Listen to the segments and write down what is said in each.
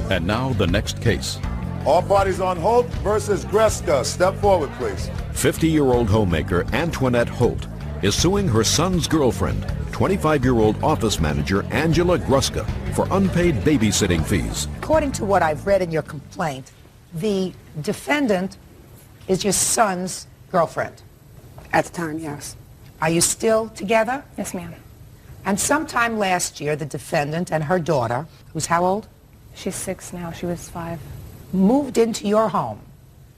And now the next case. All parties on Holt versus Greska. Step forward, please. 50-year-old homemaker Antoinette Holt is suing her son's girlfriend, 25-year-old office manager Angela Gruska, for unpaid babysitting fees. According to what I've read in your complaint, the defendant is your son's girlfriend. At the time, yes. Are you still together? Yes, ma'am. And sometime last year, the defendant and her daughter, who's how old? She's 6 now. She was 5. Moved into your home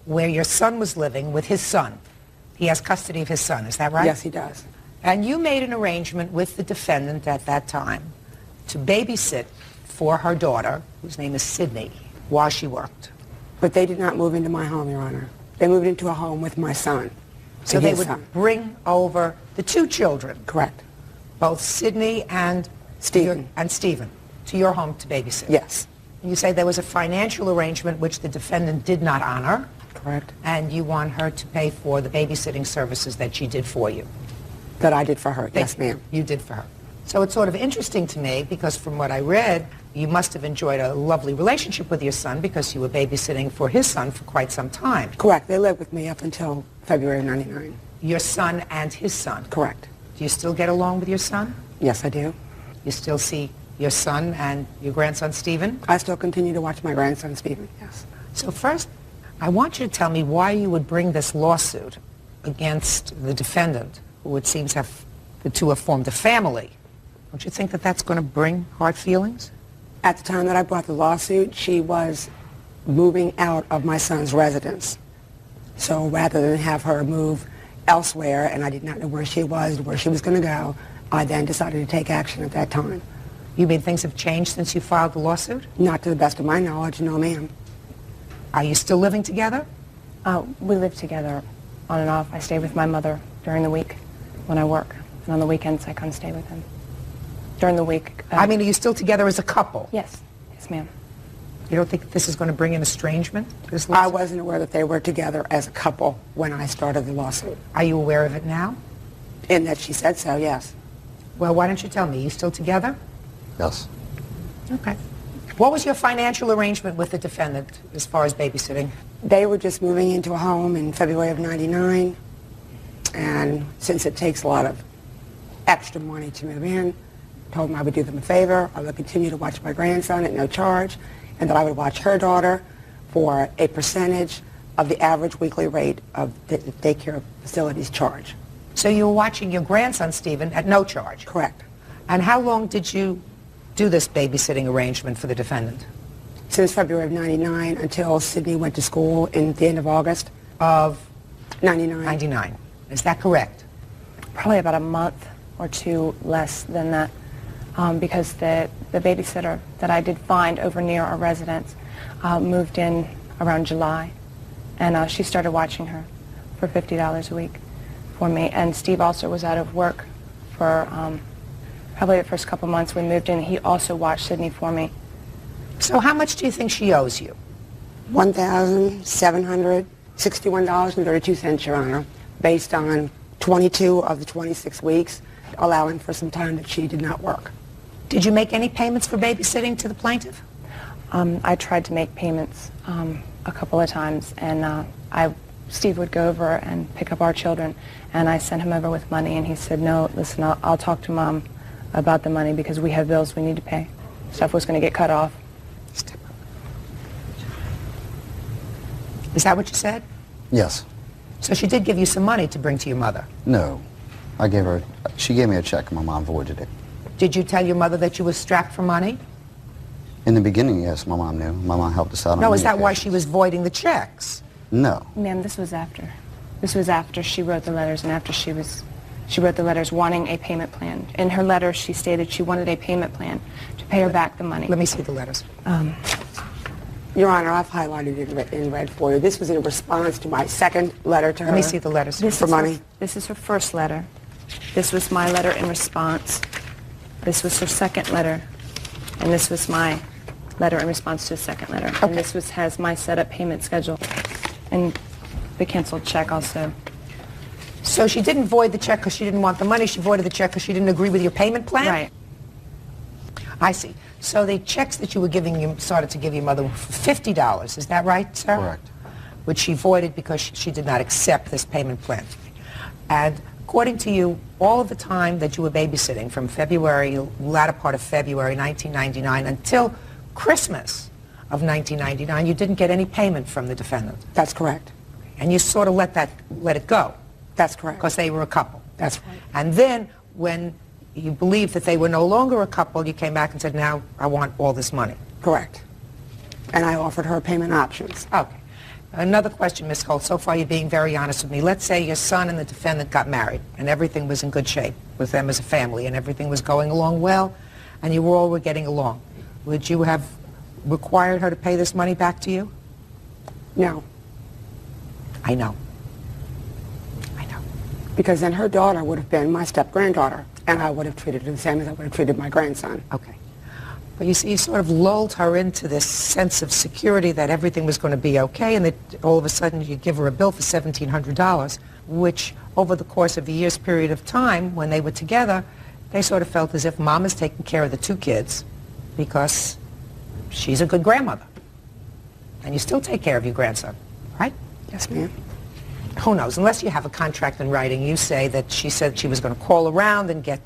where your son was living with his son. He has custody of his son, is that right? Yes, he does. And you made an arrangement with the defendant at that time to babysit for her daughter, whose name is Sydney, while she worked. But they did not move into my home, Your Honor. They moved into a home with my son. So they would bring over the 2 children. Correct. Both Sydney and Stephen. Stephen to your home to babysit. Yes. And you say there was a financial arrangement which the defendant did not honor. Correct. And you want her to pay for the babysitting services that she did for you. That I did for her. Yes, ma'am. You did for her. So it's sort of interesting to me because from what I read, you must have enjoyed a lovely relationship with your son because you were babysitting for his son for quite some time. Correct. They lived with me up until February of '99. Your son and his son? Correct. Do you still get along with your son? Yes, I do. You still see your son and your grandson, Stephen? I still continue to watch my grandson, Stephen, yes. So first, I want you to tell me why you would bring this lawsuit against the defendant, who it seems the 2 have formed a family. Don't you think that that's going to bring hard feelings? At the time that I brought the lawsuit, she was moving out of my son's residence. So rather than have her move elsewhere, and I did not know where she was going to go, I then decided to take action at that time. You mean things have changed since you filed the lawsuit? Not to the best of my knowledge, no, ma'am. Are you still living together? We live together on and off. I stay with my mother during the week when I work, and on the weekends I come stay with him. During the week... I mean, are you still together as a couple? Yes. Yes, ma'am. You don't think this is going to bring an estrangement? This lawsuit? I wasn't aware that they were together as a couple when I started the lawsuit. Are you aware of it now? In that she said so, yes. Well, why don't you tell me? You still together? Yes. Okay. What was your financial arrangement with the defendant as far as babysitting? They were just moving into a home in February of '99, and since it takes a lot of extra money to move in, told them I would do them a favor. I would continue to watch my grandson at no charge, and that I would watch her daughter for a percentage of the average weekly rate of the daycare facility's charge. So you were watching your grandson, Stephen, at no charge? Correct. And how long did you do this babysitting arrangement for the defendant? Since February of '99 until Sydney went to school in the end of August of '99. 99. Is that correct? Probably about a month or 2 less than that, because the babysitter that I did find over near our residence moved in around July, and she started watching her for $50 a week for me. And Steve also was out of work for probably the first couple months we moved in. He also watched Sydney for me. So how much do you think she owes you? $1,761.32, Your Honor, based on 22 of the 26 weeks, allowing for some time that she did not work. Did you make any payments for babysitting to the plaintiff? I tried to make payments a couple of times, and Steve would go over and pick up our children, and I sent him over with money, and he said, no, listen, I'll talk to Mom about the money because we have bills we need to pay. Stuff was going to get cut off. Is that what you said? Yes. So she did give you some money to bring to your mother? No. She gave me a check and my mom voided it. Did you tell your mother that you were strapped for money? In the beginning, yes, my mom knew. My mom helped us out on No, is that many why occasions. she was voiding the checks? No. Ma'am, this was after. This was after she wrote the letters and after she wrote the letters wanting a payment plan. In her letter, she stated she wanted a payment plan to pay her back the money. Let me see the letters. Your Honor, I've highlighted it in red for you. This was in response to my second letter to her. Let me see the letters. This for is money. This is her first letter. This was my letter in response. This was her second letter. And this was my letter in response to the second letter. Okay. And this has my set-up payment schedule. And the canceled check also. So she didn't void the check because she didn't want the money. She voided the check because she didn't agree with your payment plan? Right. I see. So the checks that you were giving, you started to give your mother $50. Is that right, sir? Correct. Which she voided because she did not accept this payment plan. And according to you, all of the time that you were babysitting, from February, latter part of February 1999 until Christmas of 1999, you didn't get any payment from the defendant. That's correct. And you sort of let it go. That's correct. Because they were a couple. That's right. And then when you believed that they were no longer a couple, you came back and said, now I want all this money. Correct. And I offered her payment options. Okay. Another question, Ms. Holt. So far you're being very honest with me. Let's say your son and the defendant got married and everything was in good shape with them as a family and everything was going along well and you all were getting along. Would you have required her to pay this money back to you? No. I know. Because then her daughter would have been my step-granddaughter, and I would have treated her the same as I would have treated my grandson. Okay. But you see, you sort of lulled her into this sense of security that everything was going to be okay, and that all of a sudden you give her a bill for $1,700, which over the course of a year's period of time, when they were together, they sort of felt as if Mom is taking care of the two kids because she's a good grandmother. And you still take care of your grandson, right? Yes, ma'am. Who knows? Unless you have a contract in writing, you say that she said she was going to call around and get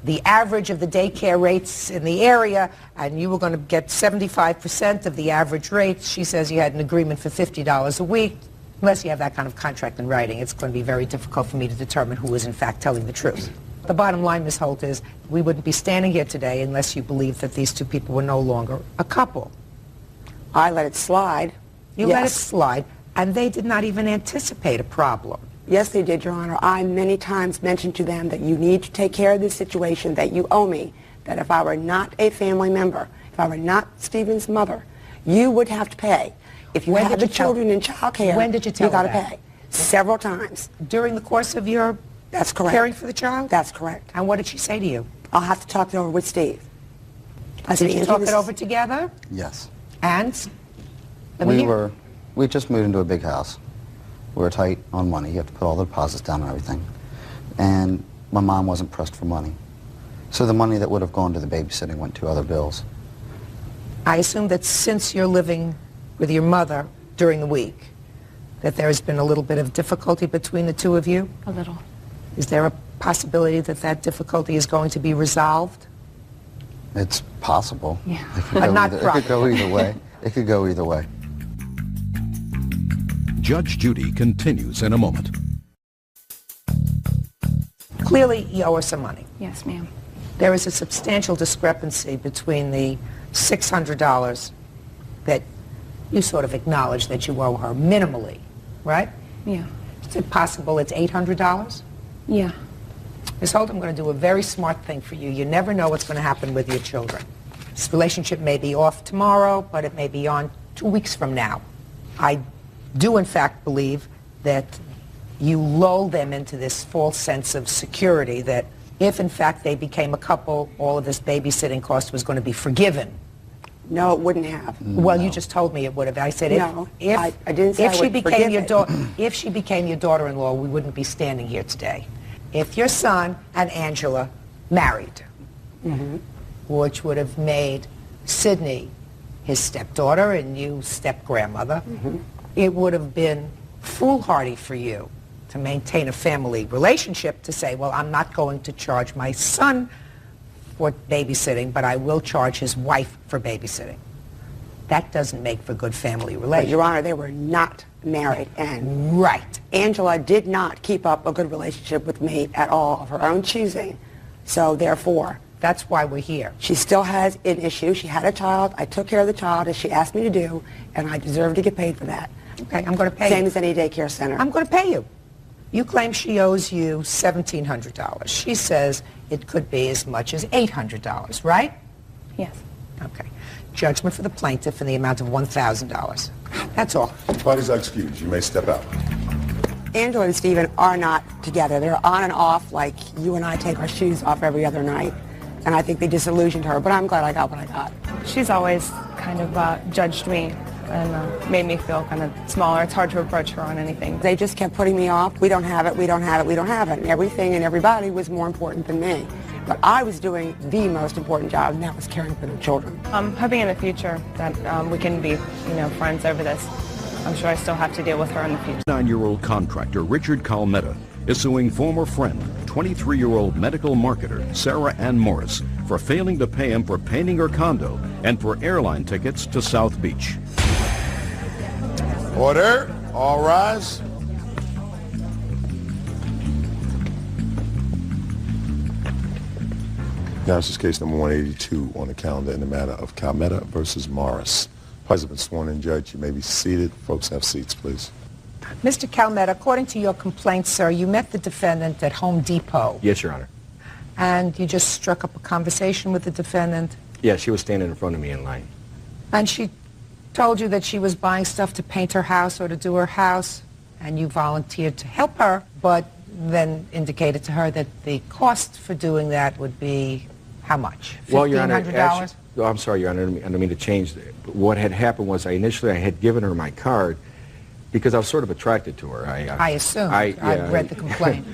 the average of the daycare rates in the area, and you were going to get 75% of the average rate. She says you had an agreement for $50 a week. Unless you have that kind of contract in writing, it's going to be very difficult for me to determine who is in fact telling the truth. The bottom line, Ms. Holt, is we wouldn't be standing here today unless you believed that these two people were no longer a couple. I let it slide. You let it slide. And they did not even anticipate a problem. Yes, they did, Your Honor. I many times mentioned to them that you need to take care of this situation, that you owe me, that if I were not a family member, if I were not Stephen's mother, you would have to pay. If you have the children in child care, when did you tell you got to her that? pay. Several times. During the course of your That's correct. caring for the child? That's correct. And what did she say to you? I'll have to talk it over with Steve. I said, Did you "Angie, talk this it over together? Yes. And? Let me hear. We just moved into a big house. We were tight on money. You have to put all the deposits down and everything. And my mom wasn't pressed for money. So the money that would have gone to the babysitting went to other bills. I assume that since you're living with your mother during the week, that there has been a little bit of difficulty between the two of you? A little. Is there a possibility that that difficulty is going to be resolved? It's possible. Yeah. It Not it could go either way. It could go either way. Judge Judy continues in a moment. Clearly, you owe her some money. Yes, ma'am. There is a substantial discrepancy between the $600 that you sort of acknowledge that you owe her minimally, right? Yeah. Is it possible it's $800? Yeah. Ms. Holt, I'm going to do a very smart thing for you. You never know what's going to happen with your children. This relationship may be off tomorrow, but it may be on 2 weeks from now. I do, in fact, believe that you lull them into this false sense of security that if, in fact, they became a couple, all of this babysitting cost was going to be forgiven. No, it wouldn't have. Well, you just told me it would have. I said No, I didn't say I would forgive it. If she became your daughter-in-law, we wouldn't be standing here today. If your son and Angela married, which would have made Sydney his stepdaughter and you step-grandmother, it would have been foolhardy for you to maintain a family relationship to say, well, I'm not going to charge my son for babysitting, but I will charge his wife for babysitting. That doesn't make for good family But, relations. Your Honor, they were not married, and Right. Angela did not keep up a good relationship with me at all of her own choosing. So therefore, That's why we're here. she still has an issue. She had a child. I took care of the child as she asked me to do, and I deserve to get paid for that. Okay, I'm going to pay Same you. as any daycare center. I'm going to pay you. You claim she owes you $1,700. She says it could be as much as $800, right? Yes. Okay. Judgment for the plaintiff in the amount of $1,000. That's all. Parties are excused. You may step out. Angela and Stephen are not together. They're on and off like you and I take our shoes off every other night. And I think they disillusioned her, but I'm glad I got what I got. She's always kind of judged me and made me feel kind of smaller. It's hard to approach her on anything. They just kept putting me off. We don't have it, we don't have it, we don't have it. And everything and everybody was more important than me. But I was doing the most important job, and that was caring for the children. I'm hoping in the future that we can be, friends over this. I'm sure I still have to deal with her in the future. 9-year-old contractor Richard Calmetta is suing former friend, 23-year-old medical marketer Sarah Ann Morris for failing to pay him for painting her condo and for airline tickets to South Beach. Order. All rise. Now this is case number 182 on the calendar in the matter of Calmetta versus Morris. Parties have been sworn in, Judge. You may be seated. Folks, have seats, please. Mr. Calmetta, according to your complaint, sir, you met the defendant at Home Depot. Yes, Your Honor. And you just struck up a conversation with the defendant. Yeah, she was standing in front of me in line. And she told you that she was buying stuff to paint her house or to do her house, and you volunteered to help her, but then indicated to her that the cost for doing that would be how much? Well, Your Honor, $1,500? oh, I'm sorry, Your Honor, I don't mean to change. What had happened was I had given her my card because I was sort of attracted to her. I assumed. I read the complaint.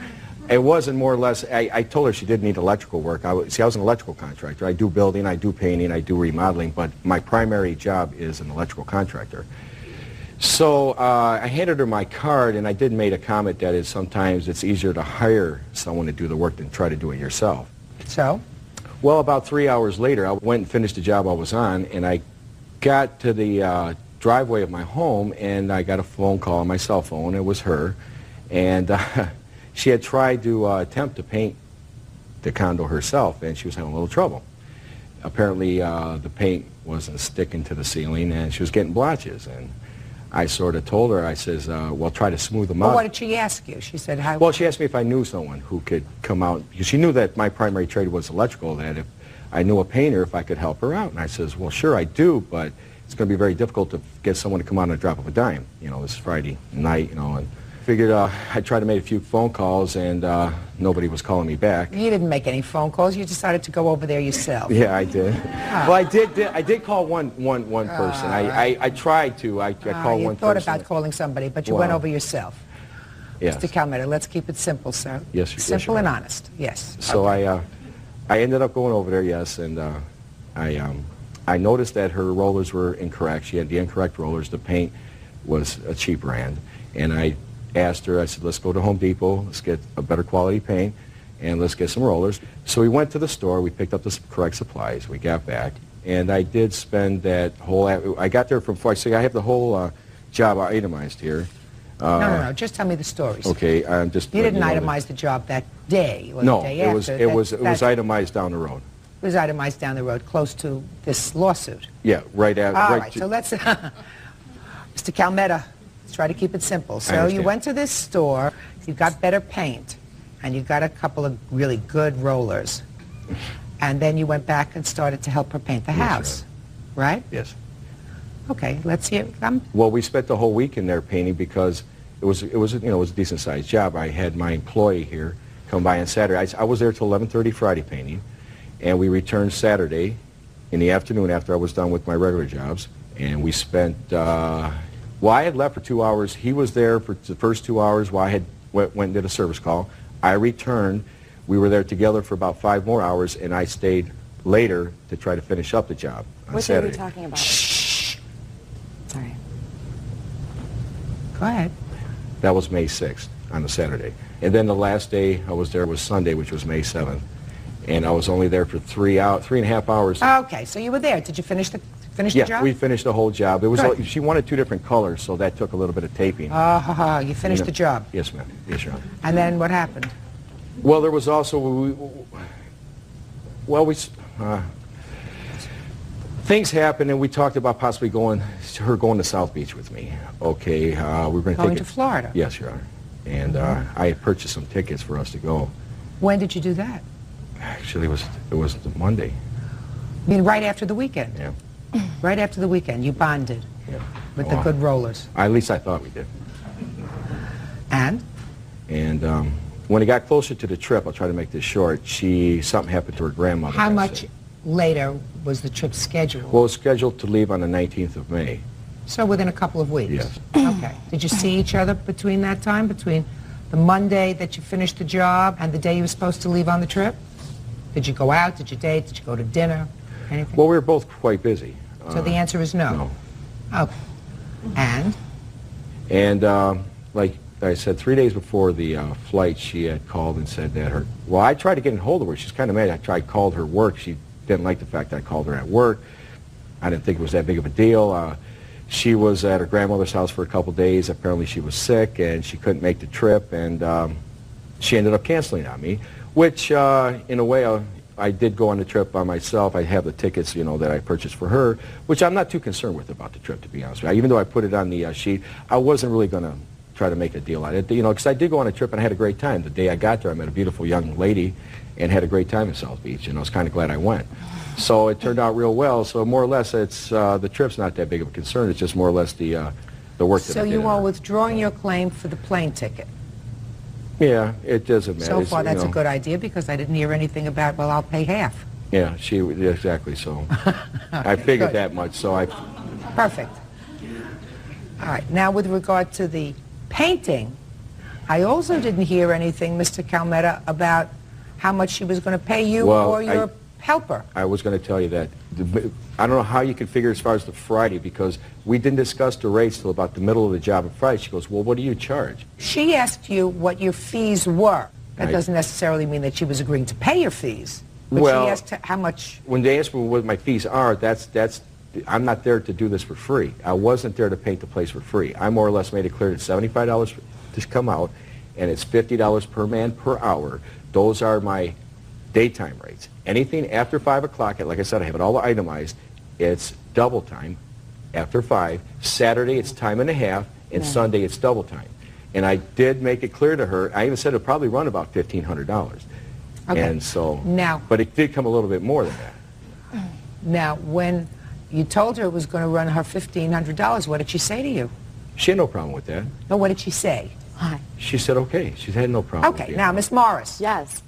It wasn't more or less, I told her she didn't need electrical work. I was an electrical contractor. I do building, I do painting, I do remodeling, but my primary job is an electrical contractor. So I handed her my card, and I did make a comment that sometimes it's easier to hire someone to do the work than try to do it yourself. So? Well, about 3 hours later, I went and finished the job I was on, and I got to the driveway of my home, and I got a phone call on my cell phone. It was her, and she had tried to attempt to paint the condo herself, and she was having a little trouble. Apparently, the paint wasn't sticking to the ceiling, and she was getting blotches. And I sort of told her, I says, well, try to smooth them out. Well, what did she ask you? She said, how? Well, she asked me if I knew someone who could come out, because she knew that my primary trade was electrical, that if I knew a painter, if I could help her out. And I says, well, sure, I do, but it's going to be very difficult to get someone to come out on a drop of a dime. This Friday night, and figured I'd try to make a few phone calls, and nobody was calling me back. You didn't make any phone calls. You decided to go over there yourself. Yeah, I did. Well, I did call one person. I tried to. I called one person. You thought about calling somebody, but you went over yourself. Yes. Mr. Calmetta, let's keep it simple, sir. Yes, simple and honest. Yes. So okay. I ended up going over there, yes, and I noticed that her rollers were incorrect. She had the incorrect rollers. The paint was a cheap brand, and I asked her, I said, let's go to Home Depot, let's get a better quality paint, and let's get some rollers. So we went to the store, we picked up the correct supplies, we got back, and I did spend that whole, I got there from 4, I have the whole job itemized here. No, just tell me the stories. Okay, I'm just... You didn't itemize the job that day or no, the day after. it was itemized down the road. It was itemized down the road, close to this lawsuit. Yeah, right after. All right, so let's... Mr. Calmetta, let's try to keep it simple. So you went to this store, you got better paint, and you got a couple of really good rollers. And then you went back and started to help her paint the house, right? Yes. Okay, let's hear. Well, we spent the whole week in there painting because it was a decent sized job. I had my employee here come by on Saturday. I was there till 11:30 Friday painting, and we returned Saturday in the afternoon after I was done with my regular jobs, and we spent. Well, I had left for 2 hours. He was there for the first 2 hours while I had went and did a service call. I returned. We were there together for about 5 more hours, and I stayed later to try to finish up the job on Saturday. What are you talking about? Shh. Sorry. Go ahead. That was May 6th on a Saturday. And then the last day I was there was Sunday, which was May 7th. And I was only there for 3.5 hours. Okay, so you were there. Did you finish the job? Yeah, we finished the whole job. It was she wanted 2 different colors, so that took a little bit of taping. You finished the job. Yes, ma'am. Yes, Your Honor. And then what happened? Well, there was also, things happened, and we talked about possibly going to South Beach with me. Okay, we were going to Florida. Yes, Your Honor. And I had purchased some tickets for us to go. When did you do that? Actually, it was Monday. I mean, right after the weekend. Yeah. Right after the weekend, you bonded. Yeah. With the good rollers. At least I thought we did. And? And when it got closer to the trip, I'll try to make this short, something happened to her grandmother. How much later was the trip scheduled? Well, it was scheduled to leave on the 19th of May. So within a couple of weeks? Yes. Okay. Did you see each other between that time, between the Monday that you finished the job and the day you were supposed to leave on the trip? Did you go out? Did you date? Did you go to dinner? Anything? Well, we were both quite busy. So the answer is no? No. Okay. And? And like I said, 3 days before the flight, she had called and said that her... Well, I tried to get in hold of her. She's kind of mad. Called her work. She didn't like the fact that I called her at work. I didn't think it was that big of a deal. She was at her grandmother's house for a couple days. Apparently she was sick and she couldn't make the trip, and she ended up canceling on me, which in a way I did go on the trip by myself. I have the tickets, you know, that I purchased for her, which I'm not too concerned with about the trip, to be honest with you. Even though I put it on the sheet, I wasn't really going to try to make a deal out of it, you know, because I did go on a trip and I had a great time. The day I got there, I met a beautiful young lady and had a great time in South Beach, and I was kind of glad I went. So it turned out real well. So more or less, it's the trip's not that big of a concern. It's just more or less the work that I did. So you are withdrawing your claim for the plane ticket? Yeah, it doesn't matter. So far, that's a good idea because I didn't hear anything about, well, I'll pay half. Yeah, exactly. So I figured that much. So Perfect. All right. Now, with regard to the painting, I also didn't hear anything, Mr. Calmetta, about how much she was going to pay you or your helper. I was going to tell you that. I don't know how you can figure as far as the Friday, because we didn't discuss the rates till about the middle of the job on Friday. She goes, well, what do you charge? She asked you what your fees were. That doesn't necessarily mean that she was agreeing to pay your fees. But well, she asked how much... When they asked me what my fees are, I'm not there to do this for free. I wasn't there to paint the place for free. I more or less made it clear that $75 to come out, and it's $50 per man per hour. Those are my daytime rates. Anything after 5 o'clock, like I said, I have it all itemized, it's double time after 5. Saturday, it's time and a half, and Sunday, it's double time. And I did make it clear to her, I even said it'll probably run about $1,500. Okay. And so, now, but it did come a little bit more than that. Now, when you told her it was going to run her $1,500, what did she say to you? She had no problem with that. No, what did she say? Hi. She said okay. She had no problem with Okay, it. now, Miss Morris. Yes.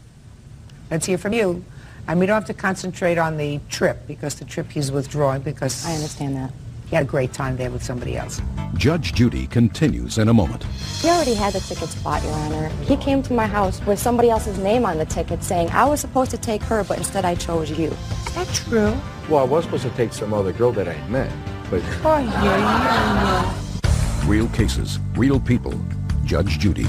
Let's hear from you. And we don't have to concentrate on the trip, because the trip he's withdrawing because... I understand that. He had a great time there with somebody else. Judge Judy continues in a moment. He already had the tickets bought, Your Honor. He came to my house with somebody else's name on the ticket saying I was supposed to take her, but instead I chose you. Is that true? Well, I was supposed to take some other girl that I had met, but... Oh, yeah. Real cases, real people. Judge Judy.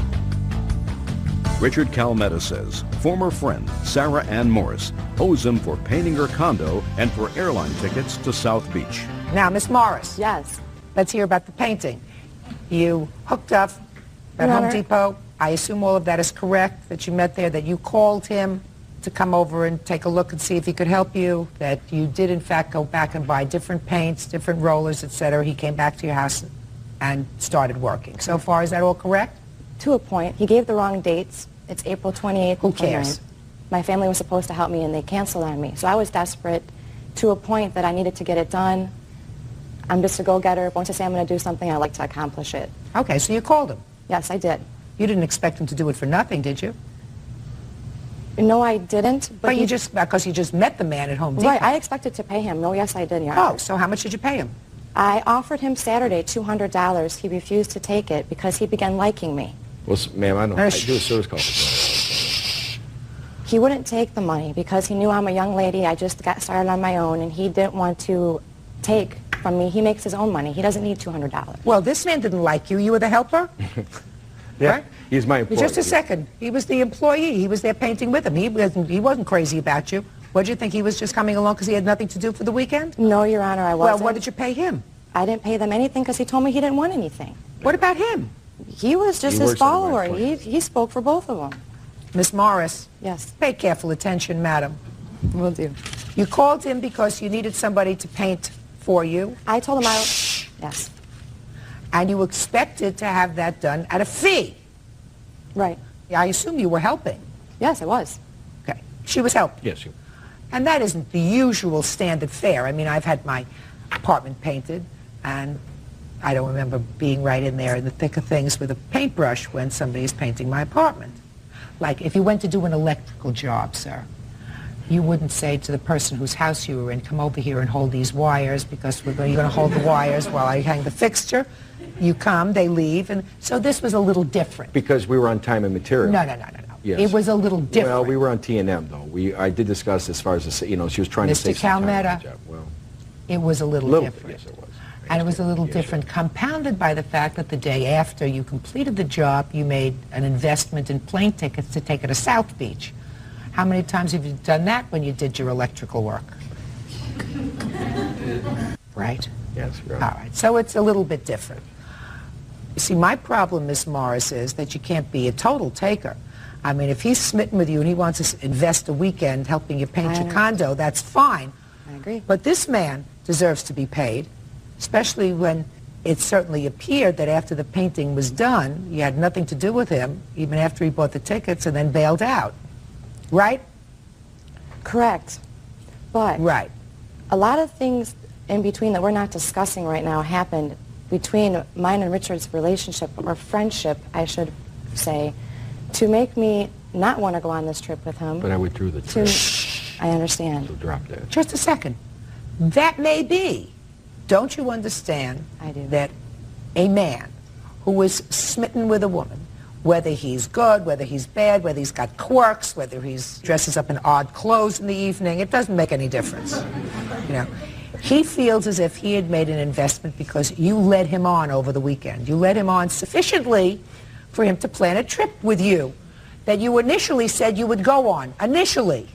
Richard Calmetta says former friend Sarah Ann Morris owes him for painting her condo and for airline tickets to South Beach. Now, Miss Morris. Yes. Let's hear about the painting. You hooked up at Your Home Honor. Depot. I assume all of that is correct, that you met there, that you called him to come over and take a look and see if he could help you, that you did, in fact, go back and buy different paints, different rollers, etc. He came back to your house and started working. So far, is that all correct? To a point. He gave the wrong dates. It's April 28th. Who and 29th. cares? My family was supposed to help me, and they canceled on me. So I was desperate to a point that I needed to get it done. I'm just a go-getter. Once I say I'm going to do something, I like to accomplish it. Okay, so you called him. Yes, I did. You didn't expect him to do it for nothing, did you? No, I didn't. But he, you just, because you just met the man at Home Depot. Right, I expected to pay him. No, yes, I did, Your Oh, Honor. so how much did you pay him? I offered him Saturday $200. He refused to take it because he began liking me. Well, ma'am, I know. I do a service call. He wouldn't take the money because he knew I'm a young lady. I just got started on my own, and he didn't want to take from me. He makes his own money. He doesn't need $200. Well, this man didn't like you. You were the helper? Yeah, Right? he's my employee. Just a second. He was the employee. He was there painting with him. He wasn't crazy about you. What, did you think he was just coming along because he had nothing to do for the weekend? No, Your Honor, I wasn't. Well, what did you pay him? I didn't pay them anything because he told me he didn't want anything. What about him? He was just He his works at the follower. right place. He spoke for both of them. Miss Morris, Yes, pay careful attention, madam. will do. You called him because you needed somebody to paint for you, I told him I... Yes, and you expected to have that done at a fee. right. I assume you were helping. Yes, it was. Okay. She was helping. Yes, you. And that isn't the usual standard fare. I mean, I've had my apartment painted, and I don't remember being right in there in the thick of things with a paintbrush when somebody's painting my apartment. Like, if you went to do an electrical job, sir, you wouldn't say to the person whose house you were in, come over here and hold these wires because you're going to hold the wires while I hang the fixture. You come, they leave, and so this was a little different. Because we were on time and material. No, no, no, no, no. Yes. It was a little different. Well, we were on T&M, though. I did discuss as far as, she was trying to save some time on Calmetta, the job. Well, it was a little different. Yes, it was. And it was a little different, compounded by the fact that the day after you completed the job, you made an investment in plane tickets to take her to South Beach. How many times have you done that when you did your electrical work? Right? Yes, you're All right. right, so it's a little bit different. You see, my problem, Miss Morris, is that you can't be a total taker. I mean, if he's smitten with you and he wants to invest a weekend helping you paint your condo, that's fine. I agree. But this man deserves to be paid, especially when it certainly appeared that after the painting was done, you had nothing to do with him, even after he bought the tickets and then bailed out. Right? Correct. But Right. a lot of things in between that we're not discussing right now happened between mine and Richard's relationship, or friendship, I should say, to make me not want to go on this trip with him. But I withdrew the trip. I understand. So drop that. Just a second. That may be. Don't you understand I do. that a man who is smitten with a woman, whether he's good, whether he's bad, whether he's got quirks, whether he dresses up in odd clothes in the evening, it doesn't make any difference. You know, he feels as if he had made an investment because you led him on over the weekend. You led him on sufficiently for him to plan a trip with you that you initially said you would go on. Initially.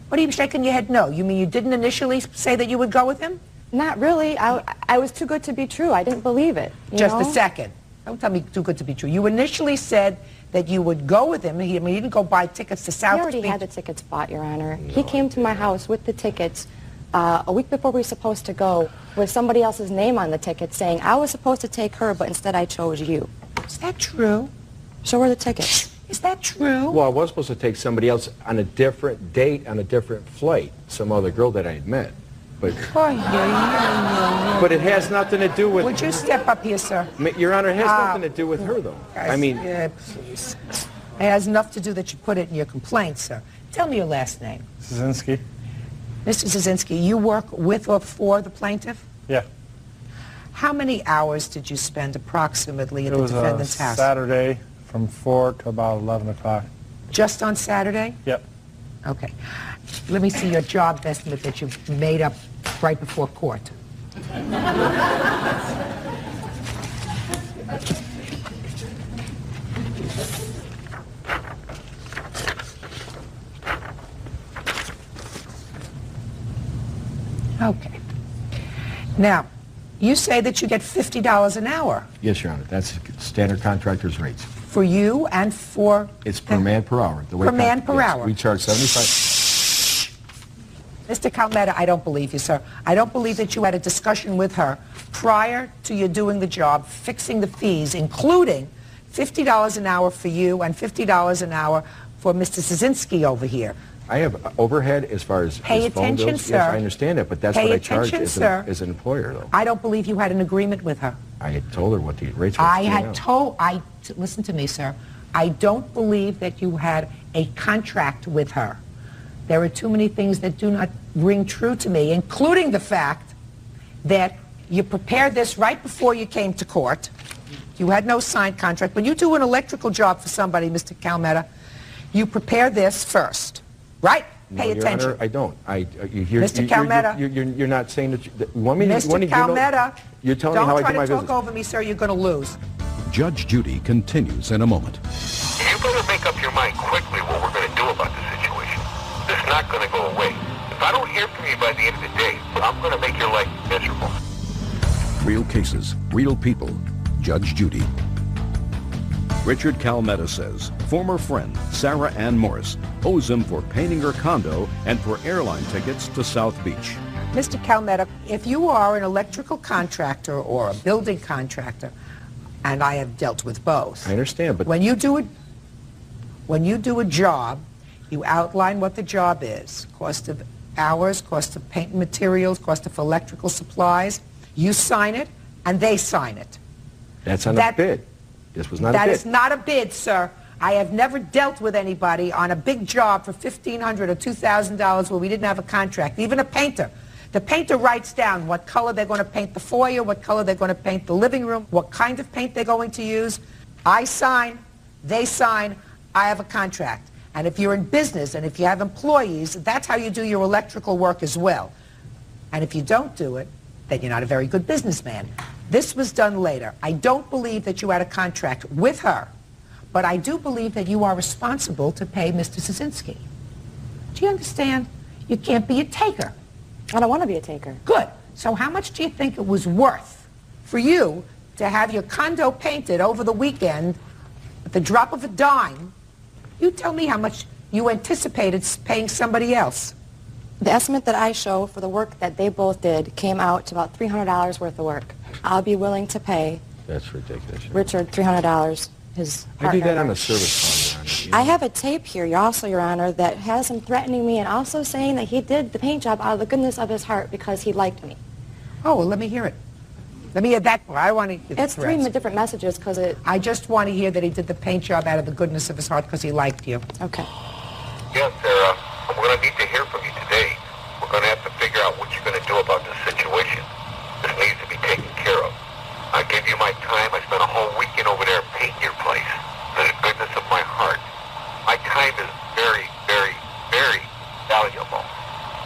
What are you shaking your head no? You mean you didn't initially say that you would go with him? Not really. I was too good to be true. I didn't believe it. Just a second. Don't tell me too good to be true. You initially said that you would go with him. He didn't go buy tickets to South He already Beach. had the tickets bought, Your Honor. He came to my house with the tickets a week before we were supposed to go with somebody else's name on the ticket saying, I was supposed to take her, but instead I chose you. Is that true? Show her the tickets. Is that true? Well, I was supposed to take somebody else on a different date, on a different flight, some other girl that I had met. But, but it has nothing to do with... Would you step up here, sir? Your Honor, it has nothing to do with her, though. I mean... Yeah, please. It has enough to do that you put it in your complaint, sir. Tell me your last name. Szynski? Mr. Szynski, you work with or for the plaintiff? Yeah. How many hours did you spend approximately at It the was defendant's house? Saturday from 4 to about 11 o'clock. Just on Saturday? Yep. Okay. Let me see your job estimate that you made up right before court. Okay. Now, you say that you get $50 an hour Yes, Your Honor. That's standard contractor's rates. for you and for... It's per man per hour. The way Per man per yes, hour. We charge 75... Mr. Calmetta, I don't believe you, sir. I don't believe that you had a discussion with her prior to you doing the job, fixing the fees, including $50 an hour for you and $50 an hour for Mr. Szynski over here. I have overhead as far as Pay his phone attention, bills. sir. Yes, I understand that, but that's Pay what I charge attention, as, sir. as an employer, though. I don't believe you had an agreement with her. I had told her what the rates were. I had told, listen to me, sir. I don't believe that you had a contract with her. There are too many things that do not ring true to me, including the fact that you prepared this right before you came to court. You had no signed contract. When you do an electrical job for somebody, Mr. Calmetta, you prepare this first, right? Pay Your attention. Honor, I don't. Mr. Calmetta. You're not saying that... You want me to... Mr. Calmetta, you're telling me how I do my don't try to business. talk over me, sir. You're going to lose. Judge Judy continues in a moment. You better make up your mind quickly what we're going to do about this situation. It's not going to go away. If I don't hear from you by the end of the day, I'm going to make your life miserable. Real cases, real people. Judge Judy. Richard Calmetta says former friend Sarah Ann Morris owes him for painting her condo and for airline tickets to South Beach. Mr. Calmetta, if you are an electrical contractor or a building contractor, and I have dealt with both. I understand, but... When you do a job, you outline what the job is. Cost of hours, cost of paint and materials, cost of electrical supplies. You sign it, and they sign it. That's on a bid. This was not a bid. That is not a bid, sir. I have never dealt with anybody on a big job for $1,500 or $2,000 where we didn't have a contract, even a painter. The painter writes down what color they're going to paint the foyer, what color they're going to paint the living room, what kind of paint they're going to use. I sign, they sign, I have a contract. And if you're in business and if you have employees, that's how you do your electrical work as well. And if you don't do it, then you're not a very good businessman. This was done later. I don't believe that you had a contract with her, but I do believe that you are responsible to pay Mr. Szynski. Do you understand? You can't be a taker. I don't want to be a taker. Good. So how much do you think it was worth for you to have your condo painted over the weekend at the drop of a dime? You tell me how much you anticipated paying somebody else. The estimate that I show for the work that they both did came out to about $300 worth of work. I'll be willing to pay That's ridiculous. Richard $300, his partner. I do that on a service call, Your Honor. You know? I have a tape here, Your Honor, that has him threatening me and also saying that he did the paint job out of the goodness of his heart because he liked me. Oh, well, let me hear it. Let me hear that part. I want to hear the It's three threats. different messages because it... I just want to hear that he did the paint job out of the goodness of his heart because he liked you. Okay. Yes, Sarah. We're going to need to hear from you today. We're going to have to figure out what you're going to do about this situation. This needs to be taken care of. I gave you my time. I spent a whole weekend over there painting your place. For the goodness of my heart. My time is very, very, very valuable.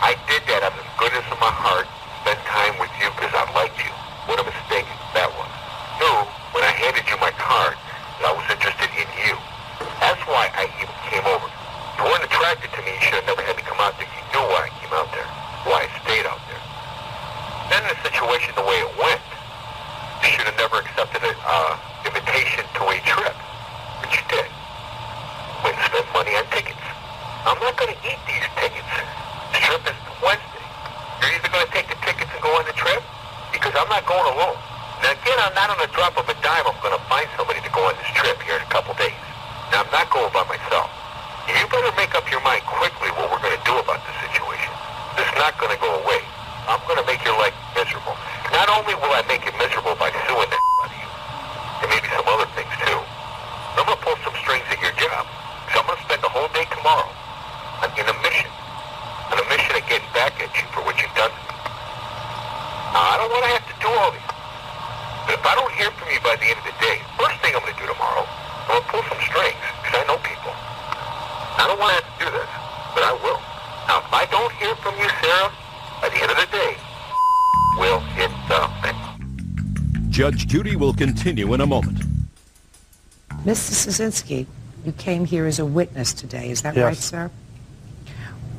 I did that out of the goodness of my heart. Spent time with you because I liked you. What a mistake that was. Knew when I handed you my card that I was interested in you. That's why I even came over. You weren't attracted to me. You should have never had me come out there. You knew why I came out there. Why I stayed out there. Then the situation the way it went, you should have never accepted an invitation to a trip. But you did. Went and spent money on tickets. I'm not going to eat these tickets. The trip is Wednesday. You're either going to take the tickets and go on the trip, because I'm not going alone. Now again, I'm not on a drop of a dime. I'm going to find somebody to go on this trip here in a couple days. Now I'm not going by myself. You better make up your mind quickly what we're going to do about this situation. This is not going to go away. I'm going to make your life miserable. Not only will I make it miserable by suing the out of you, and maybe some other things too, I'm going to pull some strings at your job. So I'm going to spend the whole day tomorrow on a mission of getting back at you for what you've done to me. Now, I don't want to have to do all this. But if I don't hear from you by the end of the day, first thing I'm going to do tomorrow, I'm going to pull some strings, because I know people. I don't want to have to do this, but I will. Now, if I don't hear from you, Sarah, by the end of the day, we'll hit the thing. Judge Judy will continue in a moment. Mr. Szynski, you came here as a witness today. Is that Yes. right, sir?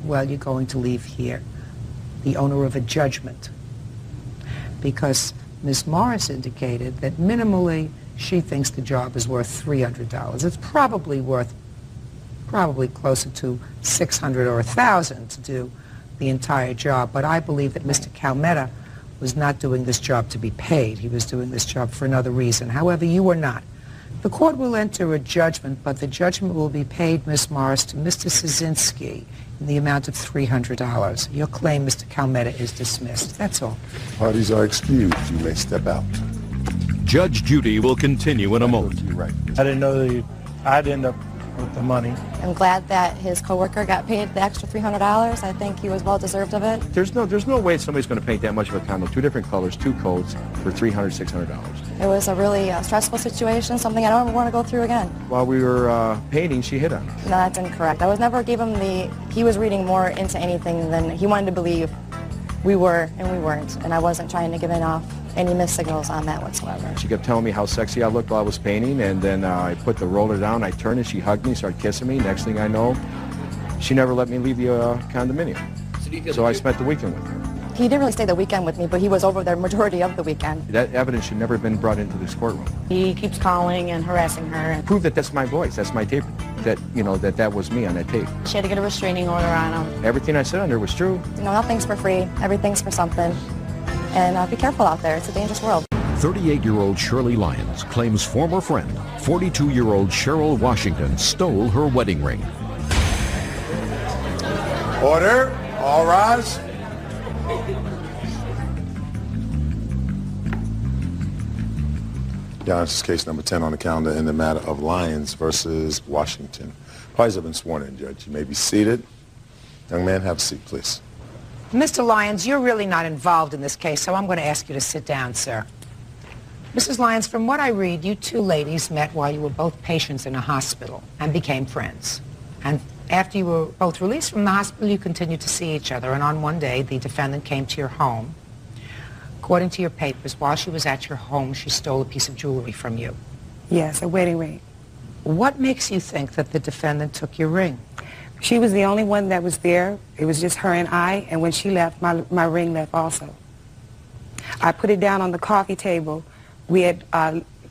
Well, you're going to leave here the owner of a judgment, because Ms. Morris indicated that minimally she thinks the job is worth $300. It's probably worth closer to $600 or $1,000 to do the entire job. But I believe that Mr. Calmetta was not doing this job to be paid. He was doing this job for another reason. However, you were not. The court will enter a judgment, but the judgment will be paid, Ms. Morris, to Mr. Szynski in the amount of $300. Your claim, Mr. Calmetta, is dismissed. That's all. Parties are excused. You may step out. Judge Judy will continue in a moment. You're right. I didn't know that I'd end up with the money. I'm glad that his coworker got paid the extra $300. I think he was well deserved of it. There's no way somebody's going to paint that much of a condo, two different colors, two coats, for $300, $600. It was a really stressful situation, something I don't ever want to go through again. While we were painting, she hit on me. No, that's incorrect. I was never gave him he was reading more into anything than he wanted to believe we were, and we weren't. And I wasn't trying to give off any missed signals on that whatsoever. She kept telling me how sexy I looked while I was painting, and then I put the roller down, I turned and she hugged me, started kissing me. Next thing I know, she never let me leave the condominium. So I spent the weekend with her. He didn't really stay the weekend with me, but he was over there majority of the weekend. That evidence should never have been brought into this courtroom. He keeps calling and harassing her. Prove that that's my voice, that's my tape, that, you know, that was me on that tape. She had to get a restraining order on him. Everything I said on there was true. You know, nothing's for free. Everything's for something. And be careful out there. It's a dangerous world. 38-year-old Shirley Lyons claims former friend, 42-year-old Cheryl Washington, stole her wedding ring. Order. All rise. Your Honor, this is case number 10 on the calendar in the matter of Lyons versus Washington. Parties have been sworn in, Judge. You may be seated. Young man, have a seat, please. Mr. Lyons, you're really not involved in this case, so I'm going to ask you to sit down, sir. Mrs. Lyons, from what I read, you two ladies met while you were both patients in a hospital and became friends. And after you were both released from the hospital, you continued to see each other. And on one day, the defendant came to your home. According to your papers, while she was at your home, she stole a piece of jewelry from you. Yes, a wedding ring. What makes you think that the defendant took your ring? She was the only one that was there. It was just her and I, and when she left, my ring left also. I put it down on the coffee table. We had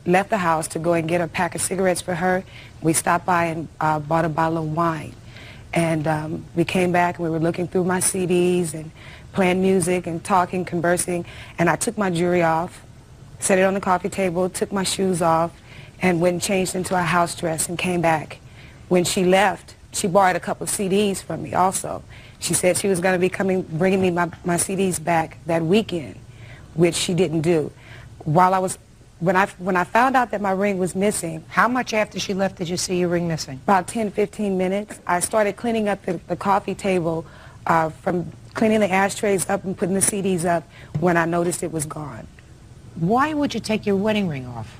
left the house to go and get a pack of cigarettes for her. We stopped by and bought a bottle of wine. And we came back and we were looking through my CDs and playing music and talking, conversing. And I took my jewelry off, set it on the coffee table, took my shoes off, and went and changed into a house dress and came back. When she left, she borrowed a couple of CDs from me also. She said she was going to be bringing me my CDs back that weekend, which she didn't do. While I was, when I found out that my ring was missing. How much after she left did you see your ring missing? About 10, 15 minutes. I started cleaning up the coffee table, from cleaning the ashtrays up and putting the CDs up when I noticed it was gone. Why would you take your wedding ring off?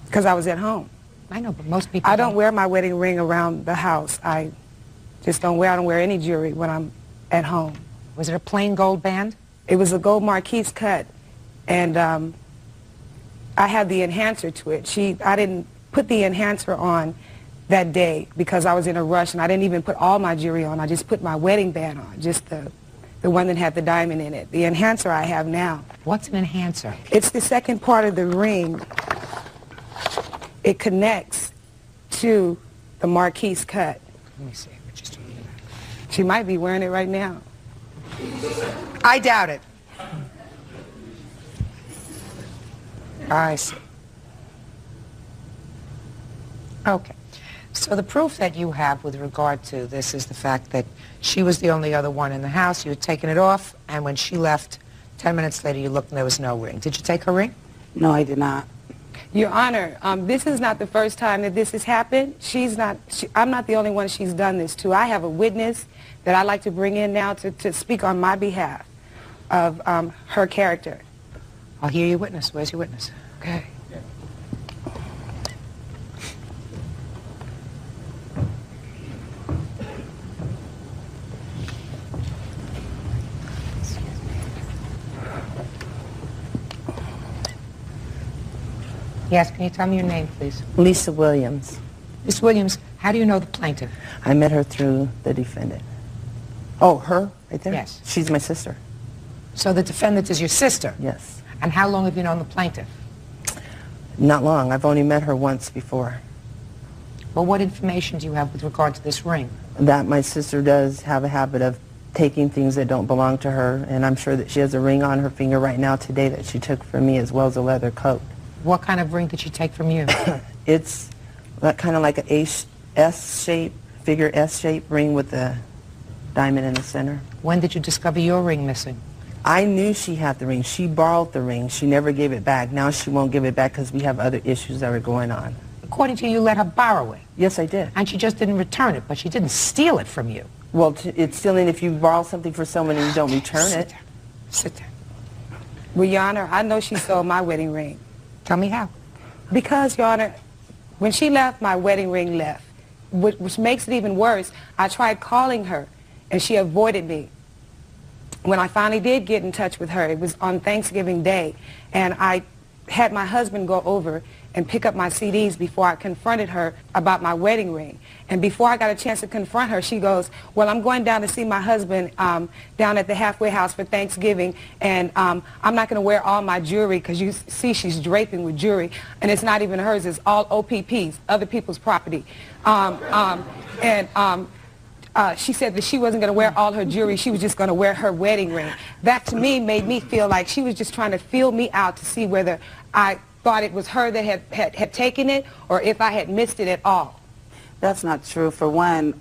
Because I was at home. I know, but most people I don't wear my wedding ring around the house. I don't wear any jewelry when I'm at home. Was it a plain gold band? It was a gold Marquise cut, and I had the enhancer to it. I didn't put the enhancer on that day because I was in a rush, and I didn't even put all my jewelry on. I just put my wedding band on, just the one that had the diamond in it. The enhancer I have now. What's an enhancer? It's the second part of the ring. It connects to the Marquise cut. Let me see. She might be wearing it right now. I doubt it. I see. Okay. So the proof that you have with regard to this is the fact that she was the only other one in the house. You had taken it off, and when she left, 10 minutes later, you looked and there was no ring. Did you take her ring? No, I did not. Your Honor, this is not the first time that this has happened. I'm not the only one she's done this to. I have a witness that I'd like to bring in now to speak on my behalf of her character. I'll hear your witness. Where's your witness? Okay. Yes, can you tell me your name, please? Lisa Williams. Miss Williams, how do you know the plaintiff? I met her through the defendant. Oh, her? Right there? Yes. She's my sister. So the defendant is your sister? Yes. And how long have you known the plaintiff? Not long. I've only met her once before. Well, what information do you have with regard to this ring? That my sister does have a habit of taking things that don't belong to her, and I'm sure that she has a ring on her finger right now today that she took from me, as well as a leather coat. What kind of ring did she take from you? It's kind of like an S-shape, figure S-shape ring with a diamond in the center. When did you discover your ring missing? I knew she had the ring. She borrowed the ring. She never gave it back. Now she won't give it back because we have other issues that are going on. According to you, let her borrow it. Yes, I did. And she just didn't return it, but she didn't steal it from you. Well, it's stealing if you borrow something for someone and you don't return it. Sit there. Well, Your Honor, I know she stole my wedding ring. Tell me how. Because, Your Honor, when she left, my wedding ring left. Which makes it even worse, I tried calling her, and she avoided me. When I finally did get in touch with her, it was on Thanksgiving Day, and I had my husband go over and pick up my CDs before I confronted her about my wedding ring. And before I got a chance to confront her, she goes, well, I'm going down to see my husband down at the halfway house for Thanksgiving, and I'm not going to wear all my jewelry because you see she's draping with jewelry, and it's not even hers, it's all OPPs, other people's property. She said that she wasn't going to wear all her jewelry, she was just going to wear her wedding ring. That to me made me feel like she was just trying to feel me out to see whether I thought it was her that had taken it or if I had missed it at all. That's not true. For one,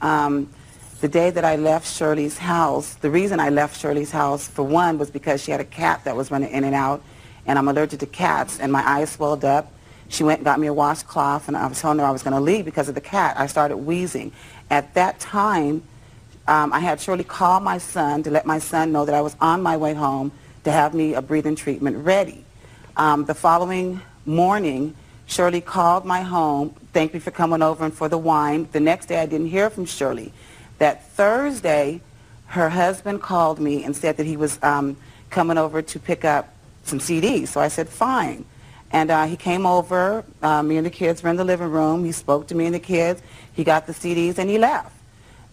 the day that I left Shirley's house, the reason I left Shirley's house, for one, was because she had a cat that was running in and out, and I'm allergic to cats, and my eyes swelled up. She went and got me a washcloth, and I was telling her I was going to leave because of the cat. I started wheezing. At that time, I had Shirley call my son to let my son know that I was on my way home to have me a breathing treatment ready. The following morning, Shirley called my home, thanked me for coming over and for the wine. The next day I didn't hear from Shirley. That Thursday, her husband called me and said that he was coming over to pick up some CDs. So I said, fine. And he came over, me and the kids were in the living room, he spoke to me and the kids, he got the CDs and he left.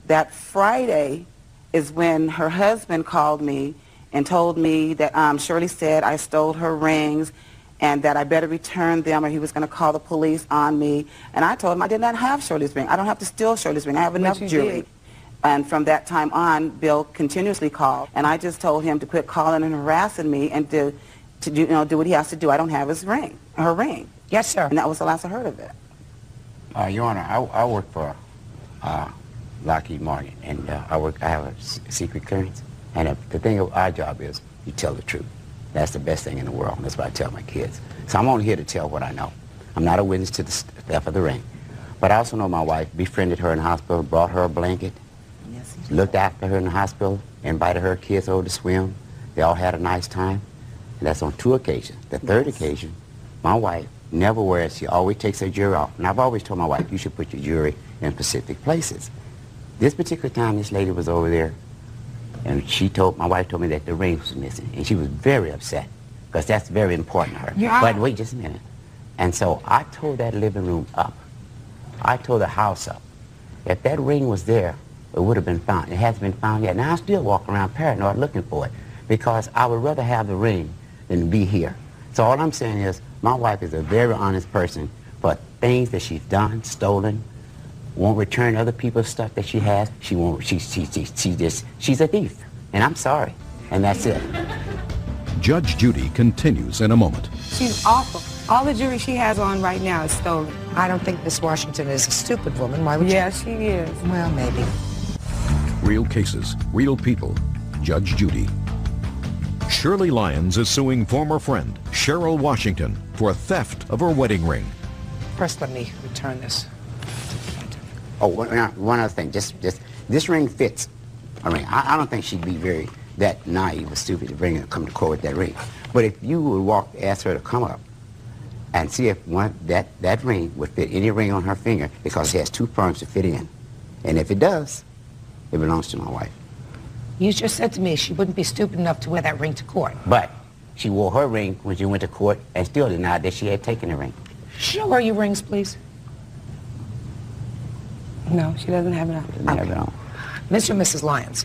That Friday is when her husband called me and told me that Shirley said I stole her rings and that I better return them or he was going to call the police on me. And I told him I did not have Shirley's ring. I don't have to steal Shirley's ring. I have enough jewelry. And from that time on, Bill continuously called. And I just told him to quit calling and harassing me and to do, do what he has to do. I don't have his ring, her ring. Yes, sir. And that was the last I heard of it. Your Honor, I work for Lockheed Martin, and I have a secret clearance. And the thing of our job is you tell the truth. That's the best thing in the world. That's what I tell my kids. So I'm only here to tell what I know. I'm not a witness to the theft of the ring. But I also know my wife befriended her in the hospital, brought her a blanket, looked after her in the hospital, invited her kids over to swim. They all had a nice time. And that's on 2 occasions. The third occasion, my wife never wears, she always takes her jewelry off. And I've always told my wife, you should put your jewelry in specific places. This particular time, this lady was over there, and my wife told me that the ring was missing. And she was very upset, because that's very important to her. Yeah. But wait just a minute. And so I tore that living room up. I tore the house up. If that ring was there, it would have been found. It hasn't been found yet. Now I still walk around paranoid looking for it, because I would rather have the ring than be here. So all I'm saying is, my wife is a very honest person, but things that she's done, stolen, won't return other people's stuff that she has. She won't. She's a thief, and I'm sorry, and that's it. Judge Judy continues in a moment. She's awful. All the jewelry she has on right now is stolen. I don't think Miss Washington is a stupid woman. Why would you? Yeah, she is. Well, maybe. Real cases, real people. Judge Judy. Shirley Lyons is suing former friend Cheryl Washington for theft of her wedding ring. First, let me return this. Oh, one other thing. Just this ring fits. I mean, I don't think she'd be that naive or stupid to come to court with that ring. But if you would ask her to come up and see if that ring would fit any ring on her finger, because it has 2 prongs to fit in. And if it does, it belongs to my wife. You just said to me she wouldn't be stupid enough to wear that ring to court. But she wore her ring when she went to court and still denied that she had taken the ring. Show her your rings, please. No, she doesn't have it on. Doesn't have it on. Mr. and Mrs. Lyons,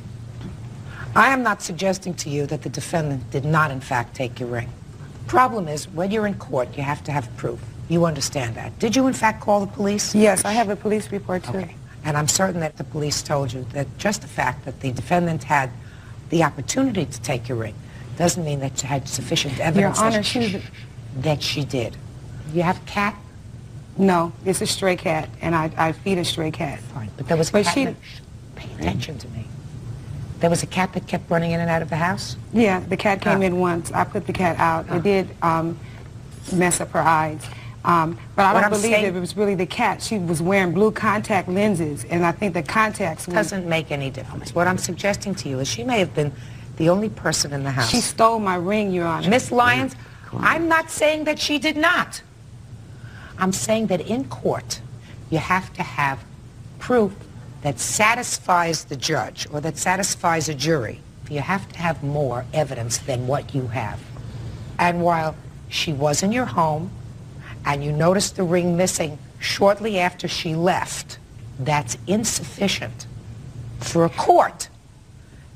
I am not suggesting to you that the defendant did not, in fact, take your ring. The problem is, when you're in court, you have to have proof. You understand that. Did you, in fact, call the police? Yes, I have a police report, too. Okay. And I'm certain that the police told you that just the fact that the defendant had the opportunity to take your ring doesn't mean that you had sufficient evidence Your Honor, that she did. You have a cat? No, it's a stray cat, and I feed a stray cat. Fine, but there was a cat pay attention to me. There was a cat that kept running in and out of the house? Yeah, the cat came in once. I put the cat out. It did mess up her eyes. But I don't believe it was really the cat. She was wearing blue contact lenses, and I think the contacts doesn't make any difference. What I'm suggesting to you is she may have been the only person in the house. She stole my ring, Your Honor. Miss Lyons, I'm not saying that she did not. I'm saying that in court, you have to have proof that satisfies the judge or that satisfies a jury. You have to have more evidence than what you have. And while she was in your home and you noticed the ring missing shortly after she left, that's insufficient for a court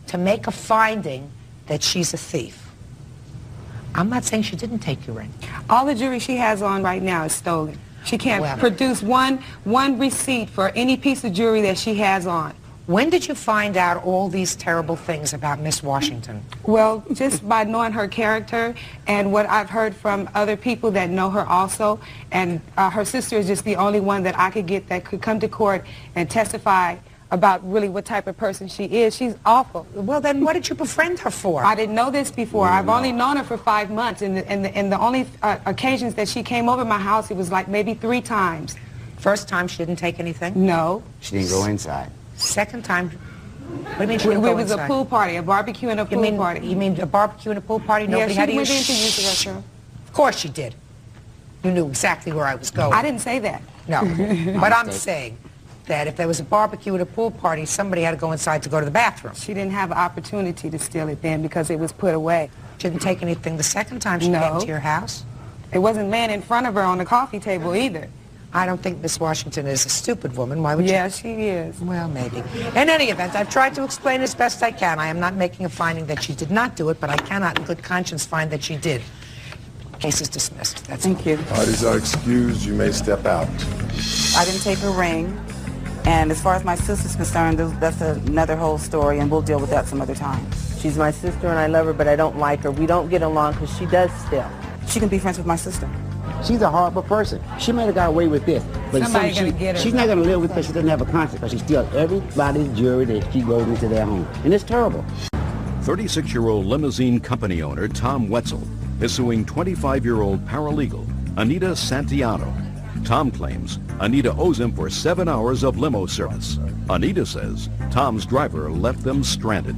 to make a finding that she's a thief. I'm not saying she didn't take your ring. All the jewelry she has on right now is stolen. She can't produce one receipt for any piece of jewelry that she has on. When did you find out all these terrible things about Miss Washington? Well, just by knowing her character and what I've heard from other people that know her also. And her sister is just the only one that I could get that could come to court and testify about really what type of person she is. She's awful. Well, then what did you befriend her for? I didn't know this before. I've only known her for 5 months, and the only occasions that she came over my house, it was like maybe 3 times. First time she didn't take anything? No. She didn't go inside. Second time, what do you mean she didn't go inside? It was a pool party, a barbecue and a pool party. You mean a barbecue and a pool party? Nobody had to use? Yeah, she went in to use the restroom. Of course she did. You knew exactly where I was going. I didn't say that. No, but I'm saying that if there was a barbecue at a pool party, somebody had to go inside to go to the bathroom. She didn't have an opportunity to steal it then because it was put away. She didn't take anything the second time she No. came to your house? It wasn't laying in front of her on the coffee table either. I don't think Miss Washington is a stupid woman. Why would you? Yeah, she is. Well, maybe. In any event, I've tried to explain as best I can. I am not making a finding that she did not do it, but I cannot in good conscience find that she did. Case is dismissed. That's Thank you. Parties are excused. You may step out. I didn't take her ring. And as far as my sister's concerned, that's another whole story, and we'll deal with that some other time. She's my sister and I love her, but I don't like her. We don't get along because she does steal. She can be friends with my sister. She's a horrible person. She might have got away with this, but Somebody gonna get her. she's not going to live with this. She doesn't have a conscience because she steals everybody's jewelry that she goes into their home. And it's terrible. 36-year-old limousine company owner Tom Wetzel is suing 25-year-old paralegal Anita Santiano. Tom claims Anita owes him for 7 hours of limo service. Anita says Tom's driver left them stranded.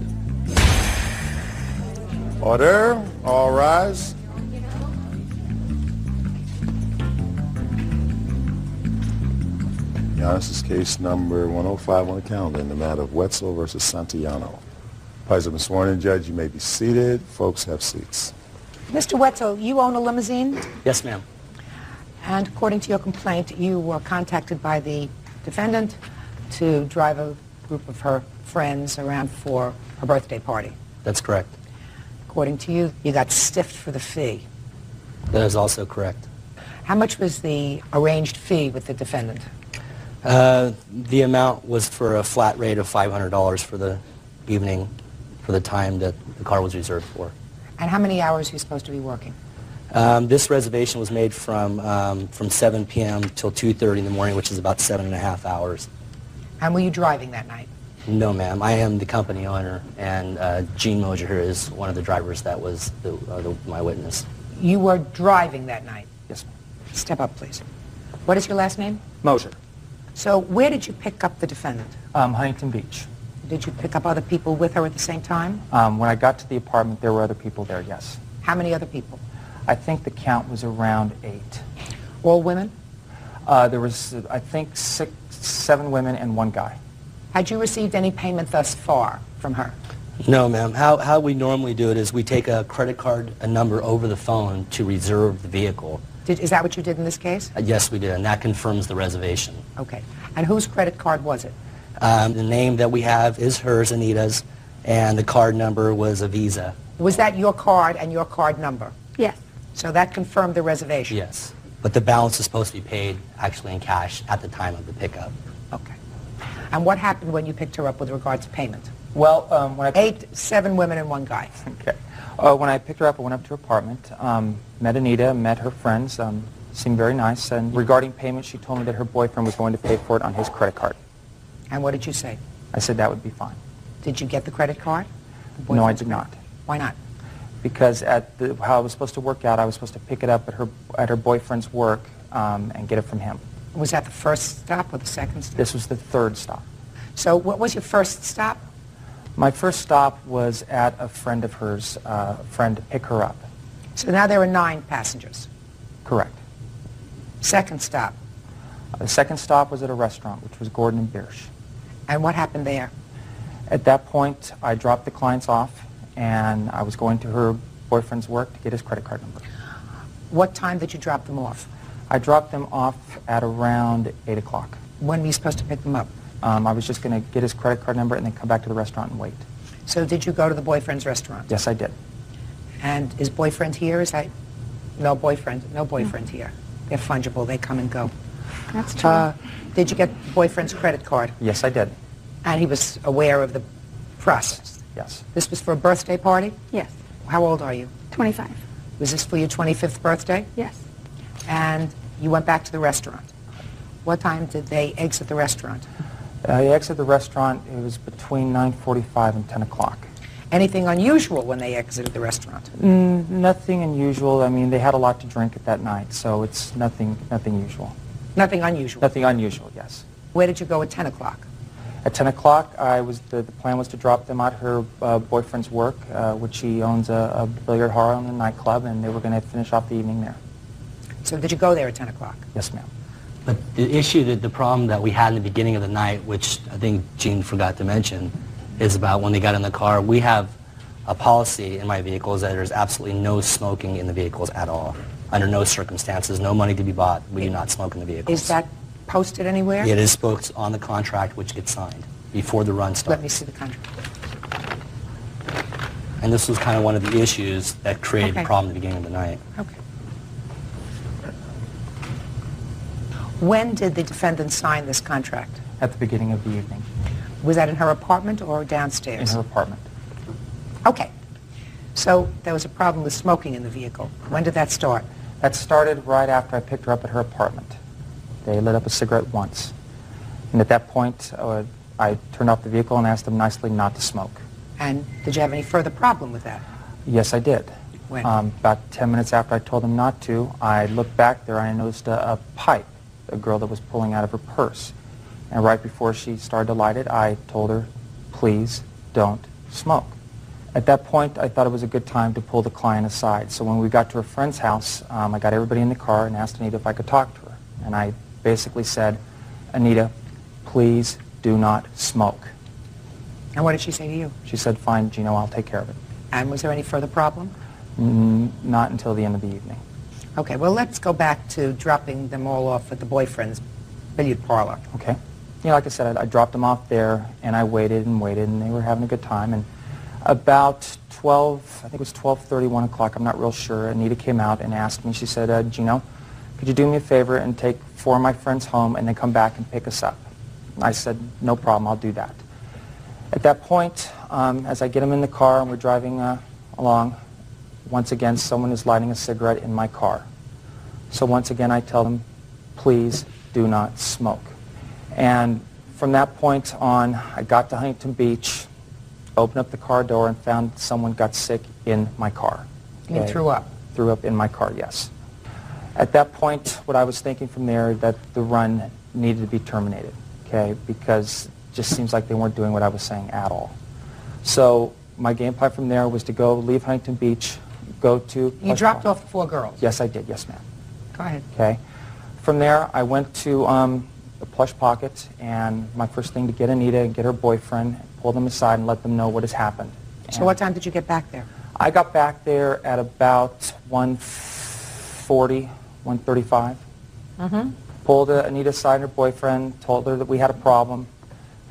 Order. All rise. This is case number 105 on the calendar in the matter of Wetzel versus Santiano. Parties have been sworn in, Judge. You may be seated. Folks, have seats. Mr. Wetzel, you own a limousine? Yes, ma'am. And according to your complaint, you were contacted by the defendant to drive a group of her friends around for her birthday party. That's correct. According to you, you got stiffed for the fee. That is also correct. How much was the arranged fee with the defendant? The amount was for a flat rate of $500 for the evening, for the time that the car was reserved for. And how many hours are you supposed to be working? This reservation was made from 7 p.m. till 2:30 in the morning, which is about 7.5 hours. And were you driving that night? No, ma'am. I am the company owner, and Gene Moser here is one of the drivers that was my witness. You were driving that night? Yes, ma'am. Step up, please. What is your last name? Moser. So where did you pick up the defendant? Huntington Beach. Did you pick up other people with her at the same time? When I got to the apartment, there were other people there, yes. How many other people? I think the count was around 8. All women? There was, I think, 7 women and 1 guy. Had you received any payment thus far from her? No, ma'am. How we normally do it is we take a credit card, a number over the phone to reserve the vehicle. Is that what you did in this case? Yes, we did, and that confirms the reservation. Okay. And whose credit card was it? The name that we have is hers, Anita's, and the card number was a Visa. Was that your card and your card number? Yes. So that confirmed the reservation? Yes. But the balance is supposed to be paid actually in cash at the time of the pickup. Okay. And what happened when you picked her up with regard to payment? Well, when I... 7 women and 1 guy. Okay. When I picked her up, I went up to her apartment, met Anita, met her friends, seemed very nice, and regarding payment, she told me that her boyfriend was going to pay for it on his credit card. And what did you say? I said that would be fine. Did you get the credit card? No, I did not. Why not? Because how it was supposed to work out, I was supposed to pick it up at her boyfriend's work and get it from him. Was that the first stop or the second stop? This was the 3rd stop. So what was your first stop? My first stop was at a friend of hers, a friend to pick her up. So now there are 9 passengers. Correct. Second stop. The second stop was at a restaurant, which was Gordon and Biersch. And what happened there? At that point, I dropped the clients off, and I was going to her boyfriend's work to get his credit card number. What time did you drop them off? I dropped them off at around 8 o'clock. When were you supposed to pick them up? I was just going to get his credit card number and then come back to the restaurant and wait. So did you go to the boyfriend's restaurant? Yes, I did. And is boyfriend here? No boyfriend here. They're fungible. They come and go. That's true. Did you get boyfriend's credit card? Yes, I did. And he was aware of the process? Yes. This was for a birthday party? Yes. How old are you? 25. Was this for your 25th birthday? Yes. And you went back to the restaurant. What time did they exit the restaurant? They exited the restaurant, it was between 9:45 and 10 o'clock. Anything unusual when they exited the restaurant? Nothing unusual. I mean, they had a lot to drink at that night, so it's nothing usual. Nothing unusual? Nothing unusual, yes. Where did you go at 10 o'clock? At 10 o'clock, the plan was to drop them at her boyfriend's work, which he owns a billiard hall and a nightclub, and they were going to finish off the evening there. So did you go there at 10 o'clock? Yes, ma'am. But the problem that we had in the beginning of the night, which I think Gene forgot to mention, is about when they got in the car. We have a policy in my vehicles that there's absolutely no smoking in the vehicles at all. Under no circumstances, no money to be bought. We do not smoke in the vehicles. Is that posted anywhere? It is posted on the contract, which gets signed before the run starts. Let me see the contract. And this was kind of one of the issues that created the problem at the beginning of the night. Okay. When did the defendant sign this contract? At the beginning of the evening. Was that in her apartment or downstairs? In her apartment. Okay. So there was a problem with smoking in the vehicle. When did that start? That started right after I picked her up at her apartment. They lit up a cigarette once. And at that point, I turned off the vehicle and asked them nicely not to smoke. And did you have any further problem with that? Yes, I did. When? About 10 minutes after I told them not to, I looked back there and I noticed a pipe, a girl that was pulling out of her purse. And right before she started to light it, I told her, please don't smoke. At that point, I thought it was a good time to pull the client aside. So when we got to her friend's house, I got everybody in the car and asked Anita if I could talk to her. And I basically said, Anita, please do not smoke. And what did she say to you? She said, fine, Gino, I'll take care of it. And was there any further problem? Not until the end of the evening. Okay, well, let's go back to dropping them all off at the boyfriend's billiard parlor. Okay. Yeah, like I said, I dropped them off there, and I waited, and they were having a good time. And about 12, I think it was 12:30, 1 o'clock, I'm not real sure, Anita came out and asked me, she said, Gino, could you do me a favor and take 4 of my friends home and then come back and pick us up? I said, no problem, I'll do that. At that point, as I get them in the car and we're driving along, once again, someone is lighting a cigarette in my car. So once again, I tell them, please do not smoke. And from that point on, I got to Huntington Beach, opened up the car door, and found someone got sick in my car. You threw up? Threw up in my car, yes. At that point, what I was thinking from there, that the run needed to be terminated, okay, because it just seems like they weren't doing what I was saying at all. So my game plan from there was to go leave Huntington Beach, go to... You dropped off the 4 girls? Yes, I did. Yes, ma'am. Go ahead. Okay. From there, I went to the Plush Pocket, and my first thing to get Anita and get her boyfriend, pull them aside and let them know what has happened. So what time did you get back there? I got back there at about 1:40, 1:35. Mm-hmm. Pulled Anita aside and her boyfriend, told her that we had a problem.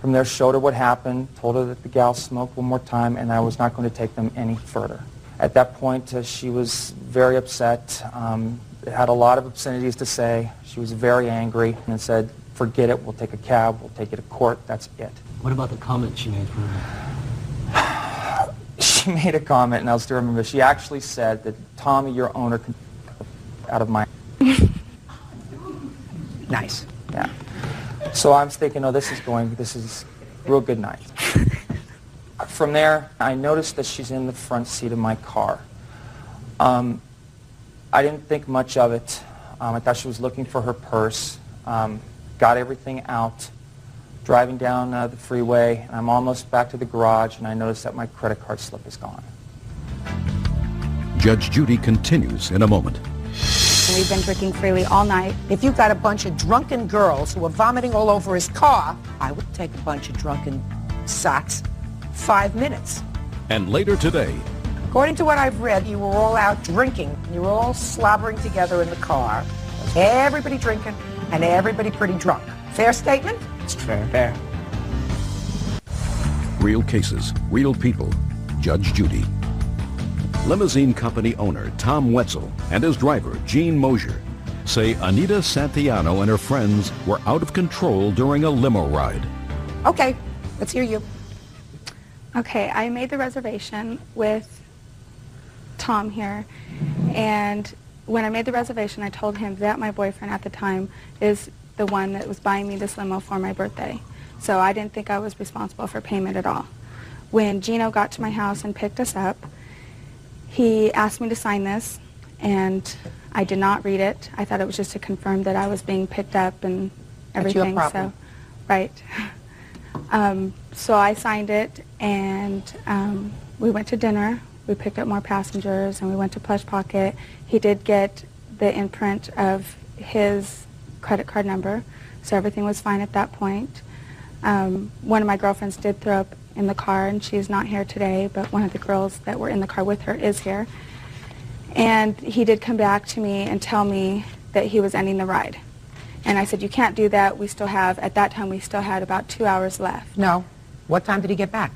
From there, showed her what happened, told her that the gal smoked one more time, and I was not going to take them any further. At that point, she was very upset, had a lot of obscenities to say. She was very angry and said, forget it, we'll take a cab, we'll take you to court, that's it. What about the comment she made? She made a comment, and I'll still remember, she actually said that, Tommy, your owner, can out of my... Nice. Yeah. So I was thinking, oh, this is real good night. From there, I noticed that she's in the front seat of my car. I didn't think much of it. I thought she was looking for her purse. Got everything out. Driving down the freeway, and I'm almost back to the garage, and I noticed that my credit card slip is gone. Judge Judy continues in a moment. We've been drinking freely all night. If you've got a bunch of drunken girls who are vomiting all over his car, I would take a bunch of drunken sots 5 minutes. And later today, According to what I've read, you were all out drinking. You were all slobbering together in the car. Everybody drinking and everybody pretty drunk. Fair statement? It's fair. real cases, real people. Judge Judy. Limousine company owner Tom Wetzel and his driver Gene Mosier say Anita Santiano and her friends were out of control during a limo ride. Okay, let's hear you. Okay, I made the reservation with Tom here, and when I made the reservation, I told him that my boyfriend at the time is the one that was buying me this limo for my birthday. So I didn't think I was responsible for payment at all. When Gino got to my house and picked us up, he asked me to sign this, and I did not read it. I thought it was just to confirm that I was being picked up and everything. That's your problem. So, right. So I signed it, and we went to dinner. We picked up more passengers, and we went to Plush Pocket. He did get the imprint of his credit card number, so everything was fine at that point. One of my girlfriends did throw up in the car, and she's not here today, but one of the girls that were in the car with her is here. And he did come back to me and tell me that he was ending the ride. And I said, you can't do that. We still have, at that time, we still had about 2 hours left. No. What time did he get back?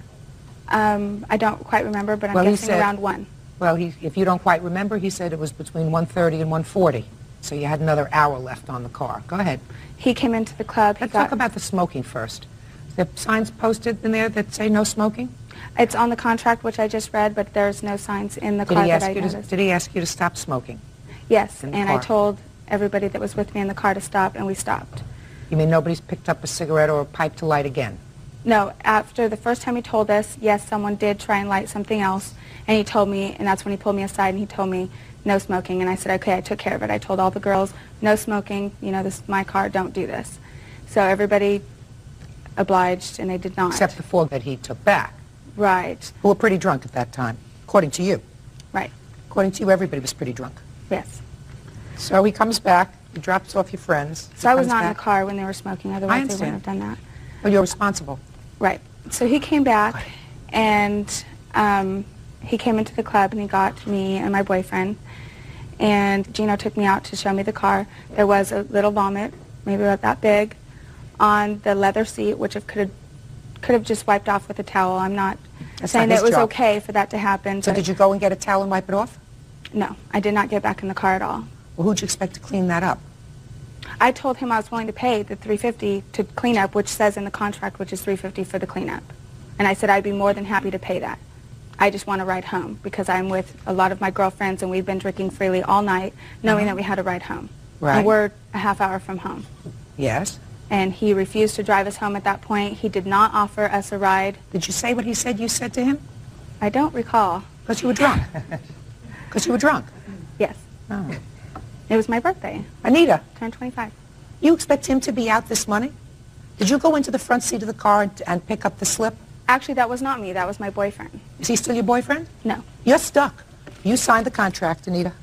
I don't quite remember, but I'm guessing around 1. Well, if you don't quite remember, he said it was between 1:30 and 1:40. So you had another hour left on the car. Go ahead. He came into the club. Let's talk about the smoking first. Is there signs posted in there that say no smoking? It's on the contract, which I just read, but there's no signs in the car that I noticed. Did he ask you to stop smoking? Yes, and I told everybody that was with me in the car to stop, and we stopped. You mean nobody's picked up a cigarette or a pipe to light again? No, after the first time he told us, yes, someone did try and light something else, and he told me, and that's when he pulled me aside and he told me no smoking, and I said, okay, I took care of it. I told all the girls, no smoking, you know, this is my car, don't do this. So everybody obliged, and they did not. Except the 4 that he took back. Right. Who were pretty drunk at that time, according to you. Right. According to you, everybody was pretty drunk. Yes. So he comes back, he drops off your friends. So I was not in the car when they were smoking, otherwise they wouldn't have done that. Well, you're responsible. Right. So he came back, and he came into the club, and he got me and my boyfriend, and Gino took me out to show me the car. There was a little vomit, maybe about that big, on the leather seat, which could have just wiped off with a towel. I'm not saying that it was okay for that to happen. So did you go and get a towel and wipe it off? No, I did not get back in the car at all. Well, who'd you expect to clean that up? I told him I was willing to pay the $350 to clean up, which says in the contract, which is $350 for the cleanup. And I said I'd be more than happy to pay that. I just want to ride home because I'm with a lot of my girlfriends and we've been drinking freely all night, knowing that we had to ride home. Right. And we're a half hour from home. Yes. And he refused to drive us home at that point. He did not offer us a ride. Did you say what he said you said to him? I don't recall. Because you were drunk. Because you were drunk. Yes. Oh. It was my birthday. Anita. Turned 25. You expect him to be out this money? Did you go into the front seat of the car and pick up the slip? Actually, that was not me. That was my boyfriend. Is he still your boyfriend? No. You're stuck. You signed the contract, Anita.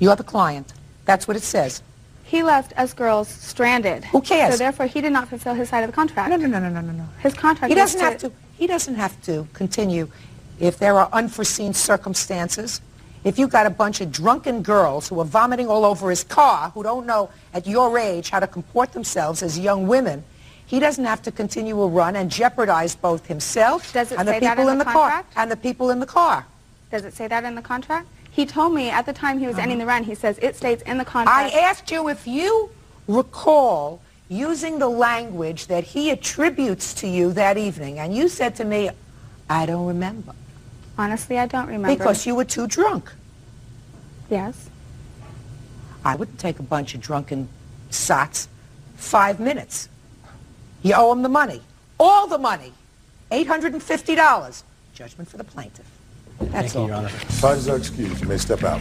You're the client. That's what it says. He left us girls stranded. Who cares? So therefore, he did not fulfill his side of the contract. No. His contract. He doesn't have to. He doesn't have to continue if there are unforeseen circumstances. If you've got a bunch of drunken girls who are vomiting all over his car, who don't know at your age how to comport themselves as young women, he doesn't have to continue a run and jeopardize both himself and the people in the car and the people in the car. Does it say that in the contract? He told me at the time he was ending the run, he says it states in the contract. I asked you if you recall using the language that he attributes to you that evening, and you said to me, I don't remember. Honestly, I don't remember. Because you were too drunk. Yes. I wouldn't take a bunch of drunken sots 5 minutes. You owe him the money. All the money. $850. Judgment for the plaintiff. That's all. Thank you, Your Honor. Parties are excused. You may step out.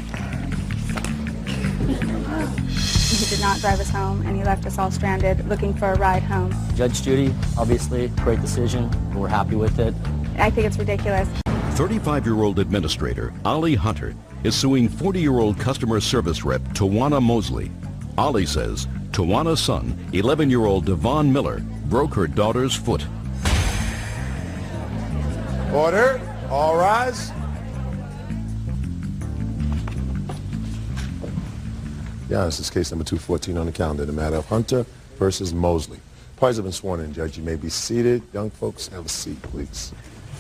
He did not drive us home, and he left us all stranded looking for a ride home. Judge Judy, obviously, great decision. We're happy with it. I think it's ridiculous. 35-year-old administrator Ollie Hunter is suing 40-year-old customer service rep Tawana Mosley. Ollie says Tawana's son, 11-year-old Devon Miller, broke her daughter's foot. Order. All rise. Yeah, this is case number 214 on the calendar, the matter of Hunter versus Mosley. Parties have been sworn in, Judge. You may be seated. Young folks, have a seat, please.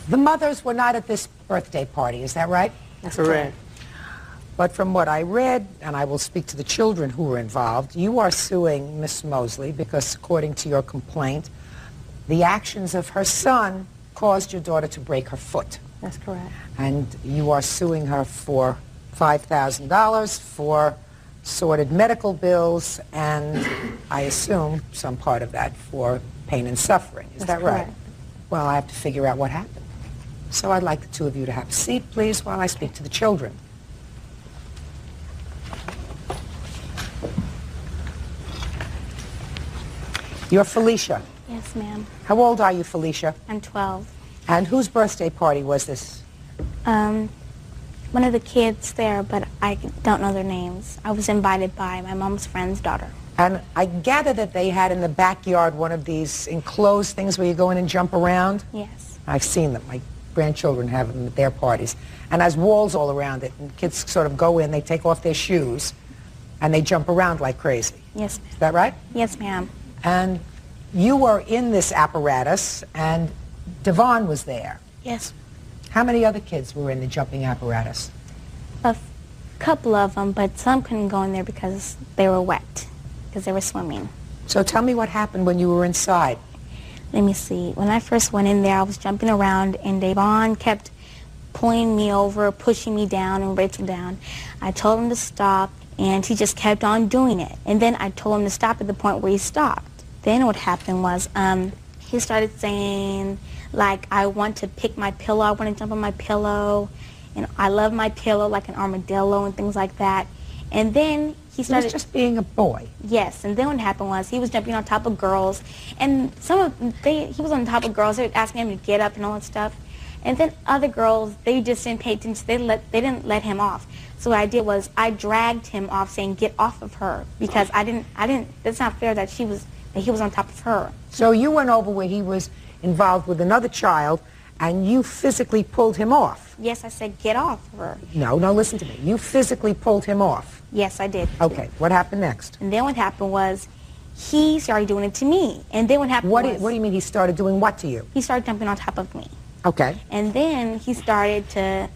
The mothers were not at this birthday party, is that right? That's correct. But from what I read, and I will speak to the children who were involved, you are suing Miss Mosley because, according to your complaint, the actions of her son caused your daughter to break her foot. That's correct. And you are suing her for $5,000 for sordid medical bills and, I assume, some part of that for pain and suffering. Is that right? Correct. Well, I have to figure out what happened. So I'd like the two of you to have a seat, please, while I speak to the children. You're Felicia. Yes, ma'am. How old are you, Felicia? I'm 12. And whose birthday party was this? one of the kids there, but I don't know their names. I was invited by my mom's friend's daughter. And I gather that they had in the backyard one of these enclosed things where you go in and jump around. Yes. I've seen them. My grandchildren have them at their parties. And there's walls all around it. And kids sort of go in, they take off their shoes, and they jump around like crazy. Yes, ma'am. Is that right? Yes, ma'am. And you were in this apparatus, and Devon was there. Yes. How many other kids were in the jumping apparatus? A couple of them, but some couldn't go in there because they were wet, because they were swimming. So tell me what happened when you were inside. Let me see. When I first went in there, I was jumping around, and Devon kept pulling me over, pushing me down, and Rachel down. I told him to stop, and he just kept on doing it. And then I told him to stop at the point where he stopped. Then what happened was he started saying, like, I want to pick my pillow, I want to jump on my pillow, and I love my pillow like an armadillo and things like that. And then he started... He was just being a boy. Yes, and then what happened was he was jumping on top of girls, and he was on top of girls, they were asking him to get up and all that stuff. And then other girls, they just didn't pay attention, they didn't let him off. So what I did was I dragged him off saying, get off of her, because I didn't, it's not fair that he was on top of her. So you went over where he was involved with another child, and you physically pulled him off. Yes, I said, get off of her. No, listen to me. You physically pulled him off. Yes, I did. Okay, what happened next? And then what happened was he started doing it to me. And then what happened was... What do you mean he started doing what to you? He started jumping on top of me. Okay. And then he started to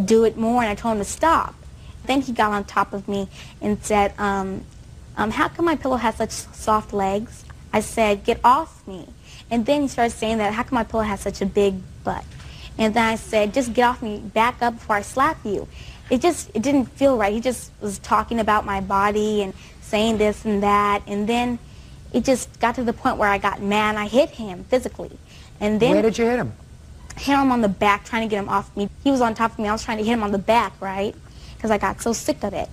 do it more, and I told him to stop. Then he got on top of me and said, how come my pillow has such soft legs? I said, get off me. And then he started saying that, how come my pillow has such a big butt? And then I said, just get off me, back up before I slap you. It didn't feel right. He just was talking about my body and saying this and that. And then it just got to the point where I got mad and I hit him physically. And then... Where did you hit him? Hit him on the back, trying to get him off me. He was on top of me. I was trying to hit him on the back, right? Because I got so sick of it.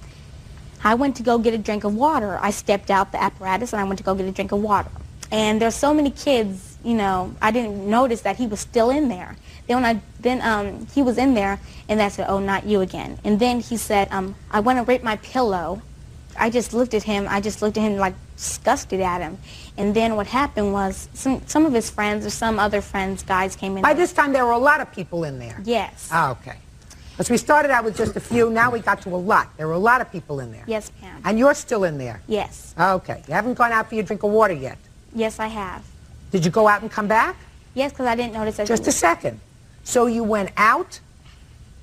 I went to go get a drink of water. I stepped out the apparatus and I went to go get a drink of water. And there's so many kids, you know, I didn't notice that he was still in there. Then he was in there, and I said, oh, not you again. And then he said, I want to rape my pillow. I just looked at him like disgusted at him. And then what happened was some of his friends or some other friends, guys came in. By this time, there were a lot of people in there. Yes. Ah, okay. Because we started out with just a few, now we got to a lot. There were a lot of people in there. Yes, ma'am. And you're still in there? Yes. Okay. You haven't gone out for your drink of water yet? Yes, I have. Did you go out and come back? Yes, because I didn't notice that. Just a second. So you went out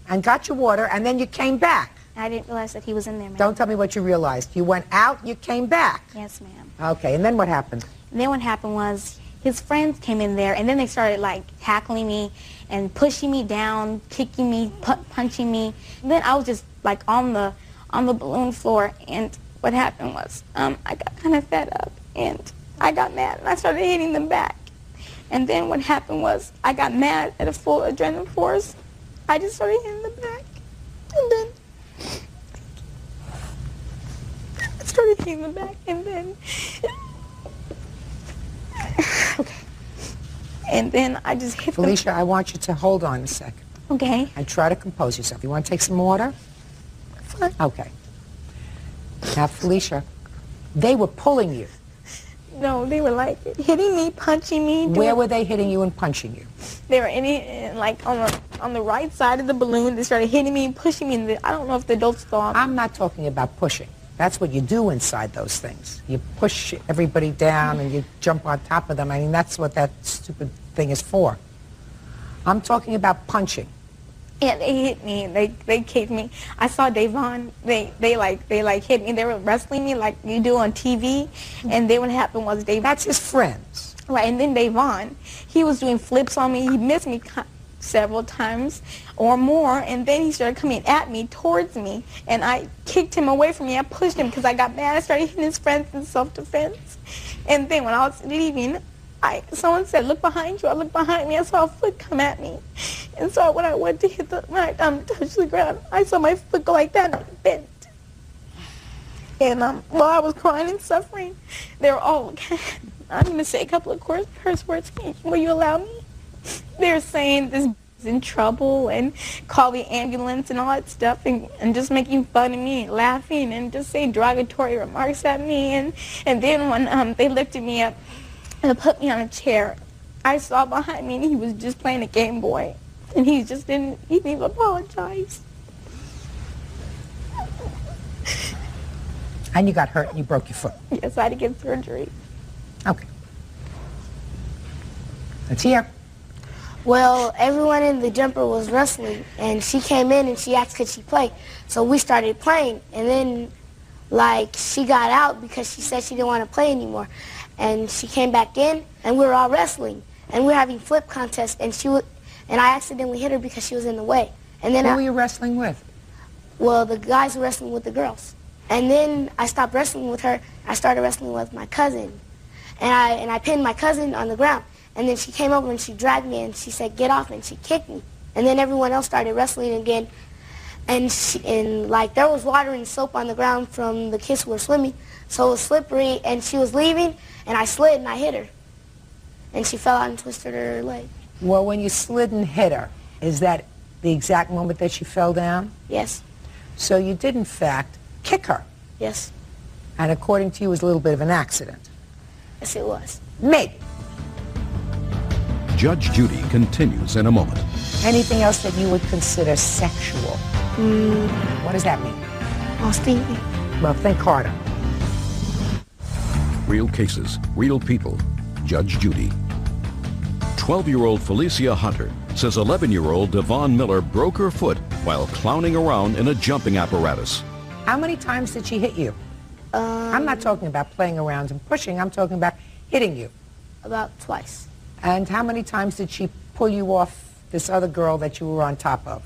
and got your water, and then you came back. I didn't realize that he was in there, ma'am. Don't tell me what you realized. You went out, you came back. Yes, ma'am. Okay, and then what happened? And then what happened was his friends came in there, and then they started, like, tackling me and pushing me down, kicking me, punching me. And then I was just, like, on the balloon floor, and what happened was I got kind of fed up, and I got mad, and I started hitting them back. And then what happened was I got mad at a full adrenaline force. I just started hitting them back. And then I started hitting them back, and then... Okay. And then I just hit Felicia, them. I want you to hold on a second. Okay. And try to compose yourself. You want to take some water? Fine. Okay. Now, Felicia, they were pulling you. No, they were like hitting me, punching me. Where were they hitting you and punching you? They were like on the right side of the balloon. They started hitting me and pushing me. And I don't know if the adults thought. I'm not talking about pushing. That's what you do inside those things. You push everybody down and you jump on top of them. I mean, that's what that stupid thing is for. I'm talking about punching. Yeah, they hit me. They kicked me. I saw Devon. They hit me. They were wrestling me like you do on TV. And then what happened was Devon. That's his friends. Right, and then Devon, he was doing flips on me. He missed me several times or more, and then he started coming at me, towards me, and I kicked him away from me. I pushed him because I got mad. I started hitting his friends in self-defense. And then when I was leaving, someone said, look behind you. I looked behind me. I saw a foot come at me. And so when I went to touch the ground, I saw my foot go like that and it bent. And while I was crying and suffering, they were all, I'm going to say a couple of curse words. Will you allow me? They're saying this was in trouble and call the ambulance and all that stuff and just making fun of me and laughing and just saying derogatory remarks at me. And then when they lifted me up and put me on a chair, I saw behind me and he was just playing a Game Boy. And he didn't even apologize. And you got hurt and you broke your foot. Yes, I had to get surgery. Okay. Let's hear. Well, everyone in the jumper was wrestling, and she came in and she asked could she play. So we started playing, and then, like, she got out because she said she didn't want to play anymore. And she came back in, and we were all wrestling, and we were having flip contests, and I accidentally hit her because she was in the way. And then Who were you wrestling with? Well, the guys were wrestling with the girls. And then I stopped wrestling with her. I started wrestling with my cousin. And I pinned my cousin on the ground. And then she came over and she dragged me and she said, get off, and she kicked me. And then everyone else started wrestling again. And like there was water and soap on the ground from the kids who were swimming. So it was slippery and she was leaving and I slid and I hit her. And she fell out and twisted her leg. Well, when you slid and hit her, is that the exact moment that she fell down? Yes. So you did, in fact, kick her. Yes. And according to you, it was a little bit of an accident. Yes, it was. Maybe. Judge Judy continues in a moment. Anything else that you would consider sexual? What does that mean? I was thinking. Well, think harder. Real cases, real people. Judge Judy. 12-year-old Felicia Hunter says 11-year-old Devon Miller broke her foot while clowning around in a jumping apparatus. How many times did she hit you? I'm not talking about playing around and pushing. I'm talking about hitting you. About twice. And how many times did she pull you off this other girl that you were on top of?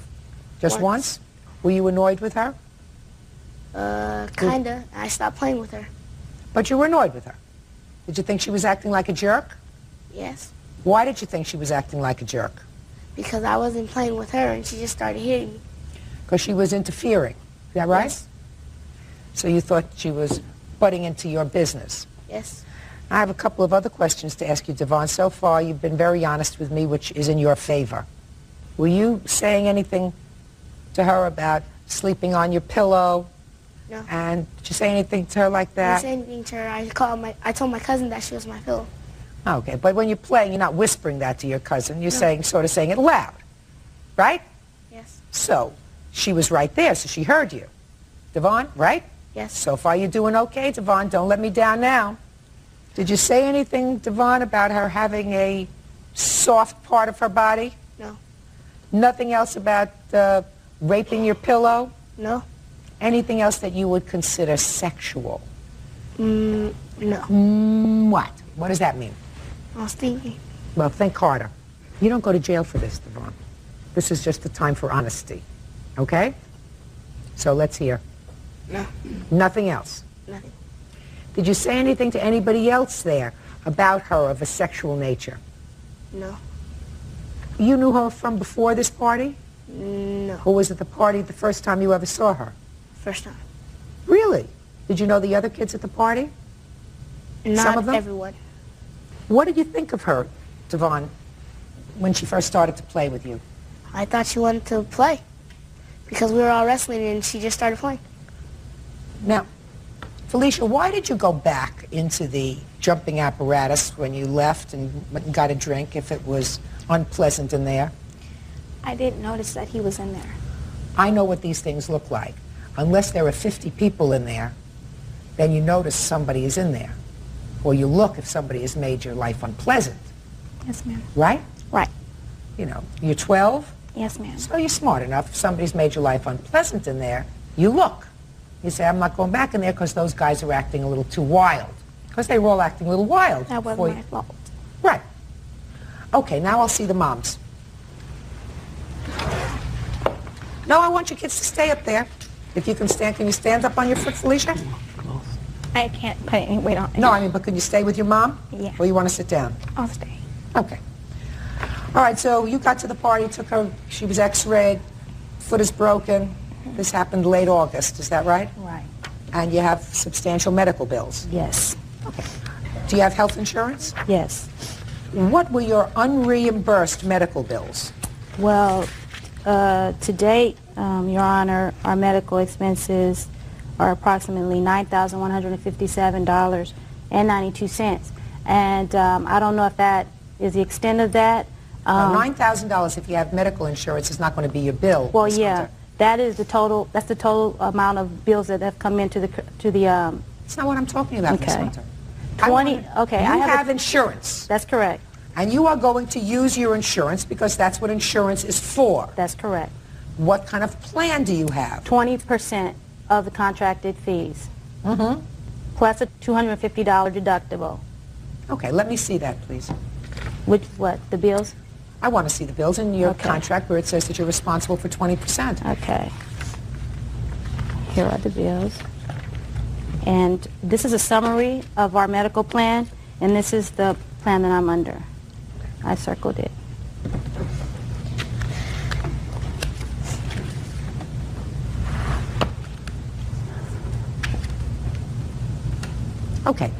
Just once? Were you annoyed with her? Kinda. I stopped playing with her. But you were annoyed with her. Did you think she was acting like a jerk? Yes. Why did you think she was acting like a jerk? Because I wasn't playing with her and she just started hitting me. Because she was interfering. Is that right? Yes. So you thought she was butting into your business? Yes. I have a couple of other questions to ask you, Devon. So far, you've been very honest with me, which is in your favor. Were you saying anything to her about sleeping on your pillow? No. And did you say anything to her like I that? didn't say anything to her. I told my cousin that she was my pillow. Okay, but when you're playing, you're not whispering that to your cousin. You're sort of saying it loud, right? Yes. So she was right there, so she heard you. Devon, right? Yes. So far, you're doing okay, Devon. Don't let me down now. Did you say anything, Devon, about her having a soft part of her body? No. Nothing else about raping your pillow? No. Anything else that you would consider sexual? No. What? What does that mean? I was thinking. Well, think harder. You don't go to jail for this, Devon. This is just a time for honesty. Okay? So let's hear. No. Nothing else? Nothing. Did you say anything to anybody else there about her of a sexual nature? No. You knew her from before this party? No. Or was it the party the first time you ever saw her? First time. Really? Did you know the other kids at the party? Not Some of them? everyone. What did you think of her, Devon, when she first started to play with you? I thought she wanted to play because we were all wrestling and she just started playing. Now, Felicia, why did you go back into the jumping apparatus when you left and went and got a drink if it was unpleasant in there? I didn't notice that he was in there. I know what these things look like. Unless there are 50 people in there, then you notice somebody is in there. Or you look if somebody has made your life unpleasant. Yes, ma'am. Right? Right. You know, you're 12? Yes, ma'am. So you're smart enough. If somebody's made your life unpleasant in there, you look. You say, I'm not going back in there because those guys are acting a little too wild. Because they were all acting a little wild. That wasn't my fault. Right. Okay, now I'll see the moms. No, I want your kids to stay up there. If you can stand, can you stand up on your foot, Felicia? I can't put any weight on it. No, I mean, but can you stay with your mom? Yeah. Or you want to sit down? I'll stay. Okay. All right, so you got to the party, took her, she was x-rayed, foot is broken. This happened late August, is that right? Right. And you have substantial medical bills? Yes. Okay. Do you have health insurance? Yes. What were your unreimbursed medical bills? Well, to date, Your Honor, our medical expenses are approximately $9,157.92. And I don't know if that is the extent of that. $9,000 if you have medical insurance is not going to be your bill. Well, Ms. yeah, Hunter. that is the total. That's the total amount of bills that have come into the It's not what I'm talking about, Ms. Okay. Hunter. 20. Okay, You I have insurance. That's correct. And you are going to use your insurance because that's what insurance is for. That's correct. What kind of plan do you have? 20% of the contracted fees. Mm-hmm. Plus a $250 deductible. Okay, let me see that, please. Which, what, the bills? I want to see the bills in your Okay. contract where it says that you're responsible for 20%. Okay. Here are the bills. And this is a summary of our medical plan, and this is the plan that I'm under. I circled it. Okay.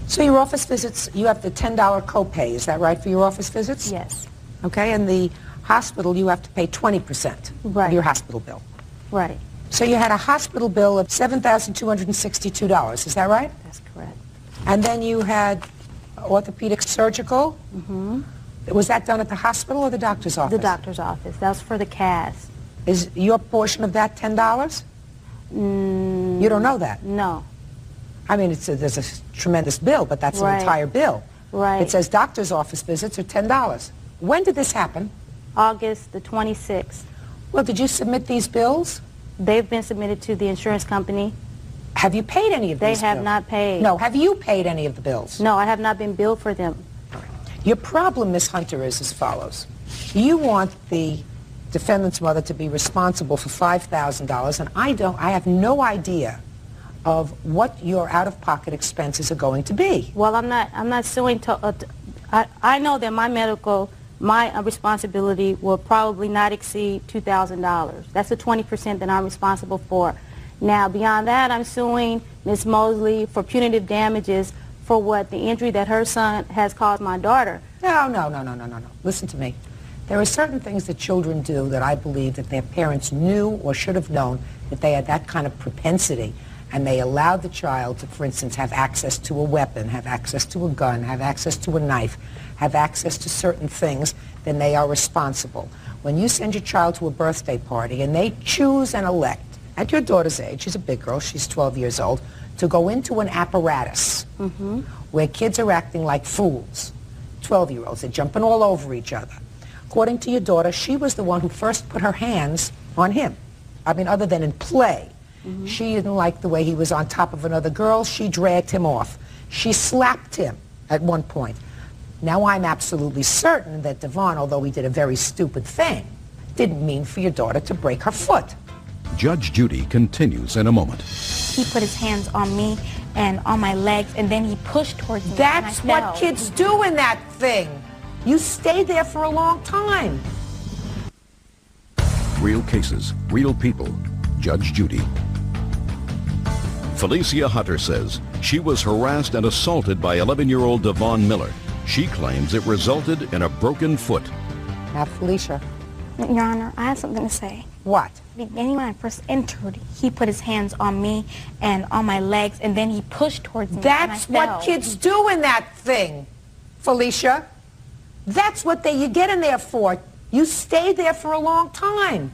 So your office visits, you have the $10 copay, is that right, for your office visits? Yes. Okay, and the hospital, you have to pay 20% of your hospital bill. Right. So you had a hospital bill of $7,262, is that right? That's correct. And then you had orthopedic surgical? Mm-hmm. Was that done at the hospital or the doctor's office? The doctor's office. That was for the cast. Is your portion of that $10? You don't know that? No. I mean, there's a tremendous bill, but that's Right. an entire bill. Right. It says doctor's office visits are $10. When did this happen? August the 26th. Well, did you submit these bills? They've been submitted to the insurance company. Have you paid any of these They have bills? not paid. No, have you paid any of the bills? No, I have not been billed for them. Your problem, Ms. Hunter, is as follows. You want the defendant's mother to be responsible for $5,000, and I have no idea of what your out-of-pocket expenses are going to be. Well, I'm not suing. I know that my responsibility will probably not exceed $2,000. That's the 20% that I'm responsible for. Now, beyond that, I'm suing Ms. Mosley for punitive damages for what the injury that her son has caused my daughter. No. Listen to me. There are certain things that children do that I believe that their parents knew or should have known that they had that kind of propensity, and they allowed the child to, for instance, have access to a weapon, have access to a gun, have access to a knife, have access to certain things, then they are responsible. When you send your child to a birthday party and they choose and elect, at your daughter's age, she's a big girl, she's 12 years old, to go into an apparatus where kids are acting like fools, 12-year-olds, they're jumping all over each other. According to your daughter, she was the one who first put her hands on him. I mean, other than in play. She didn't like the way he was on top of another girl. She dragged him off. She slapped him at one point. Now I'm absolutely certain that Devon, although he did a very stupid thing, didn't mean for your daughter to break her foot. Judge Judy continues in a moment. He put his hands on me and on my legs, and then he pushed towards me. That's and I what fell. kids do in that thing. You stayed there for a long time. Real cases, real people. Judge Judy. Felicia Hunter says she was harassed and assaulted by 11-year-old Devon Miller. She claims it resulted in a broken foot. Now, Felicia. Your Honor, I have something to say. What? Beginning when I first entered, he put his hands on me and on my legs, and then he pushed towards me. That's and I fell. what kids do in that thing, Felicia. That's what you get in there for. You stayed there for a long time.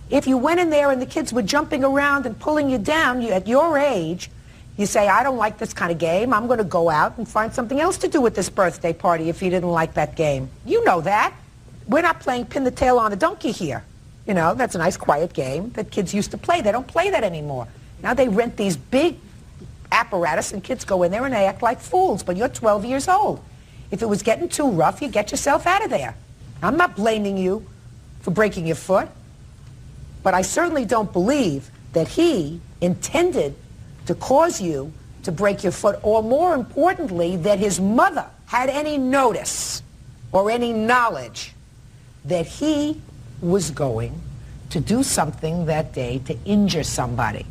If you went in there and the kids were jumping around and pulling you down, at your age, you say, I don't like this kind of game. I'm going to go out and find something else to do at this birthday party if you didn't like that game. You know that. We're not playing pin the tail on a donkey here. You know, that's a nice quiet game that kids used to play. They don't play that anymore. Now they rent these big apparatus and kids go in there and they act like fools, but you're 12 years old. If it was getting too rough, you get yourself out of there. I'm not blaming you for breaking your foot, but I certainly don't believe that he intended to cause you to break your foot, or more importantly, that his mother had any notice or any knowledge that he was going to do something that day to injure somebody,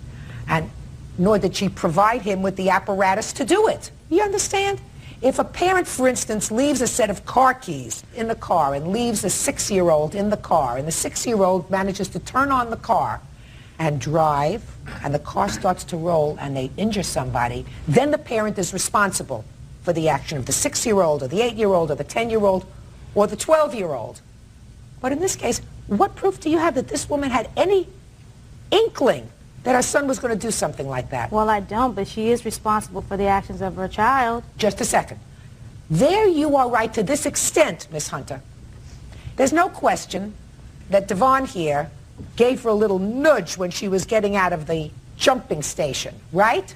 and nor did she provide him with the apparatus to do it. You understand? If a parent, for instance, leaves a set of car keys in the car and leaves a 6-year-old in the car, and the 6-year-old manages to turn on the car and drive, and the car starts to roll and they injure somebody, then the parent is responsible for the action of the 6-year-old or the 8-year-old or the 10-year-old or the 12-year-old. But in this case, what proof do you have that this woman had any inkling that her son was going to do something like that? Well, I don't, but she is responsible for the actions of her child. Just a second. There you are right to this extent, Miss Hunter. There's no question that Devon here gave her a little nudge when she was getting out of the jumping station, right?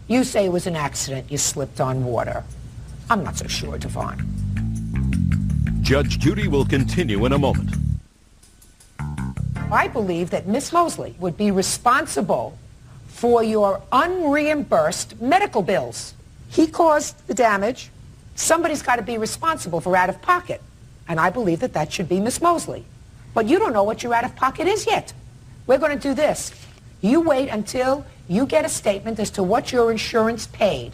You say it was an accident, you slipped on water. I'm not so sure, Devon. Judge Judy will continue in a moment. I believe that Miss Mosley would be responsible for your unreimbursed medical bills. He caused the damage. Somebody's got to be responsible for out-of-pocket. And I believe that that should be Miss Mosley. But you don't know what your out-of-pocket is yet. We're going to do this. You wait until you get a statement as to what your insurance paid.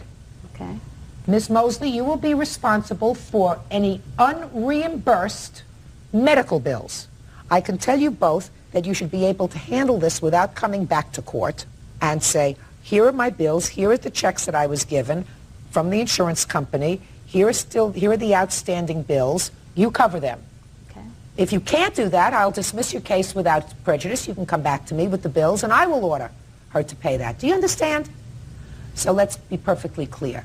Okay. Miss Mosley, you will be responsible for any unreimbursed medical bills. I can tell you both that you should be able to handle this without coming back to court and say, here are my bills, here are the checks that I was given from the insurance company, here are the outstanding bills, you cover them. Okay. If you can't do that, I'll dismiss your case without prejudice. You can come back to me with the bills and I will order her to pay that. Do you understand? So let's be perfectly clear.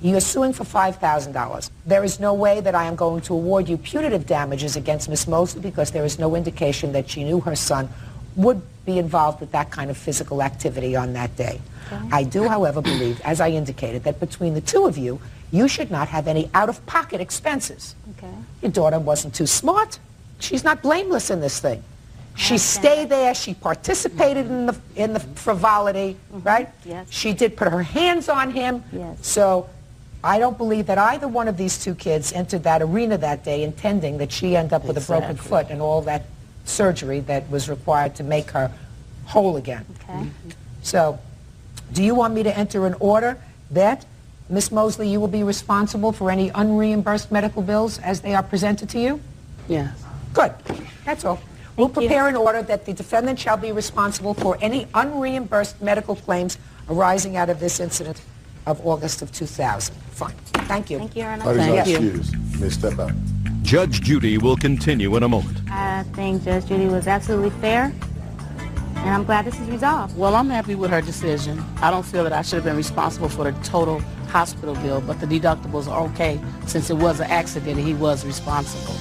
You're suing for $5,000. There is no way that I am going to award you punitive damages against Miss Mosley because there is no indication that she knew her son would be involved with that kind of physical activity on that day. Okay. I do, however, believe, as I indicated, that between the two of you, you should not have any out-of-pocket expenses. Okay. Your daughter wasn't too smart. She's not blameless in this thing. She stayed there. She participated in the frivolity, right? Yes. She did put her hands on him. Yes. So I don't believe that either one of these two kids entered that arena that day intending that she end up with a broken foot and all that surgery that was required to make her whole again. Okay. So do you want me to enter an order that, Miss Mosley, you will be responsible for any unreimbursed medical bills as they are presented to you? Yes. Good. That's all. We'll prepare an order that the defendant shall be responsible for any unreimbursed medical claims arising out of this incident of August of 2000. Fine. Thank you. Thank you, Your Honor. Parties are Thank you. excused. You may step out. Judge Judy will continue in a moment. I think Judge Judy was absolutely fair, and I'm glad this is resolved. Well, I'm happy with her decision. I don't feel that I should have been responsible for the total hospital bill, but the deductibles are okay since it was an accident and he was responsible.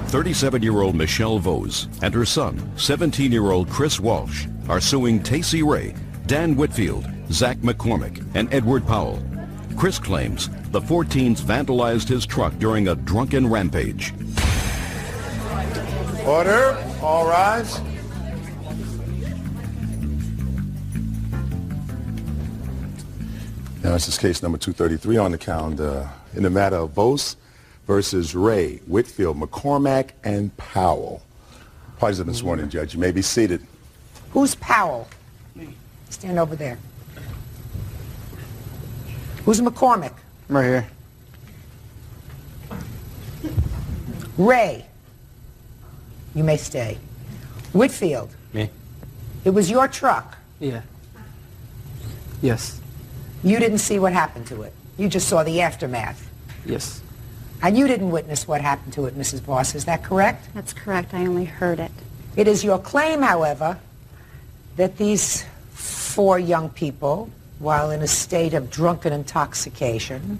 37-year-old Michelle Vose and her son, 17-year-old Chris Walsh, are suing Tacey Ray, Dan Whitfield, Zach McCormick, and Edward Powell. Chris claims the 14s vandalized his truck during a drunken rampage. Order. All rise. Now, this is case number 233 on the calendar in the matter of Vose versus Ray, Whitfield, McCormack, and Powell. Parties have been sworn in, Judge. You may be seated. Who's Powell? Me. Stand over there. Who's McCormick? Right here. Ray. You may stay. Whitfield. Me? It was your truck. Yeah. Yes. You didn't see what happened to it. You just saw the aftermath. Yes. And you didn't witness what happened to it, Mrs. Voss. Is that correct? That's correct. I only heard it. It is your claim, however, that these 4 young people, while in a state of drunken intoxication,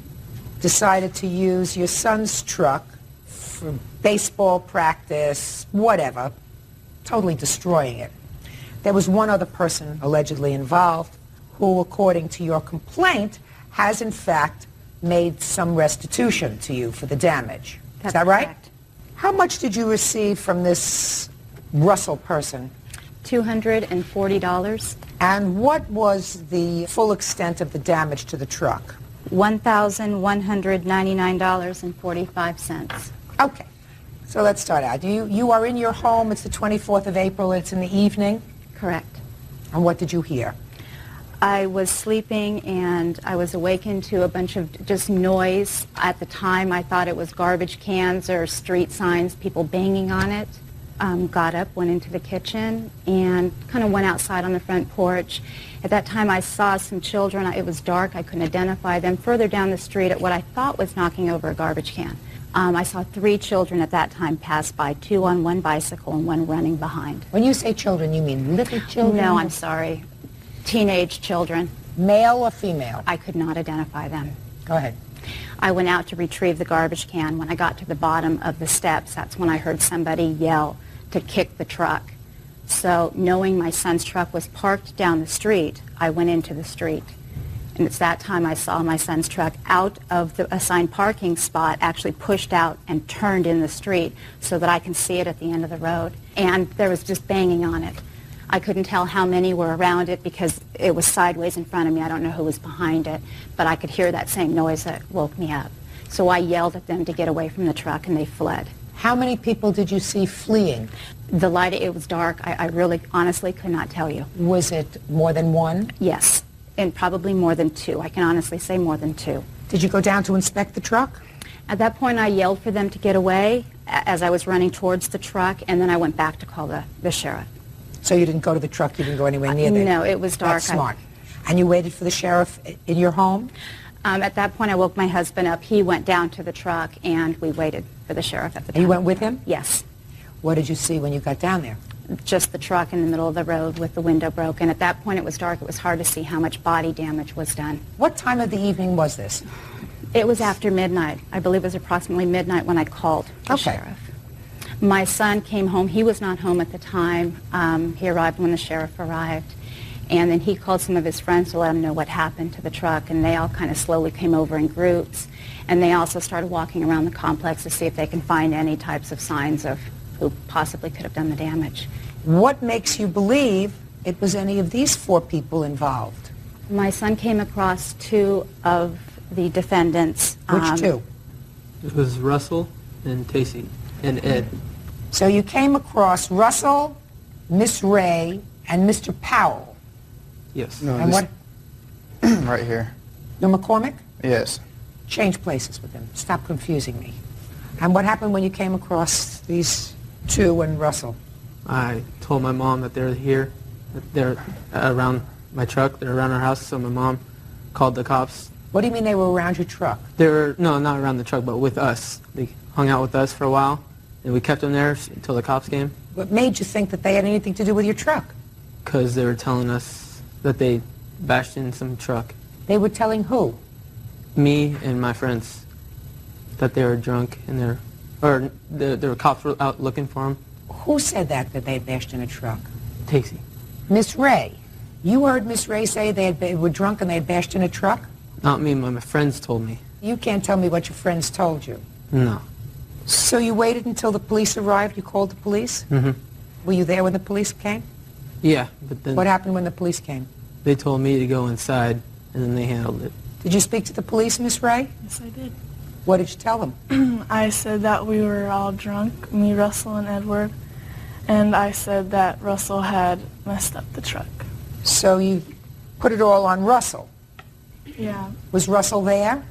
decided to use your son's truck for baseball practice, whatever, totally destroying it. There was one other person allegedly involved who, according to your complaint, has in fact made some restitution to you for the damage. That's Is that right? correct. How much did you receive from this Russell person? $240. And what was the full extent of the damage to the truck? $1,199.45. Okay. So let's start out. You are in your home. It's the 24th of April. It's in the evening. Correct. And what did you hear? I was sleeping and I was awakened to a bunch of just noise. At the time, I thought it was garbage cans or street signs, people banging on it. Got up, went into the kitchen, and kind of went outside on the front porch. At that time, I saw some children. It was dark. I couldn't identify them. Further down the street at what I thought was knocking over a garbage can. I saw 3 children at that time pass by, 2 on one bicycle and 1 running behind. When you say children, you mean little children? No, I'm sorry. Teenage children. Male or female? I could not identify them. Go ahead. I went out to retrieve the garbage can. When I got to the bottom of the steps, that's when I heard somebody yell to kick the truck. So knowing my son's truck was parked down the street, I went into the street. And it's that time I saw my son's truck out of the assigned parking spot, actually pushed out and turned in the street so that I can see it at the end of the road. And there was just banging on it. I couldn't tell how many were around it because it was sideways in front of me. I don't know who was behind it, but I could hear that same noise that woke me up. So I yelled at them to get away from the truck, and they fled. How many people did you see fleeing? The light, it was dark. I really, honestly could not tell you. Was it more than 1? Yes, and probably more than 2. I can honestly say more than 2. Did you go down to inspect the truck? At that point, I yelled for them to get away as I was running towards the truck, and then I went back to call the sheriff. So you didn't go to the truck, you didn't go anywhere near there? No, it was dark. That's smart. And you waited for the sheriff in your home? At that point, I woke my husband up. He went down to the truck, and we waited for the sheriff at the time. And you went with him? Yes. What did you see when you got down there? Just the truck in the middle of the road with the window broken. At that point, it was dark. It was hard to see how much body damage was done. What time of the evening was this? It was after midnight. I believe it was approximately midnight when I called the sheriff. My son came home. He was not home at the time. He arrived when the sheriff arrived. And then he called some of his friends to let them know what happened to the truck, and they all kind of slowly came over in groups. And they also started walking around the complex to see if they can find any types of signs of who possibly could have done the damage. What makes you believe it was any of these 4 people involved? My son came across 2 of the defendants. Which 2? It was Russell and Tacey and Ed. So you came across Russell, Miss Ray, and Mr. Powell. Yes. No, and what? Right here. You're McCormick? Yes. Change places with them. Stop confusing me. And what happened when you came across these 2 and Russell? I told my mom that they're here, that they're around my truck, they're around our house, so my mom called the cops. What do you mean they were around your truck? They were, no, not around the truck, but with us. They hung out with us for a while, and we kept them there until the cops came. What made you think that they had anything to do with your truck? Because they were telling us that they bashed in some truck. They were telling who? Me and my friends that they were drunk and there were cops were out looking for them. Who said that they had bashed in a truck? Tacey. Miss Ray. You heard Miss Ray say they were drunk and they had bashed in a truck? Not me, my friends told me. You can't tell me what your friends told you. No. So you waited until the police arrived? You called the police? Mm-hmm. Were you there when the police came? Yeah, but then... What happened when the police came? They told me to go inside, and then they handled it. Did you speak to the police, Miss Ray? Yes, I did. What did you tell them? I said that we were all drunk, me, Russell, and Edward, and I said that Russell had messed up the truck. So you put it all on Russell? Yeah. Was Russell there?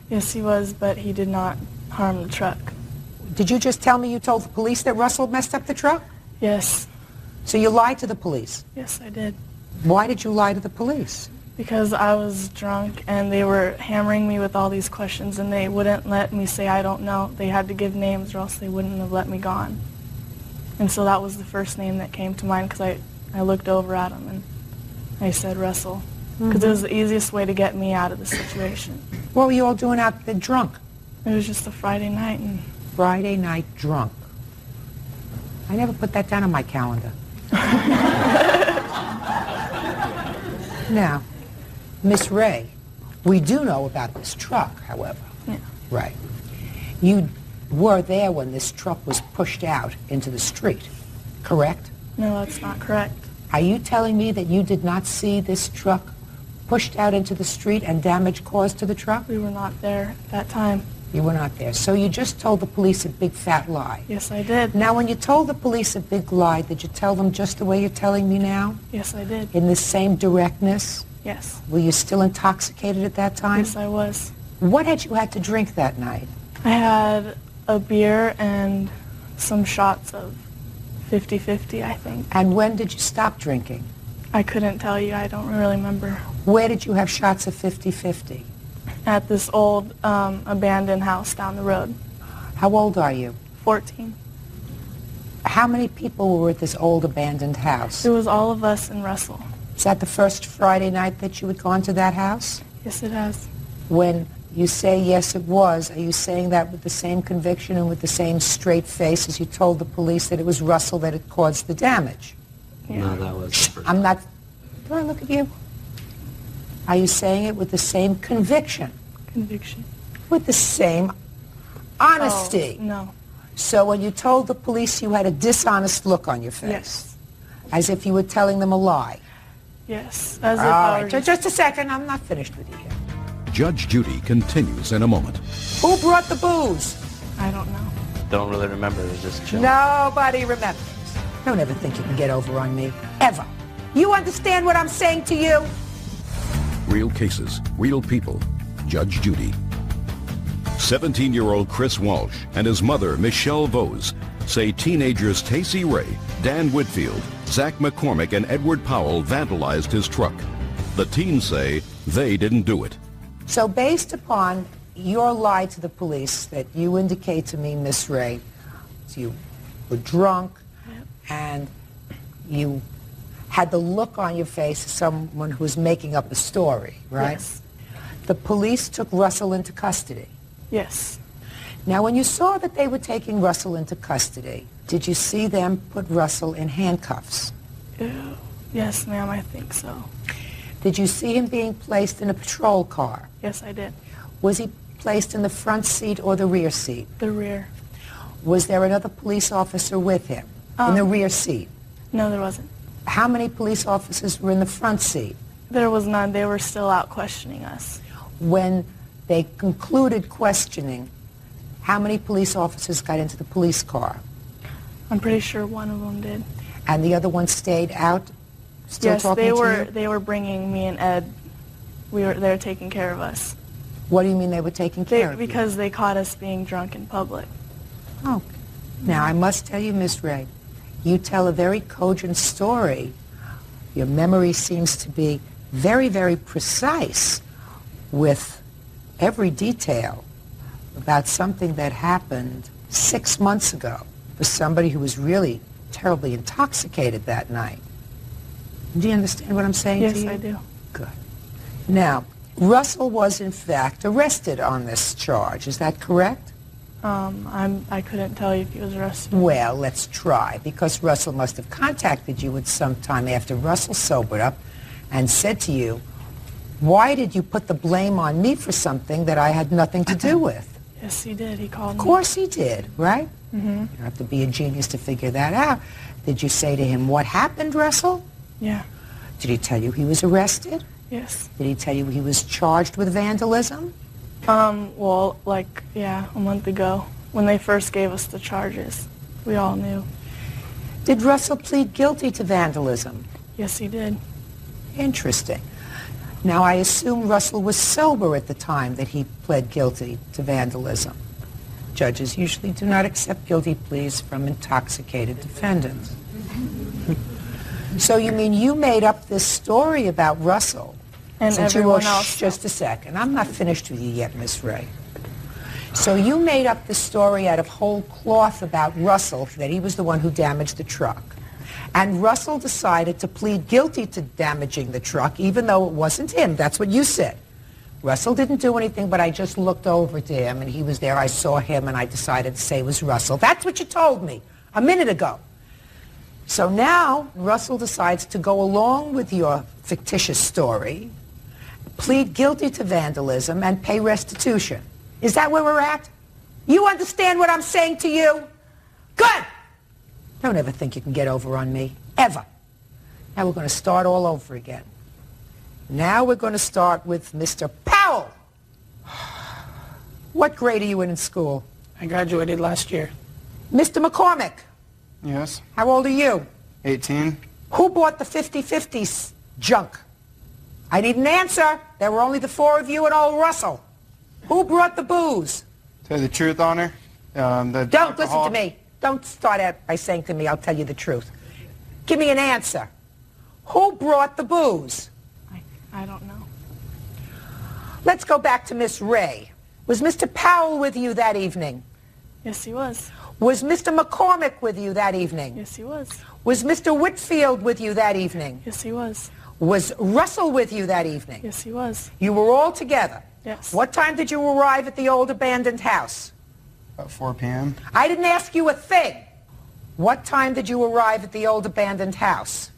Yes, he was, but he did not harm the truck. Did you just tell me you told the police that Russell messed up the truck? Yes. So you lied to the police? Yes, I did. Why did you lie to the police? Because I was drunk and they were hammering me with all these questions and they wouldn't let me say I don't know. They had to give names or else they wouldn't have let me gone. And so that was the first name that came to mind because I looked over at him and I said Russell. Because it was the easiest way to get me out of the situation. What were you all doing out there drunk? It was just a Friday night. And Friday night drunk. I never put that down on my calendar. Now, Miss Ray, we do know about this truck, however. Yeah. Right. You were there when this truck was pushed out into the street, correct? No, that's not correct. Are you telling me that you did not see this truck pushed out into the street and damage caused to the truck? We were not there at that time. You were not there. So you just told the police a big fat lie. Yes, I did. Now, when you told the police a big lie, did you tell them just the way you're telling me now? Yes, I did. In the same directness? Yes. Were you still intoxicated at that time? Yes, I was. What had you had to drink that night? I had a beer and some shots of 50-50, I think. And when did you stop drinking? I couldn't tell you. I don't really remember. Where did you have shots of 50-50? At this old abandoned house down the road. How old are you? 14. How many people were at this old abandoned house? It was all of us in Russell. Is that the first Friday night that you had gone to that house? Yes, it has. When you say yes, it was, are you saying that with the same conviction and with the same straight face as you told the police that it was Russell that had caused the damage? Yeah. No, that was the first. I'm not... Do I look at you? Are you saying it with the same conviction? Conviction. With the same honesty? Oh, no. So when you told the police you had a dishonest look on your face? Yes. As if you were telling them a lie? Yes. As if All I right, were just a second. I'm not finished with you yet. Judge Judy continues in a moment. Who brought the booze? I don't know. Don't really remember. It was just chill. Nobody remembers. Don't ever think you can get over on me. Ever. You understand what I'm saying to you? Real cases, real people. Judge Judy. 17-year-old Chris Walsh and his mother, Michelle Vose, say teenagers Tacey Ray, Dan Whitfield, Zach McCormick, and Edward Powell vandalized his truck. The teens say they didn't do it. So based upon your lie to the police that you indicate to me, Miss Ray, you were drunk and you had the look on your face of someone who was making up a story, right? Yes. The police took Russell into custody. Yes. Now, when you saw that they were taking Russell into custody, did you see them put Russell in handcuffs? Yes, ma'am, I think so. Did you see him being placed in a patrol car? Yes, I did. Was he placed in the front seat or the rear seat? The rear. Was there another police officer with him in the rear seat? No, there wasn't. How many police officers were in the front seat? There was none. They were still out questioning us. When they concluded questioning, how many police officers got into the police car? I'm pretty sure one of them did. And the other one stayed out, still yes, talking to you? They were bringing me and Ed. They were taking care of us. What do you mean they were taking care of you? Because they caught us being drunk in public. Oh. Now, I must tell you, Miss Ray, you tell a very cogent story. Your memory seems to be very, very precise with every detail about something that happened 6 months ago for somebody who was really terribly intoxicated that night. Do you understand what I'm saying to you? Yes, I do. Good. Now, Russell was in fact arrested on this charge. Is that correct? I couldn't tell you if he was arrested. Well, let's try, because Russell must have contacted you at some time after Russell sobered up and said to you, why did you put the blame on me for something that I had nothing to do with? Yes, he did. He called me. Of course he did, right? Mm-hmm. You don't have to be a genius to figure that out. Did you say to him, what happened, Russell? Yeah. Did he tell you he was arrested? Yes. Did he tell you he was charged with vandalism? Well, a month ago, when they first gave us the charges, we all knew. Did Russell plead guilty to vandalism? Yes, he did. Interesting. Now, I assume Russell was sober at the time that he pled guilty to vandalism. Judges usually do not accept guilty pleas from intoxicated defendants. So you mean you made up this story about Russell? And since everyone you were, else. Just a second. I'm not finished with you yet, Miss Ray. So you made up the story out of whole cloth about Russell, that he was the one who damaged the truck. And Russell decided to plead guilty to damaging the truck, even though it wasn't him. That's what you said. Russell didn't do anything, but I just looked over to him, and he was there. I saw him, and I decided to say it was Russell. That's what you told me a minute ago. So now Russell decides to go along with your fictitious story, plead guilty to vandalism, and pay restitution. Is that where we're at? You understand what I'm saying to you? Good! Don't ever think you can get over on me, ever. Now we're going to start all over again. Now we're going to start with Mr. Powell. What grade are you in school? I graduated last year. Mr. McCormick. Yes. How old are you? 18. Who bought the 50-50 junk? I need an answer. There were only the four of you and old Russell. Who brought the booze? Tell you the truth, Honor. Don't listen to me. Don't start out by saying to me, I'll tell you the truth. Give me an answer. Who brought the booze? I don't know. Let's go back to Miss Ray. Was Mr. Powell with you that evening? Yes, he was. Was Mr. McCormick with you that evening? Yes, he was. Was Mr. Whitfield with you that evening? Yes, he was. Was Russell with you that evening? Yes, he was. You were all together? Yes. What time did you arrive at the old abandoned house? About 4 p.m. I didn't ask you a thing. What time did you arrive at the old abandoned house?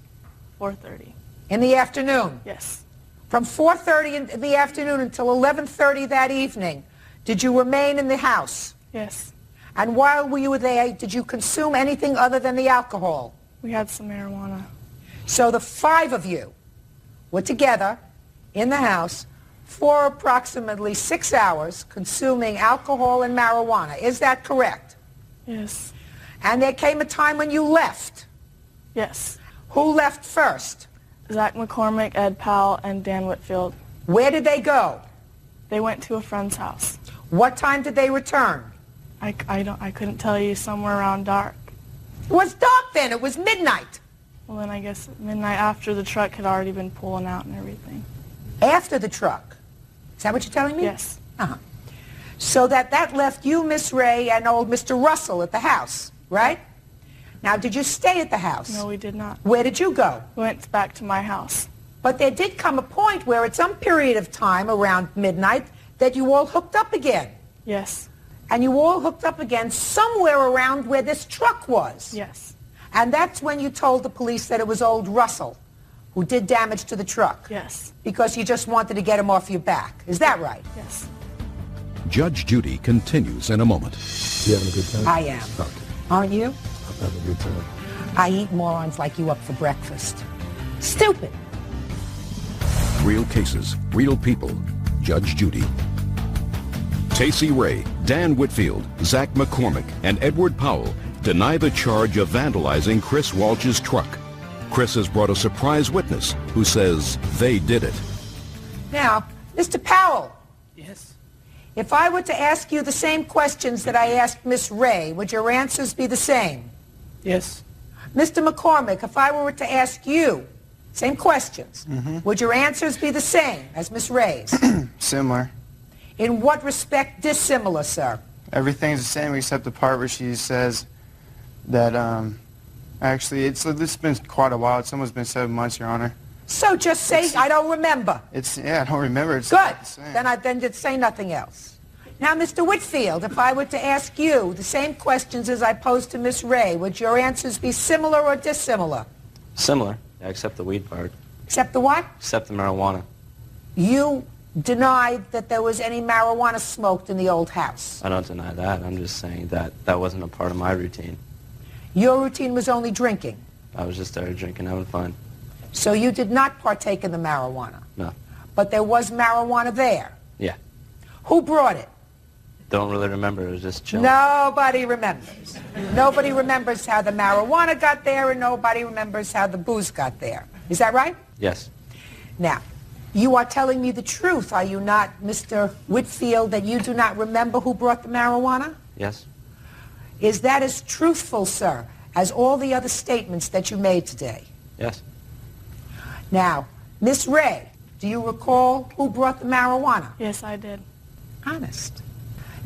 4:30. In the afternoon? Yes. From 4:30 in the afternoon until 11:30 that evening, did you remain in the house? Yes. And while you were there, did you consume anything other than the alcohol? We had some marijuana. So the five of you were together in the house for approximately 6 hours consuming alcohol and marijuana. Is that correct? Yes. And there came a time when you left. Yes. Who left first? Zach McCormick, Ed Powell, and Dan Whitfield. Where did they go? They went to a friend's house. What time did they return? I couldn't tell you, somewhere around dark. It was dark then. It was midnight. Well, then I guess midnight after the truck had already been pulling out and everything. After the truck? Is that what you're telling me? Yes. Uh-huh. So that left you, Miss Ray, and old Mr. Russell at the house, right? Now, did you stay at the house? No, we did not. Where did you go? We went back to my house. But there did come a point where at some period of time around midnight that you all hooked up again. Yes. And you all hooked up again somewhere around where this truck was. Yes. And that's when you told the police that it was old Russell who did damage to the truck. Yes. Because you just wanted to get him off your back. Is that right? Yes. Judge Judy continues in a moment. You having a good time? I am. Okay. Aren't you? I'm having a good time. I eat morons like you up for breakfast. Stupid. Real cases, real people. Judge Judy. Tacey Ray, Dan Whitfield, Zach McCormick, and Edward Powell deny the charge of vandalizing Chris Walsh's truck. Chris has brought a surprise witness who says they did it. Now, Mr. Powell. Yes. If I were to ask you the same questions that I asked Miss Ray, would your answers be the same? Yes. Mr. McCormick, if I were to ask you same questions, would your answers be the same as Miss Ray's? Similar. In what respect dissimilar, sir? Everything's the same except the part where she says that, actually, it's been quite a while. It's almost been 7 months, Your Honor. So just say, I don't remember. Yeah, I don't remember. It's Good. not the same. Then just say nothing else. Now, Mr. Whitfield, if I were to ask you the same questions as I posed to Miss Ray, would your answers be similar or dissimilar? Similar, except the weed part. Except the what? Except the marijuana. You denied that there was any marijuana smoked in the old house. I don't deny that. I'm just saying that that wasn't a part of my routine. Your routine was only drinking. I was just there drinking, having fun. So you did not partake in the marijuana. No. But there was marijuana there. Yeah. Who brought it? Don't really remember. It was just chilling. Nobody remembers. Nobody remembers how the marijuana got there, and nobody remembers how the booze got there. Is that right? Yes. Now, you are telling me the truth, are you not, Mr. Whitfield, that you do not remember who brought the marijuana? Yes. Is that as truthful, sir, as all the other statements that you made today? Yes. Now, Miss Ray, do you recall who brought the marijuana? Yes, I did. Honest.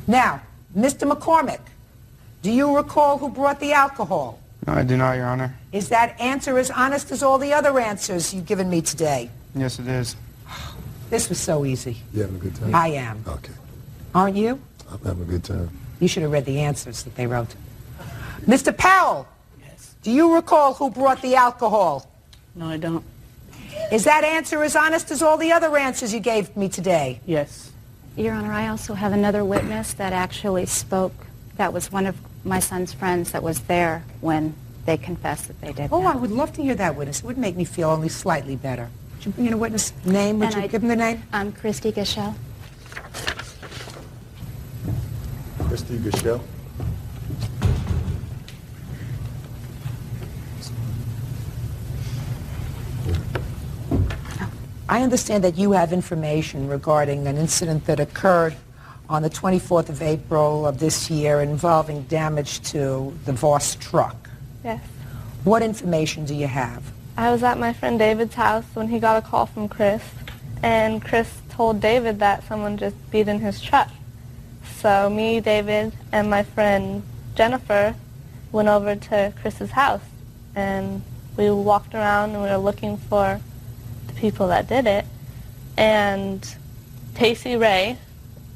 Now, Mr. McCormick, do you recall who brought the alcohol? No, I do not, Your Honor. Is that answer as honest as all the other answers you've given me today? Yes, it is. This was so easy. You having a good time? I am. Okay. Aren't you? I'm having a good time. You should have read the answers that they wrote. Mr. Powell, yes. Do you recall who brought the alcohol? No, I don't. Is that answer as honest as all the other answers you gave me today? Yes. Your Honor, I also have another witness that actually spoke. That was one of my son's friends that was there when they confessed that they did Oh, that. I would love to hear that witness. It would make me feel only slightly better. Would you bring in a witness name? Would you give him the name? I'm Christy Gashel. Christy Gashel. I understand that you have information regarding an incident that occurred on the 24th of April of this year involving damage to the Voss truck. Yes. What information do you have? I was at my friend David's house when he got a call from Chris, and Chris told David that someone just beat in his truck. So me, David, and my friend Jennifer went over to Chris's house, and we walked around and we were looking for the people that did it. And Tacey Ray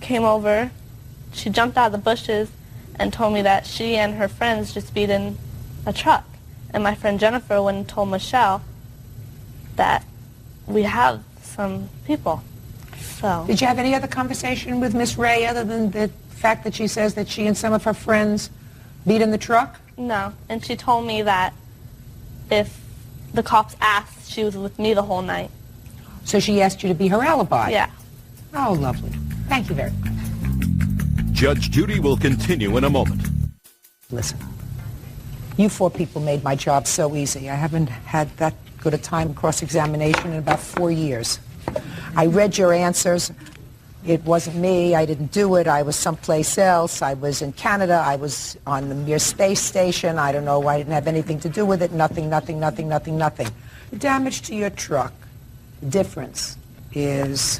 came over. She jumped out of the bushes and told me that she and her friends just beat in a truck. And my friend Jennifer went and told Michelle that we have some people. So. Did you have any other conversation with Miss Ray other than the fact that she says that she and some of her friends beat in the truck? No, and she told me that if the cops asked, she was with me the whole night. So she asked you to be her alibi? Yeah. Oh, lovely. Thank you very much. Judge Judy will continue in a moment. Listen, you four people made my job so easy. I haven't had that good a time cross-examination in about 4 years. I read your answers. It wasn't me. I didn't do it. I was someplace else. I was in Canada. I was on the Mir space station. I don't know. I didn't have anything to do with it. Nothing, nothing, nothing, nothing, nothing. The damage to your truck, the difference is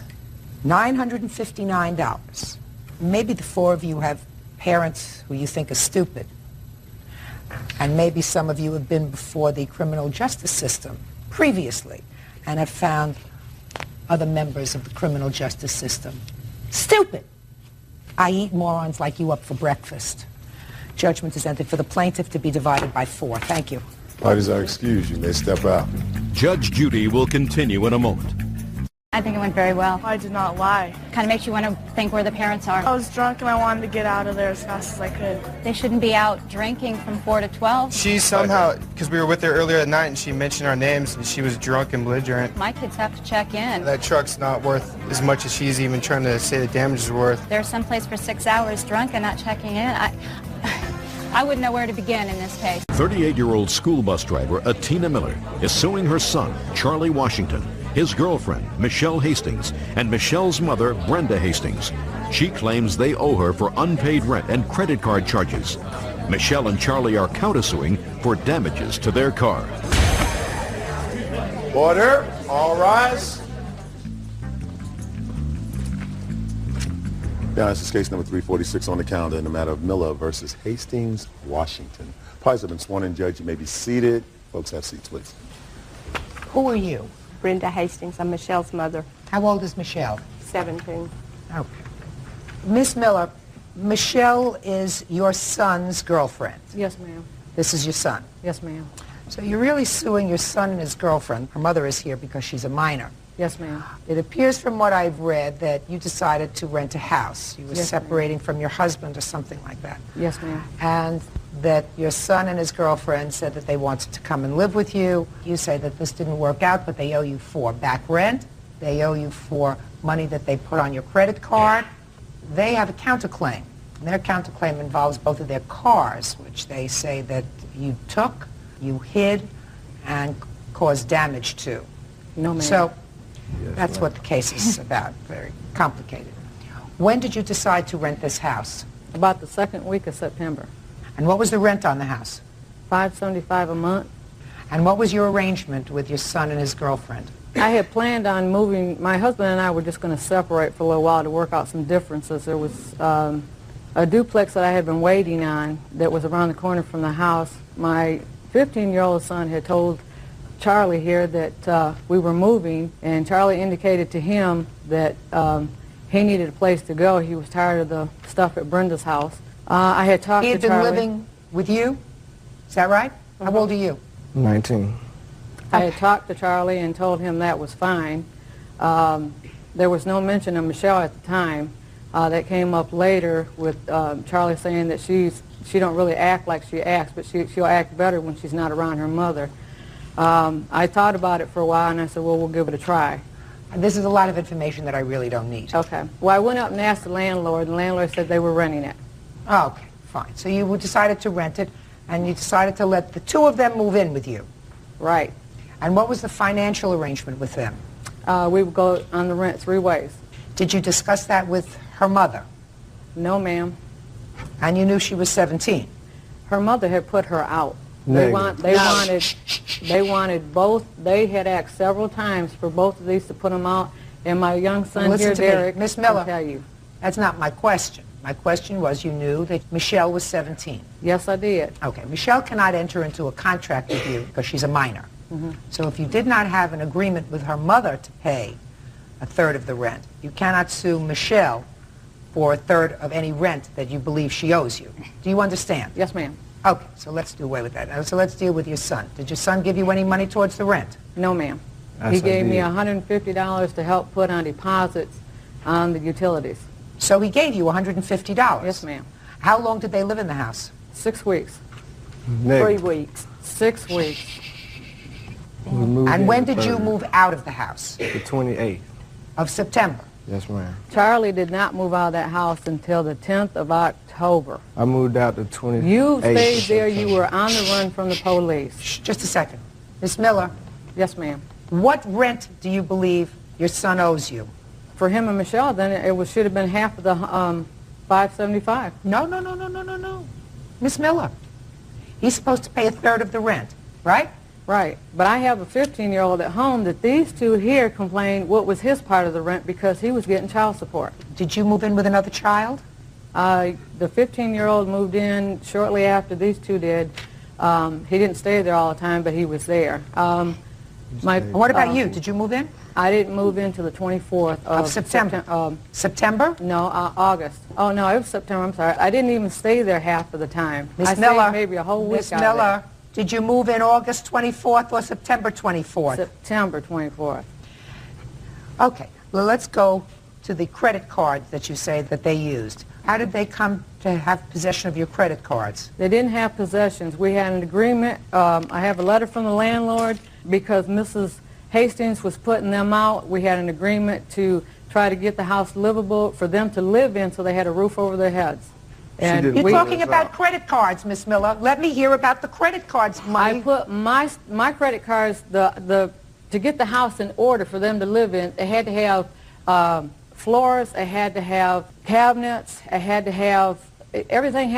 $959. Maybe the four of you have parents who you think are stupid. And maybe some of you have been before the criminal justice system previously and have found other members of the criminal justice system stupid. I eat morons like you up for breakfast. Judgment is entered for the plaintiff to be divided by 4. Thank you. Parties are excused. You may step out. Judge Judy will continue in a moment. I think it went very well. I did not lie. Kind of makes you want to think where the parents are. I was drunk and I wanted to get out of there as fast as I could. They shouldn't be out drinking from 4 to 12. She somehow, because we were with her earlier at night and she mentioned our names and she was drunk and belligerent. My kids have to check in. That truck's not worth as much as she's even trying to say the damage is worth. They're someplace for 6 hours drunk and not checking in. I wouldn't know where to begin in this case. 38-year-old school bus driver Atina Miller is suing her son, Charlie Washington, his girlfriend, Michelle Hastings, and Michelle's mother, Brenda Hastings. She claims they owe her for unpaid rent and credit card charges. Michelle and Charlie are countersuing for damages to their car. Order. All rise. Yeah, this is case number 346 on the calendar in the matter of Miller versus Hastings, Washington. Parties have been sworn in. Judge, you may be seated. Folks, have seats, please. Who are you? Brenda Hastings. I'm Michelle's mother. How old is Michelle? 17. Okay. Miss Miller, Michelle is your son's girlfriend. Yes, ma'am. This is your son. Yes, ma'am. So you're really suing your son and his girlfriend. Her mother is here because she's a minor. Yes, ma'am. It appears from what I've read that you decided to rent a house. You were separating from your husband or something like that. Yes, ma'am. And that your son and his girlfriend said that they wanted to come and live with you. You say that this didn't work out, but they owe you for back rent. They owe you for money that they put on your credit card. They have a counterclaim. And their counterclaim involves both of their cars, which they say that you took, you hid, and caused damage to. No, ma'am. So that's what the case is about. Very complicated. When did you decide to rent this house? About the second week of September. And what was the rent on the house? $575 a month. And what was your arrangement with your son and his girlfriend? I had planned on moving. My husband and I were just going to separate for a little while to work out some differences. There was a duplex that I had been waiting on that was around the corner from the house. My 15-year-old son had told Charlie here that we were moving, and Charlie indicated to him that he needed a place to go. He was tired of the stuff at Brenda's house. I had talked to Charlie. He had been living with you? Is that right? How old are you? 19. I had talked to Charlie and told him that was fine. There was no mention of Michelle at the time. That came up later with Charlie saying that she don't really act like she acts, but she'll act better when she's not around her mother. I thought about it for a while, and I said, well, we'll give it a try. This is a lot of information that I really don't need. Okay. Well, I went up and asked the landlord, and the landlord said they were renting it. Oh, okay, fine. So you decided to rent it, and you decided to let the two of them move in with you. Right. And what was the financial arrangement with them? We would go on the rent 3 ways. Did you discuss that with her mother? No, ma'am. And you knew she was 17? Her mother had put her out. Negative. They wanted both. They had asked several times for both of these to put them out. And my young son Listen here, to me, Derek, Miss Miller, can tell you. That's not my question. My question was, you knew that Michelle was 17. Yes, I did. Okay, Michelle cannot enter into a contract with you because she's a minor. Mhm. So if you did not have an agreement with her mother to pay a third of the rent, you cannot sue Michelle for a third of any rent that you believe she owes you. Do you understand? Yes, ma'am. Okay, so let's do away with that. Now, so let's deal with your son. Did your son give you any money towards the rent? No, ma'am. Yes, He I gave me did. $150 to help put on deposits on the utilities. So he gave you $150? Yes, ma'am. How long did they live in the house? 6 weeks. Negative. 3 weeks. 6 weeks. And when did you move out of the house? The 28th. Of September? Yes, ma'am. Charlie did not move out of that house until the 10th of October. I moved out the 28th. You stayed there. You were on the run from the police. Shh, just a second. Miss Miller. Yes, ma'am. What rent do you believe your son owes you? For him and Michelle, then it should have been half of the $575. No. Miss Miller, he's supposed to pay a third of the rent, right? Right. But I have a 15-year-old at home that these two here complained what was his part of the rent because he was getting child support. Did you move in with another child? The 15-year-old moved in shortly after these two did. He didn't stay there all the time, but he was there. What about you? Did you move in? I didn't move in till the 24th Of September. September? No, August. Oh, no, it was September. I'm sorry. I didn't even stay there half of the time. I Miss Miller, stayed maybe a whole week Miss out of Miller, did you move in August 24th or September 24th? September 24th. Okay, well, let's go to the credit cards that you say that they used. How did they come to have possession of your credit cards? They didn't have possessions. We had an agreement. I have a letter from the landlord because Mrs. Hastings was putting them out. We had an agreement to try to get the house livable for them to live in so they had a roof over their heads. And You're talking about credit cards, Miss Miller. Let me hear about the credit cards money. I put my credit cards, to get the house in order for them to live in, they had to have floors, they had to have cabinets, it had to have everything.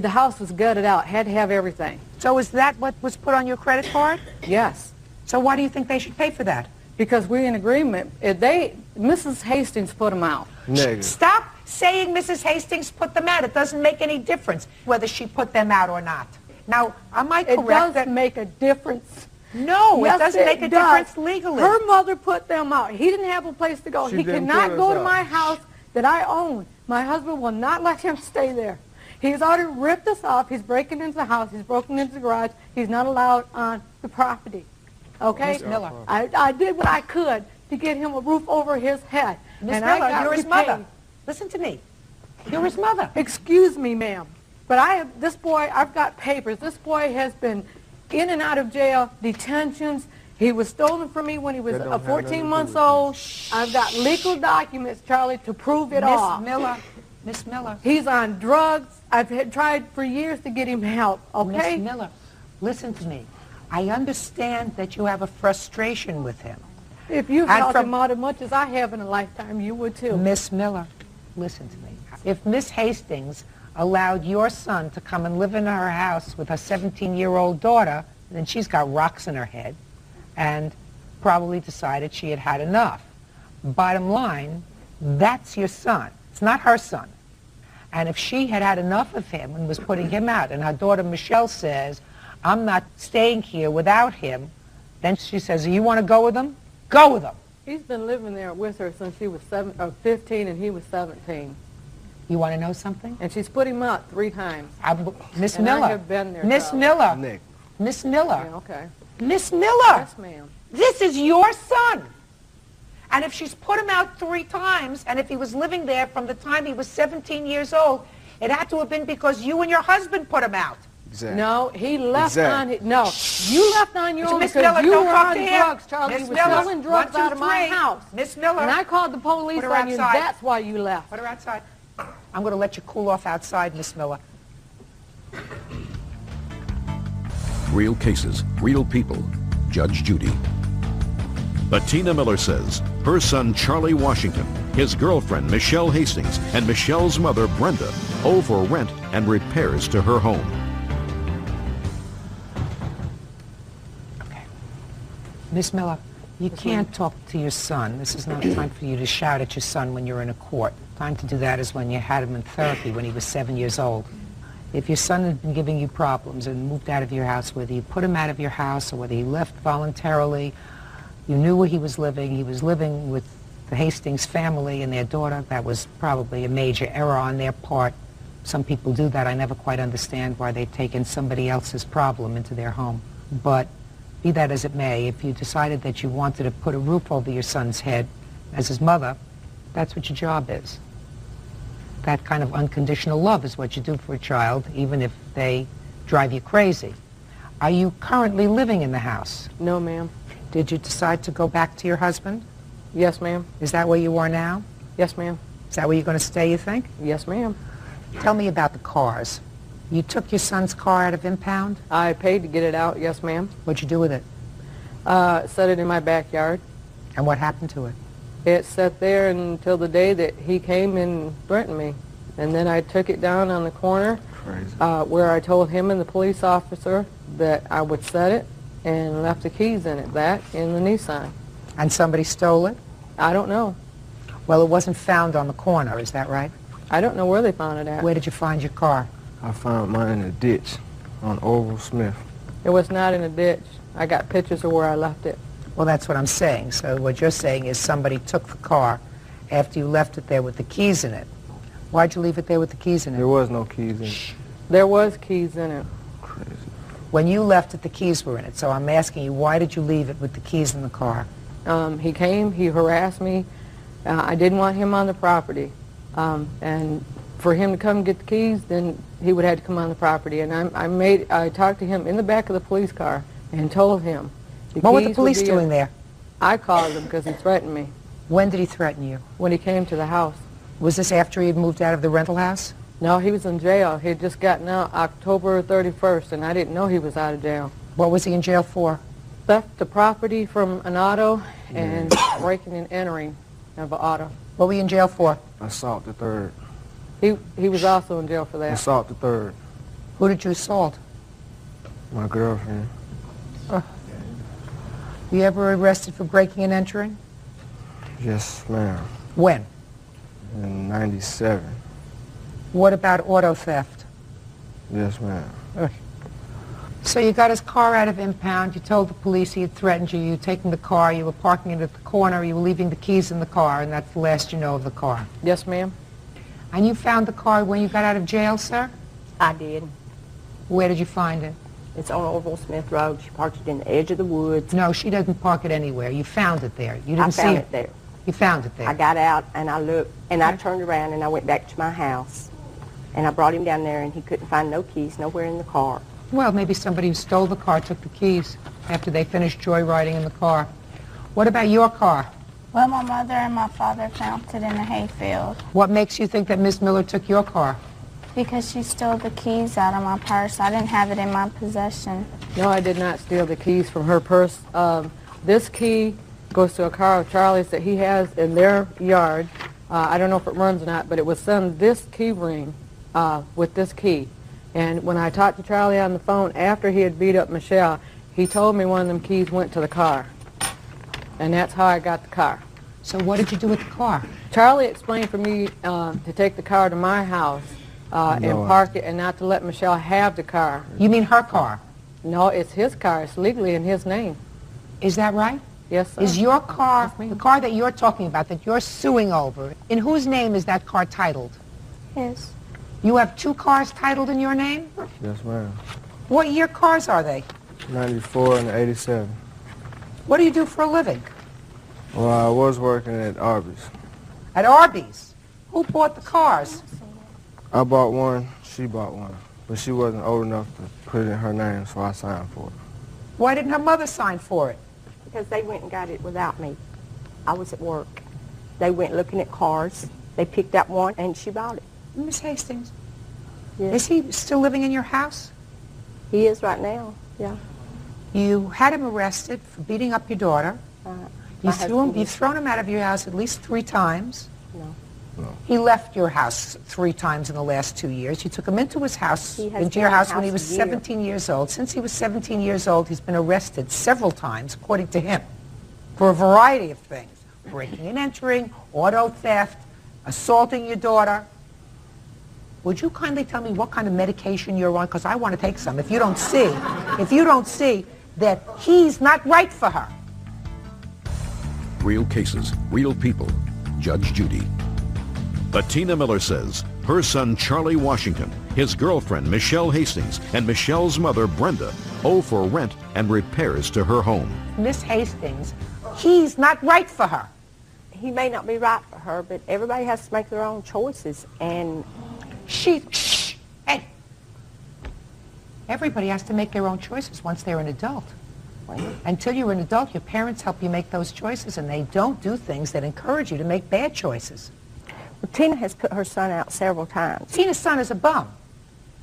The house was gutted out. It had to have everything. So is that what was put on your credit card? Yes. So why do you think they should pay for that? Because we're in agreement. Mrs. Hastings put them out. Negative. Stop saying Mrs. Hastings put them out. It doesn't make any difference whether she put them out or not. Now, am I correct? It does that make a difference. No, Yes, it doesn't make a does. difference legally. Her mother put them out. He didn't have a place to go. She He didn't cannot put go us to out. my house that I own. My husband will not let him stay there. He's already ripped us off. He's breaking into the house. He's broken into the garage. He's not allowed on the property. Okay? Miss Miller. I did what I could to get him a roof over his head. Miss and I Miller, got you're his repaid. mother. Listen to me. You're his mother. Excuse me, ma'am. But this boy, I've got papers. This boy has been in and out of jail, detentions. He was stolen from me when he was 14 months old. I've got legal documents, Charlie, to prove it all. Miss Miller. He's on drugs. I've tried for years to get him help, okay? Miss Miller, listen to me. I understand that you have a frustration with him. If you've And helped him out as much as I have in a lifetime, you would too. Miss Miller, listen to me. If Miss Hastings allowed your son to come and live in her house with her 17-year-old daughter, then she's got rocks in her head and probably decided she had had enough. Bottom line, that's your son. It's not her son. And if she had had enough of him and was putting him out, and her daughter Michelle says, I'm not staying here without him, then she says, you want to go with him? Go with him. He's been living there with her since she was 15 and he was 17. You want to know something? And she's put him out 3 times. Miss And Miller. I have been there, Miss Charlie. Miller. Nick. Miss Miller. Yeah, okay. Miss Miller. Yes, ma'am. This is your son. And if she's put him out 3 times, and if he was living there from the time he was 17 years old, it had to have been because you and your husband put him out. Exactly. No, he left Exactly. No, you left on your own Miss because Miller, you don't were talk on to him. drugs, Charlie. Miss You were Miller, selling drugs 1, 2, out of my 3. house. Miss Miller. And I called the police Put her on you. outside. That's why you left. Put her outside. I'm going to let you cool off outside, Miss Miller. Real cases, real people. Judge Judy. But Tina Miller says her son Charlie Washington, his girlfriend Michelle Hastings, and Michelle's mother Brenda owe for rent and repairs to her home. Miss Miller, you can't talk to your son. This is not time for you to shout at your son when you're in a court. Time to do that is when you had him in therapy when he was 7 years old. If your son had been giving you problems and moved out of your house, whether you put him out of your house or whether he left voluntarily, you knew where he was living with the Hastings family and their daughter, that was probably a major error on their part. Some people do that. I never quite understand why they take in somebody else's problem into their home. But be that as it may, if you decided that you wanted to put a roof over your son's head as his mother, that's what your job is. That kind of unconditional love is what you do for a child, even if they drive you crazy. Are you currently living in the house? No, ma'am. Did you decide to go back to your husband? Yes, ma'am. Is that where you are now? Yes, ma'am. Is that where you're going to stay, you think? Yes, ma'am. Tell me about the cars. You took your son's car out of impound? I paid to get it out, yes, ma'am. What'd you do with it? Set it in my backyard. And what happened to it? It sat there until the day that he came and threatened me. And then I took it down on the corner where I told him and the police officer that I would set it and left the keys in it, that in the Nissan. And somebody stole it? I don't know. Well, it wasn't found on the corner, is that right? I don't know where they found it at. Where did you find your car? I found mine in a ditch on Orville Smith. It was not in a ditch. I got pictures of where I left it. Well, that's what I'm saying. So what you're saying is somebody took the car after you left it there with the keys in it. Why'd you leave it there with the keys in it? There was no keys in it. There was keys in it. Crazy. When you left it, the keys were in it. So I'm asking you, why did you leave it with the keys in the car? He came, he harassed me. I didn't want him on the property. And for him to come get the keys, then he would have to come on the property. And I talked to him in the back of the police car and told him. What were the police doing there? I called him because he threatened me. When did he threaten you? When he came to the house. Was this after he had moved out of the rental house? No, he was in jail. He had just gotten out October 31st, and I didn't know he was out of jail. What was he in jail for? Theft of property from an auto and breaking and entering of an auto. What were you in jail for? Assault the third. He was also in jail for that. Assault the third. Who did you assault? My girlfriend. You ever arrested for breaking and entering? Yes, ma'am. When? In 97. What about auto theft? Yes, ma'am. So you got his car out of impound, you told the police he had threatened you, you were taking the car, you were parking it at the corner, you were leaving the keys in the car, and that's the last you know of the car. Yes, ma'am. And you found the car when you got out of jail, sir? I did. Where did you find it? It's on Orville Smith Road. She parked it in the edge of the woods. No, she doesn't park it anywhere. You found it there. You didn't I found see it there. You found it there. I got out and I looked and I turned around and I went back to my house. And I brought him down there and he couldn't find no keys nowhere in the car. Well, maybe somebody who stole the car took the keys after they finished joyriding in the car. What about your car? Well, my mother and my father found it in a hayfield. What makes you think that Miss Miller took your car? Because she stole the keys out of my purse. I didn't have it in my possession. No, I did not steal the keys from her purse. This key goes to a car of Charlie's that he has in their yard. I don't know if it runs or not, but it was sent this key ring with this key. And when I talked to Charlie on the phone after he had beat up Michelle, he told me one of them keys went to the car. And that's how I got the car. So what did you do with the car? Charlie explained for me to take the car to my house and park it and not to let Michelle have the car. You mean her car? No, it's his car. It's legally in his name. Is that right? Yes, sir. Is your car, the car that you're talking about, that you're suing over, in whose name is that car titled? His. You have two cars titled in your name? Yes, ma'am. What year cars are they? 94 and 87. What do you do for a living? Well, I was working at Arby's. At Arby's? Who bought the cars? I bought one, she bought one. But she wasn't old enough to put it in her name, so I signed for it. Why didn't her mother sign for it? Because they went and got it without me. I was at work. They went looking at cars. They picked out one, and she bought it. Miss Hastings, yes. Is he still living in your house? He is right now, yeah. You had him arrested for beating up your daughter. You've thrown him out of your house at least 3 times. No. He left your house 3 times in the last 2 years. You took him into his house, He has into been your in the house when he house was a year. 17 years old. Since he was 17 years old, he's been arrested several times, according to him, for a variety of things. Breaking and entering, auto theft, assaulting your daughter. Would you kindly tell me what kind of medication you're on? Because I want to take some. If you don't see that he's not right for her. Real cases, real people. Judge Judy. But Tina Miller says her son Charlie Washington, his girlfriend Michelle Hastings, and Michelle's mother Brenda owe for rent and repairs to her home. Miss Hastings, he's not right for her. He may not be right for her, but everybody has to make their own choices. And hey, everybody has to make their own choices once they're an adult. Until you're an adult, your parents help you make those choices, and they don't do things that encourage you to make bad choices. Well, Tina has put her son out several times. Tina's son is a bum.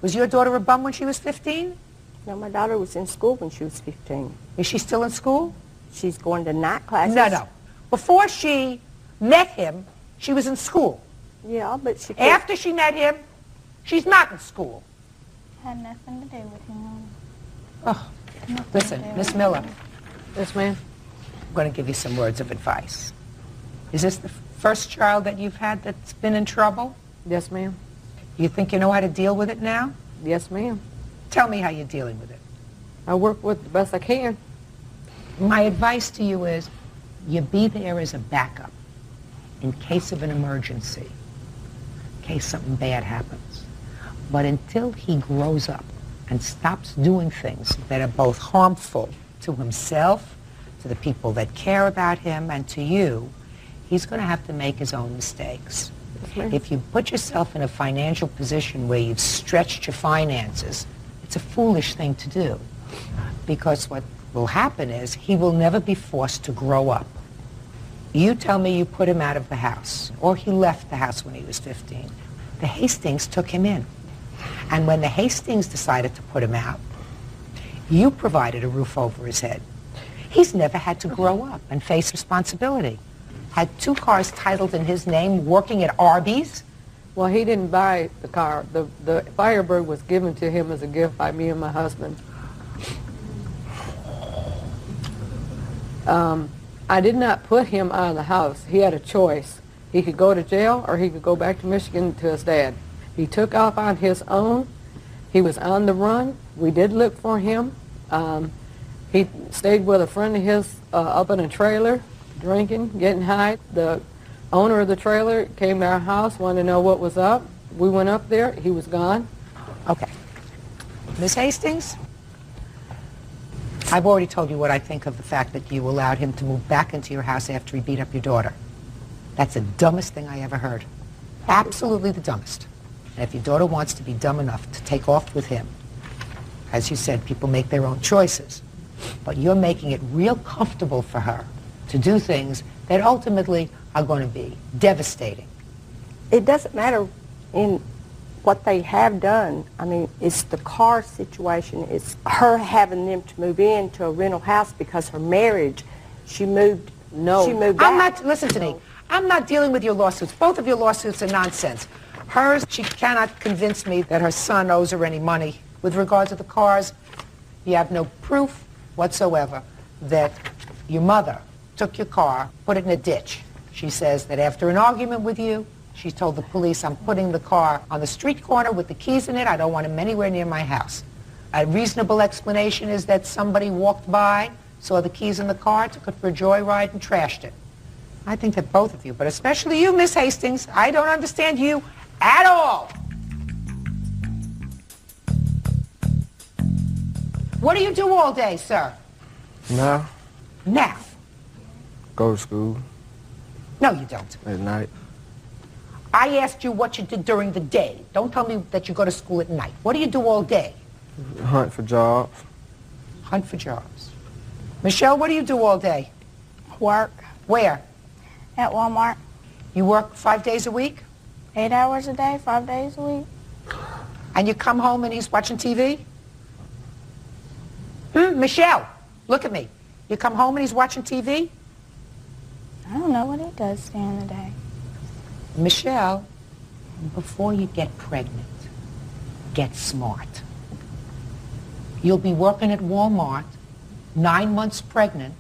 Was your daughter a bum when she was 15? No, my daughter was in school when she was 15. Is she still in school? She's going to night classes. No. Before she met him, she was in school. Yeah, but she... After she met him, she's not in school. Had nothing to do with him. Oh, listen, Miss Miller. Yes, ma'am. I'm going to give you some words of advice. Is this the first child that you've had that's been in trouble? Yes, ma'am. You think you know how to deal with it now? Yes, ma'am. Tell me how you're dealing with it. I work with the best I can. My advice to you is you be there as a backup in case of an emergency, in case something bad happens. But until he grows up and stops doing things that are both harmful to himself, to the people that care about him, and to you, he's going to have to make his own mistakes. If you put yourself in a financial position where you've stretched your finances, it's a foolish thing to do. Because what will happen is he will never be forced to grow up. You tell me you put him out of the house, or he left the house when he was 15. The Hastings took him in. And when the Hastings decided to put him out, you provided a roof over his head. He's never had to grow up and face responsibility. Had 2 cars titled in his name, working at Arby's. Well, he didn't buy the car. The Firebird was given to him as a gift by me and my husband. I did not put him out of the house. He had a choice. He could go to jail or he could go back to Michigan to his dad. He took off on his own. He was on the run. We did look for him. He stayed with a friend of his up in a trailer, drinking, getting high. The owner of the trailer came to our house, wanted to know what was up. We went up there. He was gone. Okay. Miss Hastings, I've already told you what I think of the fact that you allowed him to move back into your house after he beat up your daughter. That's the dumbest thing I ever heard. Absolutely the dumbest. And if your daughter wants to be dumb enough to take off with him, as you said, people make their own choices. But you're making it real comfortable for her to do things that ultimately are going to be devastating. It doesn't matter in what they have done. I mean, it's the car situation. It's her having them to move into a rental house because her marriage, she moved out. Listen to me. I'm not dealing with your lawsuits. Both of your lawsuits are nonsense. Hers, she cannot convince me that her son owes her any money. With regard to the cars, you have no proof whatsoever that your mother took your car, put it in a ditch. She says that after an argument with you, she told the police, I'm putting the car on the street corner with the keys in it. I don't want him anywhere near my house. A reasonable explanation is that somebody walked by, saw the keys in the car, took it for a joyride, and trashed it. I think that both of you, but especially you, Miss Hastings, I don't understand you at all. What do you do all day, sir? Now? Now? Go to school. No, you don't. At night. I asked you what you did during the day. Don't tell me that you go to school at night. What do you do all day? Hunt for jobs. Hunt for jobs. Michelle, what do you do all day? Work. Where? At Walmart. You work 5 days a week? 8 hours a day, 5 days a week. And you come home and he's watching TV? Michelle, look at me. You come home and he's watching TV? I don't know what he does during the day. Michelle, before you get pregnant, get smart. You'll be working at Walmart, 9 months pregnant,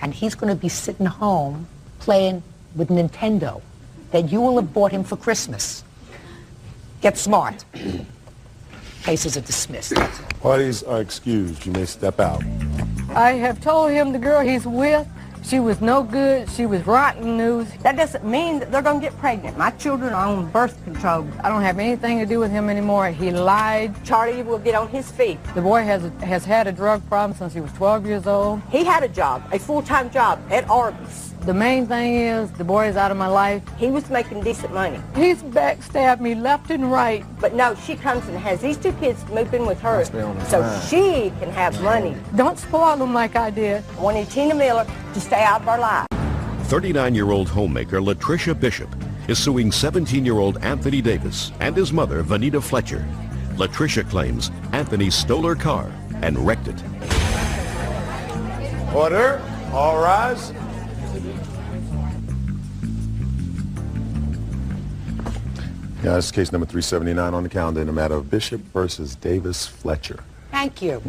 and he's going to be sitting home playing with Nintendo that you will have bought him for Christmas. Get smart. Cases are dismissed. That's all. Parties are excused. You may step out. I have told him the girl he's with, she was no good, she was rotten news. That doesn't mean that they're going to get pregnant. My children are on birth control. I don't have anything to do with him anymore. He lied. Charlie will get on his feet. The boy has had a drug problem since he was 12 years old. He had a job, a full-time job at Arby's. The main thing is the boy is out of my life. He was making decent money. He's backstabbed me left and right. But no, she comes and has these two kids to move in with her so she can have money. Don't spoil them like I did. I wanted Tina Miller to stay out of our life. 39-year-old homemaker Latricia Bishop is suing 17-year-old Anthony Davis and his mother, Vanita Fletcher. Latricia claims Anthony stole her car and wrecked it. Order. All rise. Yeah, this is case number 379 on the calendar in the matter of Bishop versus Davis Fletcher. Thank you.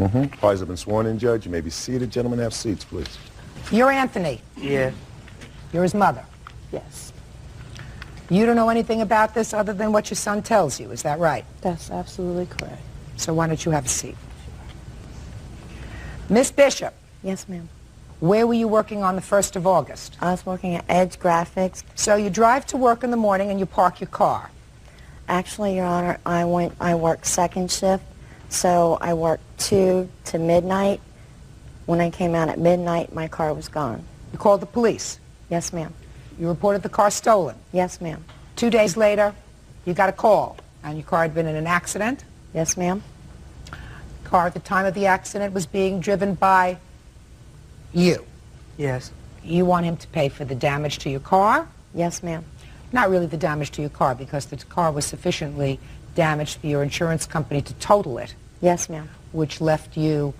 Parties have been sworn in, Judge. You may be seated. Gentlemen, have seats, please. You're Anthony. Yeah. You're his mother. Yes. You don't know anything about this other than what your son tells you. Is that right? That's absolutely correct. So why don't you have a seat? Miss Bishop. Yes, ma'am. Where were you working on the 1st of August? I was working at Edge Graphics. So you drive to work in the morning and you park your car. Actually, Your Honor, I worked second shift, so I worked 2 to midnight. When I came out at midnight, my car was gone. You called the police? Yes, ma'am. You reported the car stolen? Yes, ma'am. 2 days later, you got a call, and your car had been in an accident? Yes, ma'am. The car at the time of the accident was being driven by you? Yes. You want him to pay for the damage to your car? Yes, ma'am. Not really the damage to your car, because the car was sufficiently damaged for your insurance company to total it. Yes, ma'am. Which left you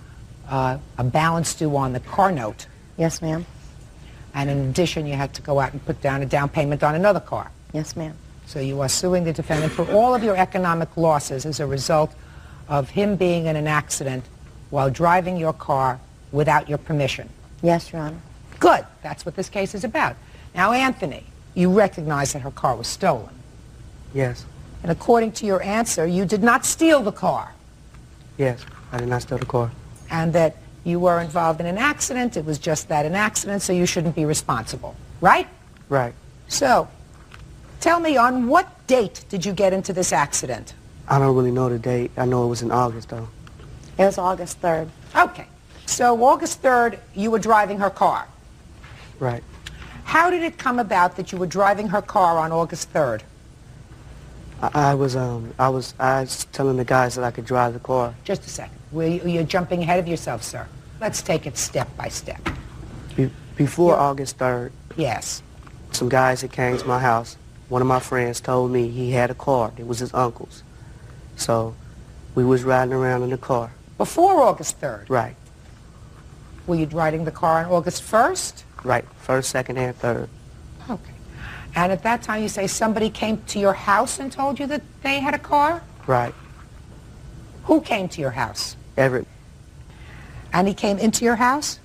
a balance due on the car note. Yes, ma'am. And in addition, you had to go out and put down a down payment on another car. Yes, ma'am. So you are suing the defendant for all of your economic losses as a result of him being in an accident while driving your car without your permission. Yes, Your Honor. Good. That's what this case is about. Now, Anthony, you recognize that her car was stolen. Yes. And according to your answer, you did not steal the car. Yes. I did not steal the car. And that you were involved in an accident. It was just that, an accident, so you shouldn't be responsible. Right? Right. So, tell me, on what date did you get into this accident? I don't really know the date. I know it was in August, though. It was August 3rd. Okay. So August 3rd, you were driving her car. Right. How did it come about that you were driving her car on August 3rd? I was telling the guys that I could drive the car. Just a second. You're jumping ahead of yourself, sir. Let's take it step by step. Before August 3rd, yes, some guys that came to my house, one of my friends told me he had a car. It was his uncle's. So we was riding around in the car. Before August 3rd? Right. Were you riding the car on August 1st? Right. 1st, 2nd, and 3rd. Okay. And at that time, you say somebody came to your house and told you that they had a car? Right. Who came to your house? Everett. And he came into your house?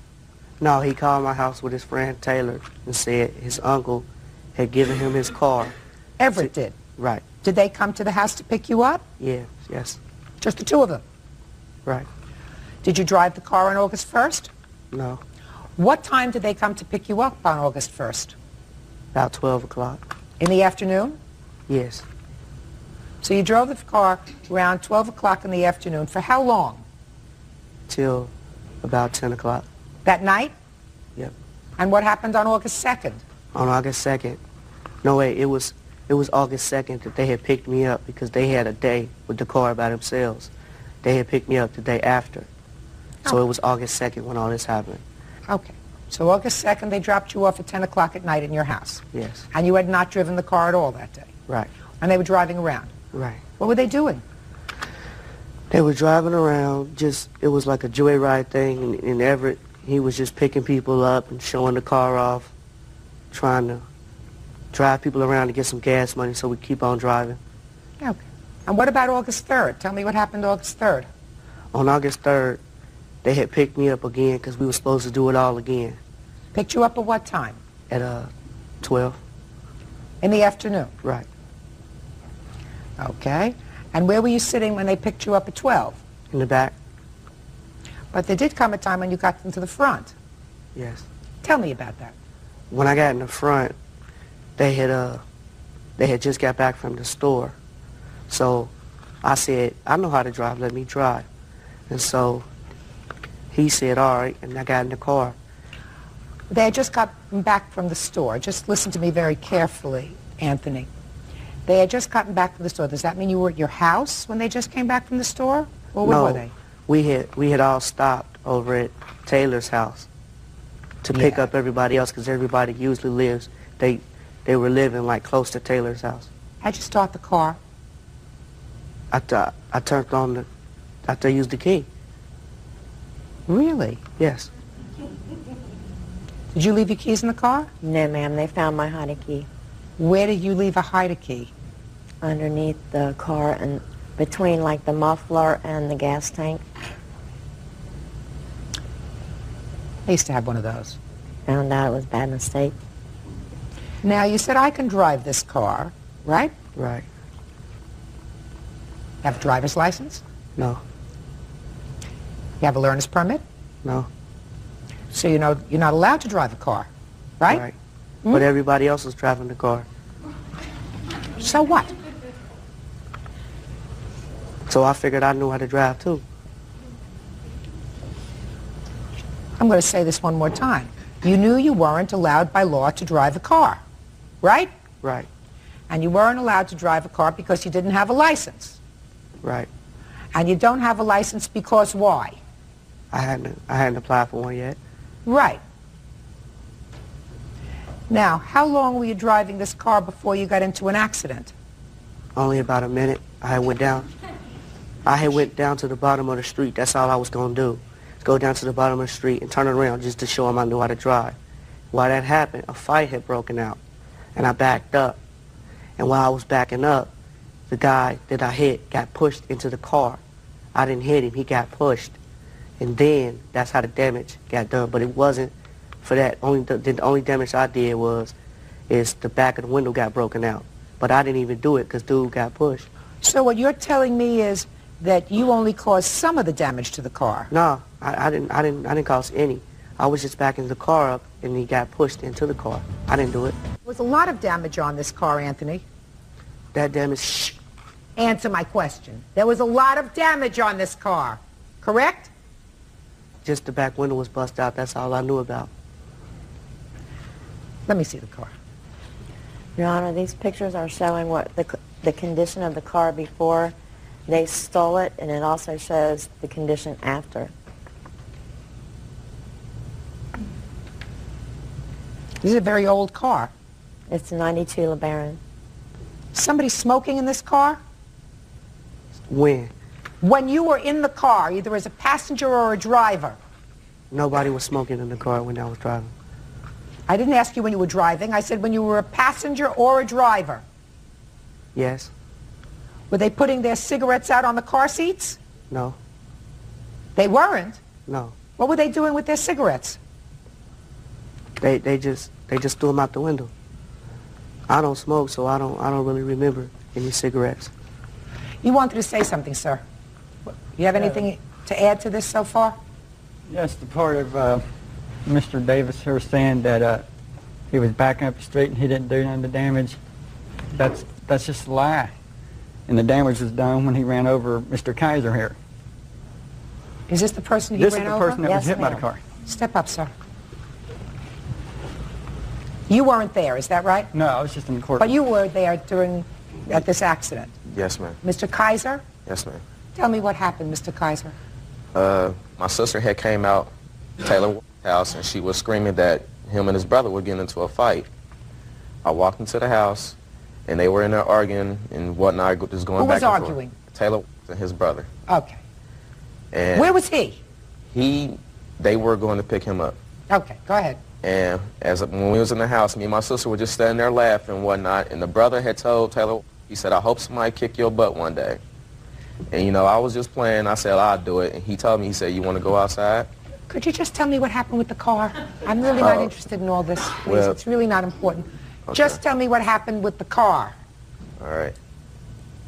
No, he called my house with his friend Taylor and said his uncle had given him his car. Everett did? Right. Did they come to the house to pick you up? Yeah, yes. Just the two of them? Right. Did you drive the car on August 1st? No. What time did they come to pick you up on August 1st? About 12 o'clock. In the afternoon? Yes. So you drove the car around 12 o'clock in the afternoon. For how long? Till about 10 o'clock. That night? Yep. And what happened on August 2nd? On August 2nd. No, wait, it was August 2nd that they had picked me up because they had a day with the car by themselves. They had picked me up the day after. So it was August 2nd when all this happened. Okay. So August 2nd, they dropped you off at 10 o'clock at night in your house. Yes. And you had not driven the car at all that day. Right. And they were driving around. Right. What were they doing? They were driving around, it was like a joyride thing, and Everett, he was just picking people up and showing the car off, trying to drive people around to get some gas money so we keep on driving. Okay. And what about August 3rd? Tell me what happened August 3rd. On August 3rd, they had picked me up again because we were supposed to do it all again. Picked you up at what time? At 12. In the afternoon? Right. Okay. And where were you sitting when they picked you up at 12? In the back. But there did come a time when you got into the front. Yes. Tell me about that. When I got in the front, they had just got back from the store. So I said, I know how to drive, let me drive. And so he said, all right, and I got in the car. They had just gotten back from the store. Just listen to me very carefully, Anthony. They had just gotten back from the store. Does that mean you were at your house when they just came back from the store? Or where were they? We had all stopped over at Taylor's house to pick up everybody else because everybody usually lives. They were living like close to Taylor's house. How'd you start the car? I turned on the, after I used the key. Really? Yes. Did you leave your keys in the car? No, ma'am. They found my hide key. Where did you leave a hide key? Underneath the car and between like the muffler and the gas tank. I used to have one of those. Found out it was a bad mistake. Now, you said I can drive this car, right? Right. You have a driver's license? No. You have a learner's permit? No. So you know you're not allowed to drive a car, right? Right. But everybody else was driving the car. So what? So I figured I knew how to drive too. I'm going to say this one more time. You knew you weren't allowed by law to drive a car, right? Right. And you weren't allowed to drive a car because you didn't have a license. Right. And you don't have a license because why? I hadn't applied for one yet. Right. Now, how long were you driving this car before you got into an accident? Only about a minute. I had went down to the bottom of the street. That's all I was going to do. Go down to the bottom of the street and turn around just to show him I knew how to drive. While that happened, a fight had broken out, and I backed up. And while I was backing up, the guy that I hit got pushed into the car. I didn't hit him, he got pushed. And then that's how the damage got done. But it wasn't for that. The only damage I did is the back of the window got broken out. But I didn't even do it because dude got pushed. So what you're telling me is that you only caused some of the damage to the car? No, I didn't cause any. I was just backing the car up and he got pushed into the car. I didn't do it. There was a lot of damage on this car, Anthony. That damage, Answer my question. There was a lot of damage on this car, correct? just the back window was busted out. That's all I knew about. Let me see the car. Your Honor, these pictures are showing what the condition of the car before they stole it, and it also shows the condition after. This is a very old car. It's a 92 LeBaron. Somebody smoking in this car? When? When you were in the car, either as a passenger or a driver. Nobody was smoking in the car when I was driving. I didn't ask you when you were driving. I said when you were a passenger or a driver. Yes. Were they putting their cigarettes out on the car seats? No. They weren't? No. What were they doing with their cigarettes? They just threw them out the window. I don't smoke, so I don't really remember any cigarettes. You wanted to say something, sir. You have anything to add to this so far? Yes, the part of Mr. Davis here saying that he was backing up the street and he didn't do none of the damage. That's just a lie. And the damage was done when he ran over Mr. Kaiser here. Is this the person he This ran is the over? person that was hit by the car. Step up, sir. You weren't there, is that right? No, I was just in the court. But you were there at this accident. Yes, ma'am. Mr. Kaiser? Yes, ma'am. Tell me what happened, Mr. Kaiser. My sister had came out Taylor's house and she was screaming that him and his brother were getting into a fight. I walked into the house and they were in there arguing and whatnot, just going back and forth. Who was arguing? Taylor and his brother. Okay. And where was he? They were going to pick him up. Okay, go ahead. And when we was in the house, me and my sister were just standing there laughing and whatnot, and the brother had told Taylor, he said, I hope somebody kick your butt one day. And, you know, I was just playing. I said, I'll do it. And he told me, he said, you want to go outside? Could you just tell me what happened with the car? I'm really not interested in all this, please. Well, it's really not important. okay. Just tell me what happened with the car. All right.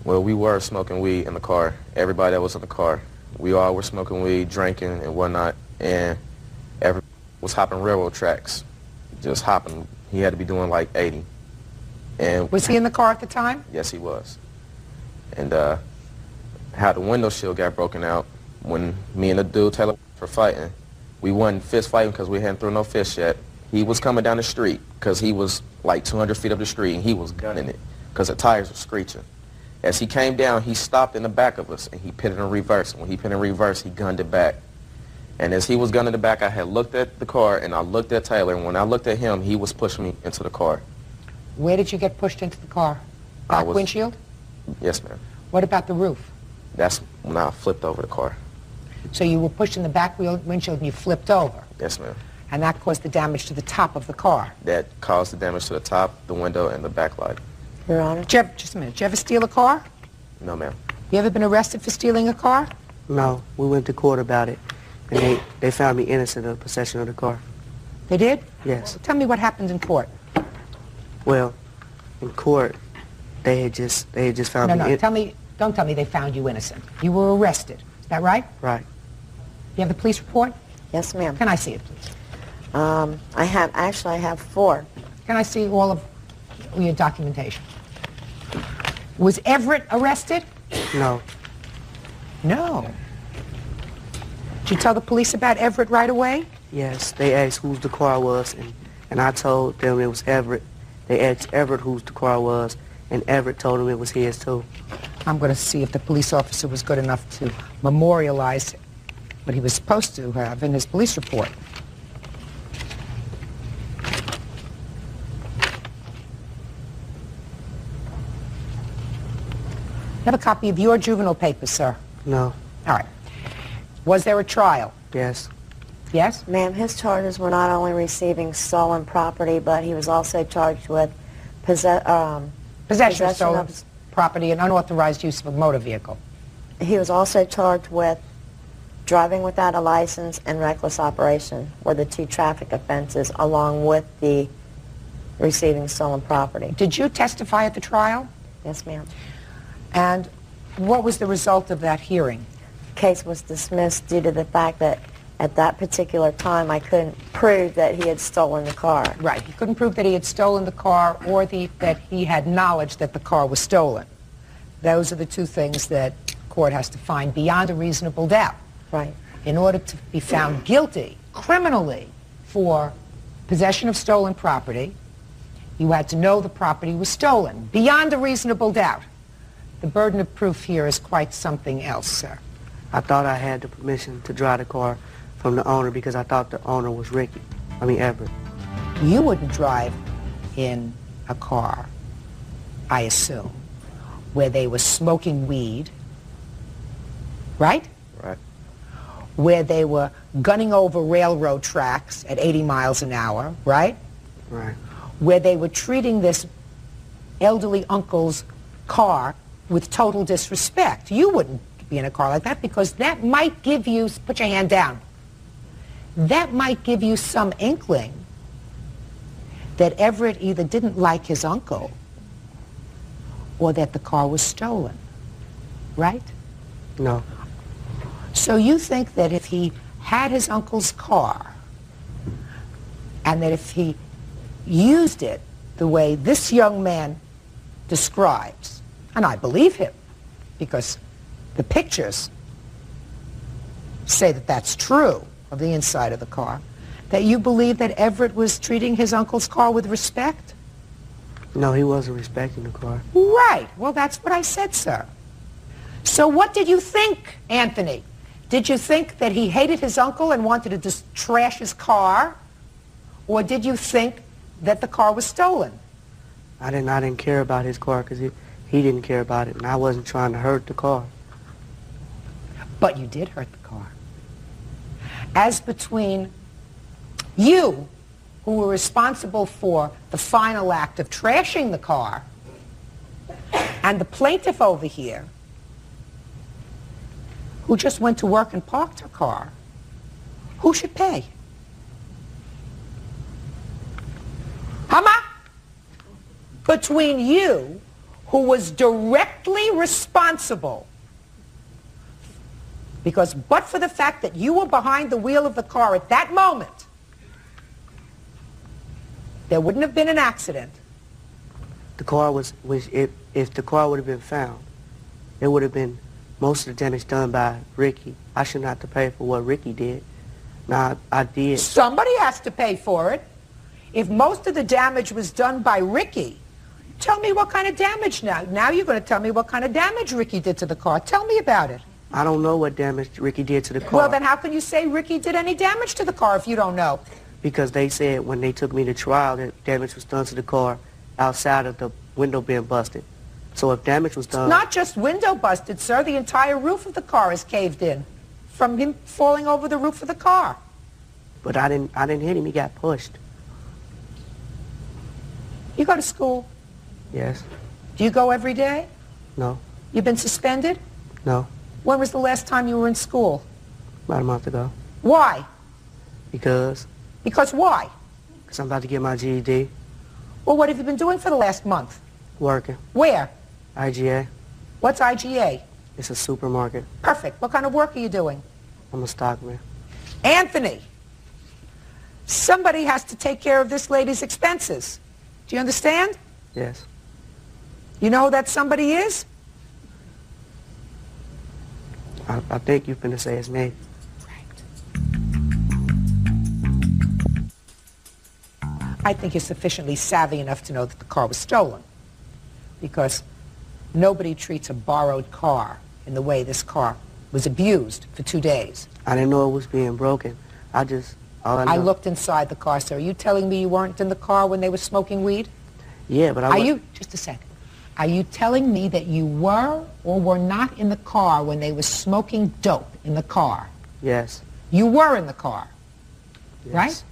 Well, we were smoking weed in the car. Everybody that was in the car. We all were smoking weed, drinking, and whatnot. And everybody was hopping railroad tracks. Just hopping. He had to be doing like 80. And was he in the car at the time? Yes, he was. And how the window shield got broken out when me and the dude, Taylor, were fighting. We wasn't fist fighting because we hadn't thrown no fists yet. He was coming down the street because he was like 200 feet up the street, and he was gunning it because the tires were screeching. As he came down, he stopped in the back of us, and he put it in reverse. When he put it in reverse, he gunned it back. And as he was gunning it back, I had looked at the car, and I looked at Taylor, and when I looked at him, he was pushing me into the car. Where did you get pushed into the car? Back windshield? Yes, ma'am. What about the roof? That's when I flipped over the car. So you were pushed in the back windshield and you flipped over? Yes, ma'am. And that caused the damage to the top of the car? That caused the damage to the top, the window, and the back light. Your Honor. Just a minute. Did you ever steal a car? No, ma'am. You ever been arrested for stealing a car? No. We went to court about it, and they found me innocent of possession of the car. They did? Yes. Well, tell me what happened in court. Well, in court, they had just found me. No, don't tell me they found you innocent. You were arrested. Is that right? Right. You have the police report? Yes, ma'am. Can I see it, please? I have 4. Can I see all of your documentation? Was Everett arrested? No. No. Did you tell the police about Everett right away? Yes. They asked whose the car was, and I told them it was Everett. They asked Everett whose the car was, and Everett told them it was his, too. I'm going to see if the police officer was good enough to memorialize what he was supposed to have in his police report. You have a copy of your juvenile papers, sir? No. All right. Was there a trial? Yes. Yes? Ma'am, his charges were not only receiving stolen property, but he was also charged with possession of stolen property and unauthorized use of a motor vehicle. He was also charged with driving without a license and reckless operation were the 2 traffic offenses, along with the receiving stolen property. Did you testify at the trial? Yes, ma'am. And what was the result of that hearing? The case was dismissed due to the fact that at that particular time I couldn't prove that he had stolen the car. Right. He couldn't prove that he had stolen the car or that he had knowledge that the car was stolen. Those are the 2 things that court has to find beyond a reasonable doubt. Right. In order to be found guilty criminally for possession of stolen property, you had to know the property was stolen beyond a reasonable doubt. The burden of proof here is quite something else, sir. I thought I had the permission to drive the car from the owner because I thought the owner was Everett. You wouldn't drive in a car, I assume, where they were smoking weed, right? Right. Where they were gunning over railroad tracks at 80 miles an hour, right? Right. Where they were treating this elderly uncle's car with total disrespect. You wouldn't be in a car like that because that might give you, put your hand down, that might give you some inkling that Everett either didn't like his uncle or that the car was stolen, right? No. So you think that if he had his uncle's car and that if he used it the way this young man describes, and I believe him because the pictures say that that's true of the inside of the car, that you believe that Everett was treating his uncle's car with respect? No, he wasn't respecting the car. Right. Well, that's what I said, sir. So what did you think, Anthony? Did you think that he hated his uncle and wanted to just trash his car? Or did you think that the car was stolen? I didn't care about his car because he didn't care about it, and I wasn't trying to hurt the car. But you did hurt the car. As between you, who were responsible for the final act of trashing the car, and the plaintiff over here, who just went to work and parked her car, who should pay? Hama? Between you, who was directly responsible, because but for the fact that you were behind the wheel of the car at that moment, there wouldn't have been an accident. The car if the car would have been found, it would have been most of the damage done by Ricky. I shouldn't have to pay for what Ricky did. Now, I did. Somebody has to pay for it. If most of the damage was done by Ricky, tell me what kind of damage now. Now you're going to tell me what kind of damage Ricky did to the car. Tell me about it. I don't know what damage Ricky did to the car. Well, then how can you say Ricky did any damage to the car if you don't know? Because they said when they took me to trial that damage was done to the car outside of the window being busted. So if damage was done... It's not just window busted, sir. The entire roof of the car is caved in from him falling over the roof of the car. But I didn't hit him. He got pushed. You go to school? Yes. Do you go every day? No. You've been suspended? No. When was the last time you were in school? About a month ago. Why? Because... Because why? Because I'm about to get my GED. Well, what have you been doing for the last month? Working. Where? IGA. What's IGA? It's a supermarket. Perfect. What kind of work are you doing? I'm a stockman. Anthony, somebody has to take care of this lady's expenses. Do you understand? Yes. You know who that somebody is? I think you're finna say it's me. I think you're sufficiently savvy enough to know that the car was stolen, because nobody treats a borrowed car in the way this car was abused for 2 days. I didn't know it was being broken. I looked inside the car, sir. Are you telling me you weren't in the car when they were smoking weed? Yeah, but Just a second. Are you telling me that you were or were not in the car when they were smoking dope in the car? Yes. You were in the car, yes. Right?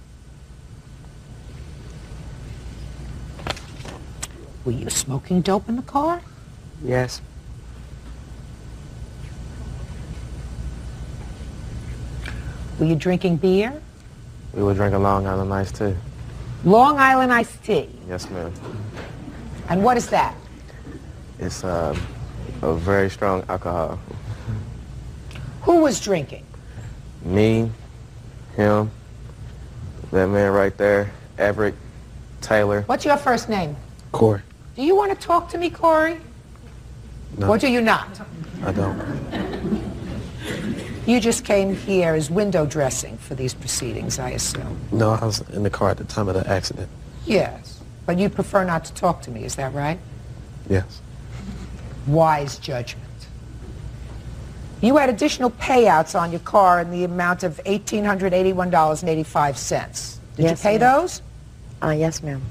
Were you smoking dope in the car? Yes. Were you drinking beer? We were drinking Long Island iced tea. Long Island iced tea. Yes, ma'am. And what is that? It's a very strong alcohol. Who was drinking? Me, him, that man right there, Everett, Taylor. What's your first name? Corey. Do you want to talk to me, Corey? No. Or do you not? I don't. You just came here as window dressing for these proceedings, I assume. No, I was in the car at the time of the accident. Yes. But you prefer not to talk to me, is that right? Yes. Wise judgment. You had additional payouts on your car in the amount of $1,881.85. Did you pay those? Yes, ma'am.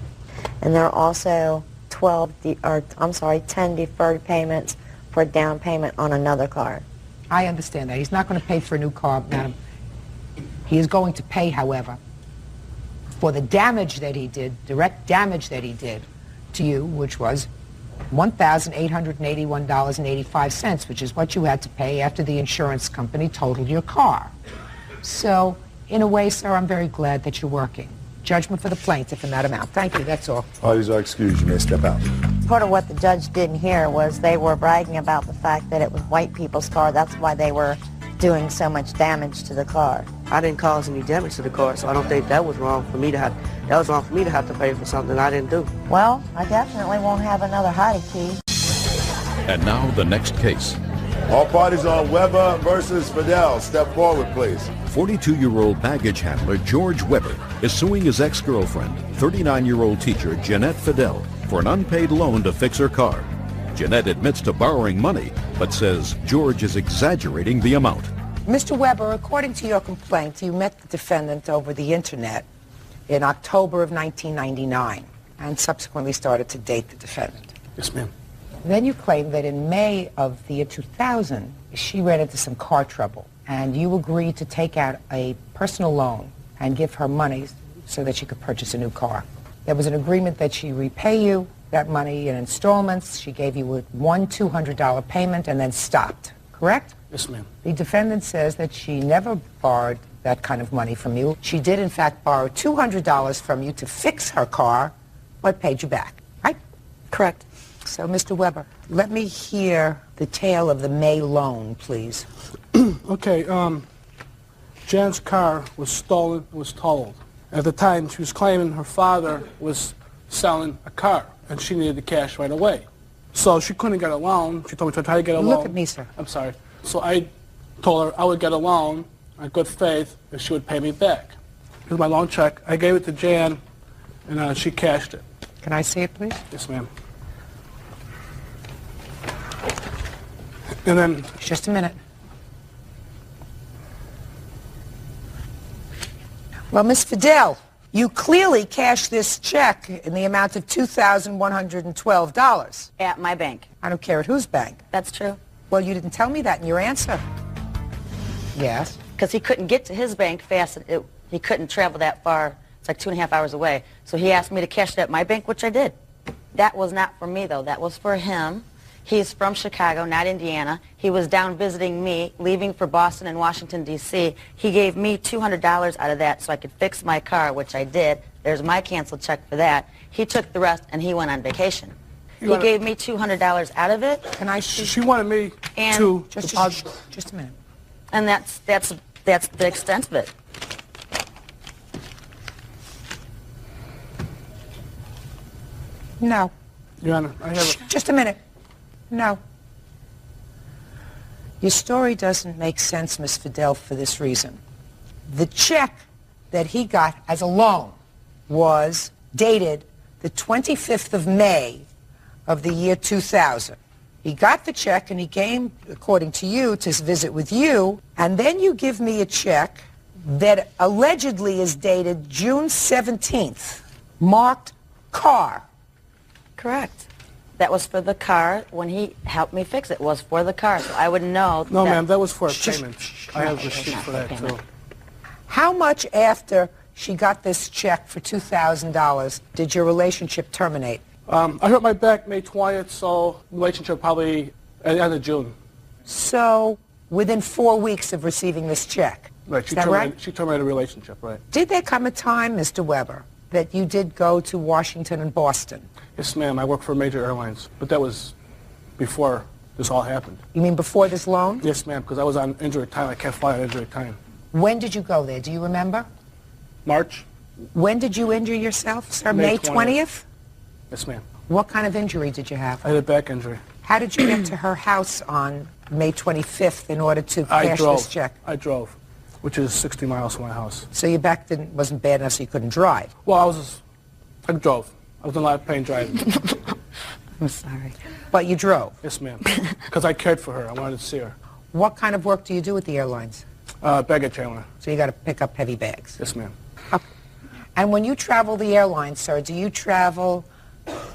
And there are also 10 deferred payments for down payment on another car. I understand that. He's not going to pay for a new car, madam. He is going to pay, however, for the damage that he did, direct damage that he did to you, which was $1,881.85, which is what you had to pay after the insurance company totaled your car. So, in a way, sir, I'm very glad that you're working. Judgment for the plaintiff in that amount. Thank you. That's all. Parties are excused. You may step out. Part of what the judge didn't hear was they were bragging about the fact that it was white people's car. That's why they were doing so much damage to the car. I didn't cause any damage to the car, so I don't think that was wrong for me to have. That was wrong for me to have to pay for something I didn't do. Well, I definitely won't have another hottie key. And now the next case. All parties on Weber versus Fidel. Step forward, please. 42-year-old baggage handler George Weber is suing his ex-girlfriend, 39-year-old teacher Jeanette Fidel, for an unpaid loan to fix her car. Jeanette admits to borrowing money, but says George is exaggerating the amount. Mr. Weber, according to your complaint, you met the defendant over the internet in October of 1999 and subsequently started to date the defendant. Yes, ma'am. Then you claim that in May of the year 2000, she ran into some car trouble, and you agreed to take out a personal loan and give her money so that she could purchase a new car. There was an agreement that she repay you that money in installments. She gave you one $200 payment and then stopped, correct? Yes, ma'am. The defendant says that she never borrowed that kind of money from you. She did, in fact, borrow $200 from you to fix her car, but paid you back, right? Correct. So, Mr. Weber, let me hear the tale of the May loan, please. Okay, Jan's car was stolen and was totaled. At the time, she was claiming her father was selling a car, and she needed the cash right away. So she couldn't get a loan. She told me to try to get a loan. Look at me, sir. I'm sorry. So I told her I would get a loan on good faith if she would pay me back. Here's my loan check. I gave it to Jan, and she cashed it. Can I see it, please? Yes, ma'am. And then... Just a minute. Well, Miss Fidel, you clearly cashed this check in the amount of $2,112. At my bank. I don't care at whose bank. That's true. Well, you didn't tell me that in your answer. Yes? Because he couldn't get to his bank fast. He couldn't travel that far. It's like 2.5 hours away. So he asked me to cash it at my bank, which I did. That was not for me, though. That was for him. He's from Chicago, not Indiana. He was down visiting me, leaving for Boston and Washington, D.C. He gave me $200 out of that so I could fix my car, which I did. There's my canceled check for that. He took the rest, and he went on vacation. He gave me $200 out of it. Can I see? She wanted me to deposit. Just a minute. And that's the extent of it. No. Your Honor, I have Just a minute. No. Your story doesn't make sense, Miss Fidel, for this reason. The check that he got as a loan was dated the 25th of May of the year 2000. He got the check and he came, according to you, to visit with you, and then you give me a check that allegedly is dated June 17th, marked car. Correct. That was for the car. When he helped me fix it, was for the car, so I would know. No, ma'am, that was for a payment. I have receipt for that, too. How much after she got this check for $2,000 did your relationship terminate? I hurt my back May 20th, so relationship probably at the end of June. So within 4 weeks of receiving this check. Right, Is that right? She terminated a relationship, right. Did there come a time, Mr. Weber, that you did go to Washington and Boston? Yes, ma'am. I work for major airlines, but that was before this all happened. You mean before this loan? Yes, ma'am, because I was on injured time. I can't fly on injured time. When did you go there? Do you remember? March. When did you injure yourself, sir? May May 20th? Yes, ma'am. What kind of injury did you have? I had a back injury. How did you get to her house on May 25th in order to cash this check? I drove, which is 60 miles from my house. So your back wasn't bad enough so you couldn't drive? Well, I drove. I was in a lot of pain driving. I'm sorry. But you drove? Yes, ma'am. Because I cared for her. I wanted to see her. What kind of work do you do at the airlines? Baggage handler. So you got to pick up heavy bags? Yes, ma'am. Okay. And when you travel the airline, sir, do you travel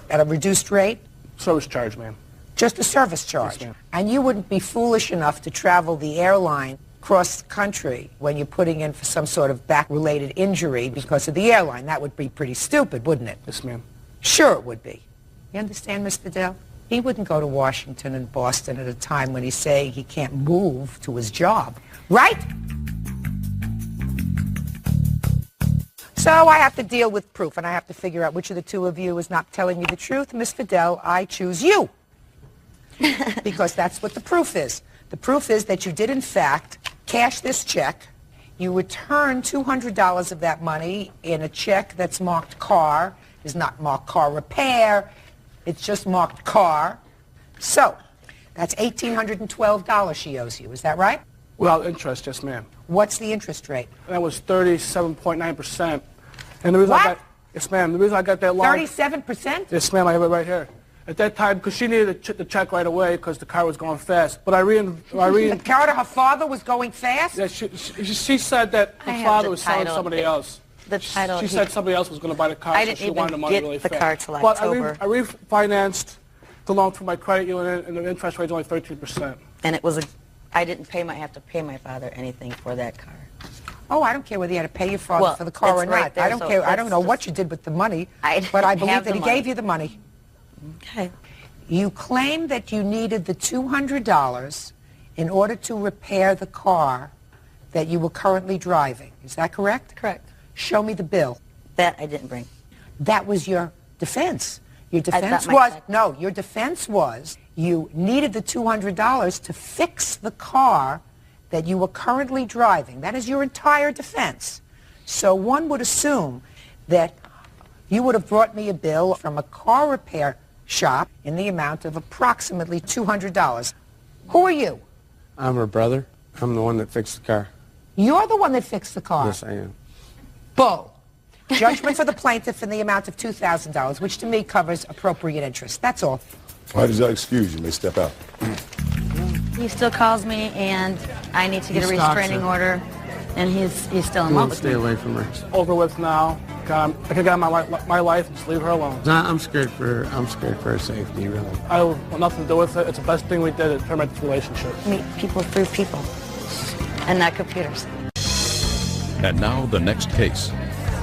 at a reduced rate? Service charge, ma'am. Just a service charge? Yes, ma'am. And you wouldn't be foolish enough to travel the airline cross country when you're putting in for some sort of back-related injury because of the airline. That would be pretty stupid, wouldn't it? Yes, ma'am. Sure it would be. You understand, Miss Fidel? He wouldn't go to Washington and Boston at a time when he's saying he can't move to his job. Right? So I have to deal with proof, and I have to figure out which of the two of you is not telling me the truth. Miss Fidel, I choose you. Because that's what the proof is. The proof is that you did, in fact, cash this check. You return $200 of that money in a check that's marked car. It's not marked car repair. It's just marked car. So that's $1,812 she owes you. Is that right? Without interest, yes, ma'am. What's the interest rate? That was 37.9%. And the reason What? I got, yes, ma'am, the reason I got that loan. 37%? Yes, ma'am, I have it right here. At that time, because she needed the check right away because the car was going fast. But The car to her father was going fast? Yeah, she said that her father was selling somebody else. The title. She said somebody else was going to buy the car, I so didn't she wanted the even money get really the fast. car till But October. I refinanced the loan through my credit union, and the interest rate is only 13%. And it was I didn't have to pay my father anything for that car. Oh, I don't care whether you had to pay your father for the car or not. I don't care. I don't know what you did with the money, but I believe that he gave you the money. Okay. You claim that you needed the $200 in order to repair the car that you were currently driving. Is that correct? Correct. Show me the bill. That I didn't bring. That was your defense. Your That's defense my was, check. no, your defense was you needed the $200 to fix the car that you were currently driving. That is your entire defense. So one would assume that you would have brought me a bill from a car repair shop in the amount of approximately $200. Who are you? I'm her brother. I'm the one that fixed the car. You're the one that fixed the car. Yes, I am. Bull. Judgment for the plaintiff in the amount of $2,000, which to me covers appropriate interest. That's all. Why does that excuse you? May step out. He still calls me, and I need to get a restraining order, and he's still in love with me. Stay away from her. Over with now. I could get on my life and just leave her alone. I'm scared for her safety, really. I want nothing to do with it. It's the best thing we did to terminate this relationship. Meet people through people, and not computers. And now the next case.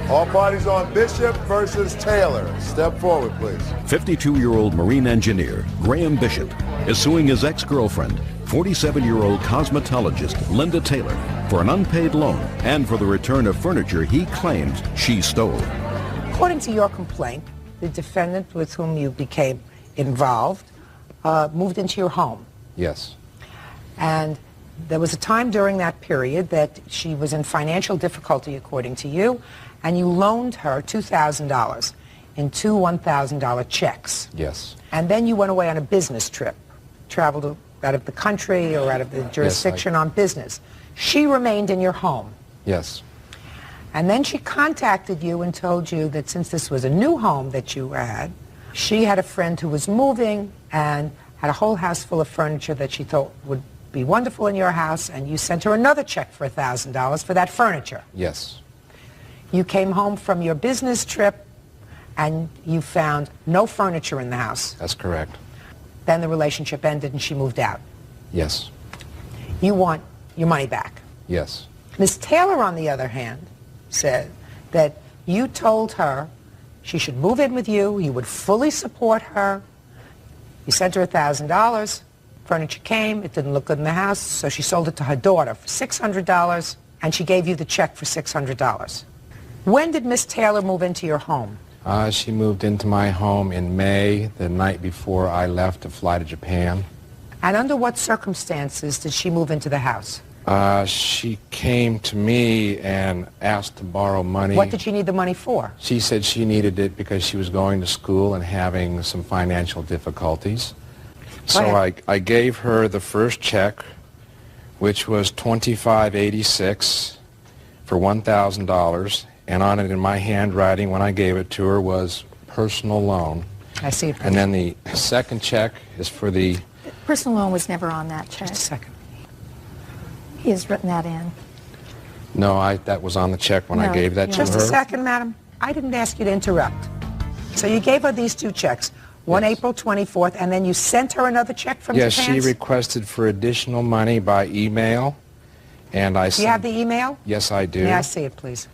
All parties on Bishop versus Taylor. Step forward, please. 52-year-old marine engineer Graham Bishop is suing his ex-girlfriend, 47-year-old cosmetologist Linda Taylor, for an unpaid loan and for the return of furniture he claims she stole. According to your complaint, the defendant with whom you became involved moved into your home. Yes. And there was a time during that period that she was in financial difficulty, according to you, and you loaned her $2,000 in two $1,000 checks. Yes. And then you went away on a business trip, traveled out of the country or out of the jurisdiction on business. She remained in your home. Yes. And then she contacted you and told you that since this was a new home that you had, she had a friend who was moving and had a whole house full of furniture that she thought would be wonderful in your house, and you sent her another check for $1,000 for that furniture. Yes. You came home from your business trip and you found no furniture in the house. That's correct. Then the relationship ended and she moved out. Yes. You want your money back. Yes. Ms. Taylor, on the other hand, said that you told her she should move in with you, you would fully support her. You sent her $1,000. Furniture came, it didn't look good in the house, so she sold it to her daughter for $600, and she gave you the check for $600. When did Miss Taylor move into your home? She moved into my home in May, the night before I left to fly to Japan. And under what circumstances did she move into the house? She came to me and asked to borrow money. What did she need the money for? She said she needed it because she was going to school and having some financial difficulties. So I gave her the first check, which was $25.86 for $1,000, and on it in my handwriting when I gave it to her was personal loan. I see. And then the second check is for the... Personal loan was never on that check. Just a second. He has written that in. No, that was on the check when I gave that to her. Just a second, madam. I didn't ask you to interrupt. So you gave her these two checks, one April 24th, and then you sent her another check from Japan? Yes, she requested for additional money by email, and I... Do you have the email? Yes, I do. May I see it, please?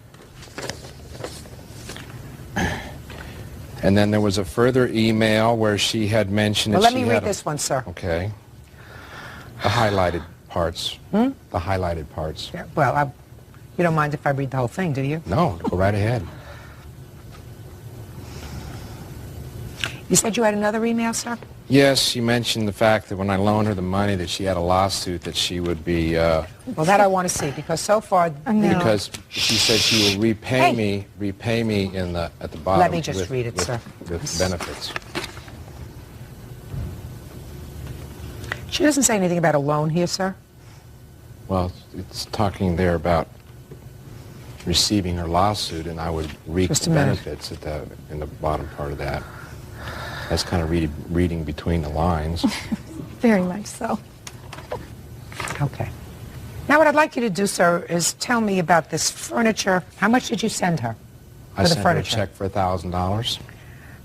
And then there was a further email where she had mentioned Well, that let she me had read this one, sir. Okay. The highlighted parts. Hmm? The highlighted parts. Yeah, well, you don't mind if I read the whole thing, do you? No, go right ahead. You said you had another email, sir? Yes, she mentioned the fact that when I loaned her the money that she had a lawsuit that she would be... Well, that I want to see, because so far... Because she said she will repay me in at the bottom. Let me just read it, sir. With benefits. She doesn't say anything about a loan here, sir? Well, it's talking there about receiving her lawsuit, and I would reap the benefits in the bottom part of that. That's kind of reading between the lines. Very much so. Okay. Now what I'd like you to do, sir, is tell me about this furniture. How much did you send her I for the sent her a furniture? check for $1,000.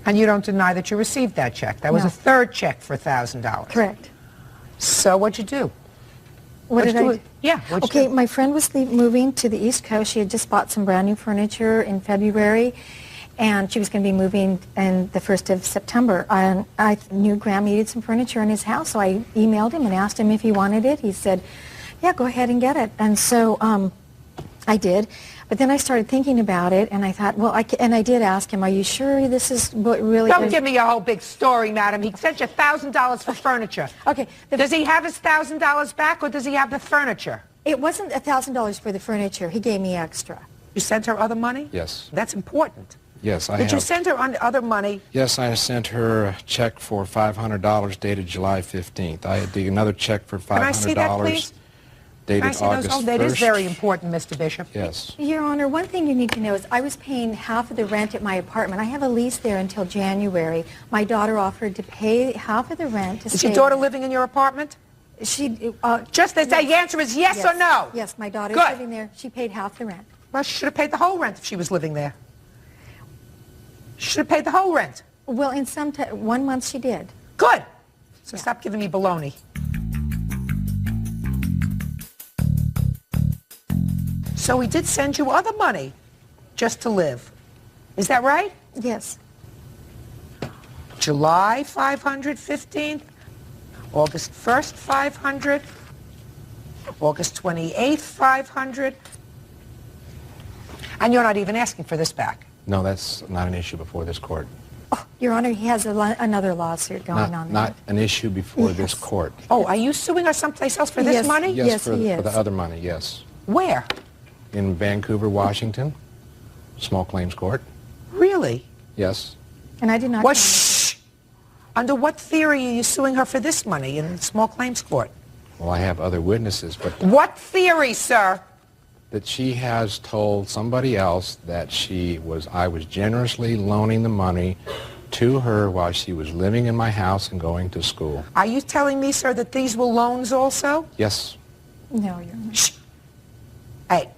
And you don't deny that you received that check. That was No. a third check for $1,000. Correct. So what'd you do? What did I do? Yeah. Okay, my friend was moving to the East Coast. She had just bought some brand new furniture in February, and she was going to be moving in the 1st of September. And I knew Graham needed some furniture in his house, so I emailed him and asked him if he wanted it. He said, yeah, go ahead and get it. And so I did. But then I started thinking about it, and I thought, well, and I did ask him, are you sure this is what really... Don't give me a whole big story, madam. He sent you $1,000 for furniture. Okay. Does he have his $1,000 back, or does he have the furniture? It wasn't $1,000 for the furniture. He gave me extra. You sent her other money? Yes. That's important. Yes, I Did have. you send her other money? Yes, I sent her a check for $500 dated July 15th. I had another check for $500 Can I see that, please? dated Can I see August those? 1st. Oh, that is very important, Mr. Bishop. Yes. Your Honor, one thing you need to know is I was paying half of the rent at my apartment. I have a lease there until January. My daughter offered to pay half of the rent to Is stay. your daughter living in your apartment? She just the answer is yes or no. Yes, my daughter's Good. living there. She paid half the rent. Well, she should have paid the whole rent if she was living there. She should have paid the whole rent. Well, in some 1 month she did. Good. So stop giving me baloney. So he did send you other money just to live. Is that right? Yes. July 500, 15th, August 1st, 500, August 28th, 500. And you're not even asking for this back. No, that's not an issue before this court. Your Honor, he has another lawsuit going on there. Not an issue before this court. Oh, are you suing her someplace else for this Yes. money? Yes, for he is. the other money, yes. Where? In Vancouver, Washington, small claims court. Really? Yes. And I did not... What? Shh! Under what theory are you suing her for this money in small claims court? Well, I have other witnesses, but What theory, sir? that she has told somebody else that I was generously loaning the money to her while she was living in my house and going to school. Are you telling me, sir, that these were loans also? Yes. No, Your Honor. Shh. Hey,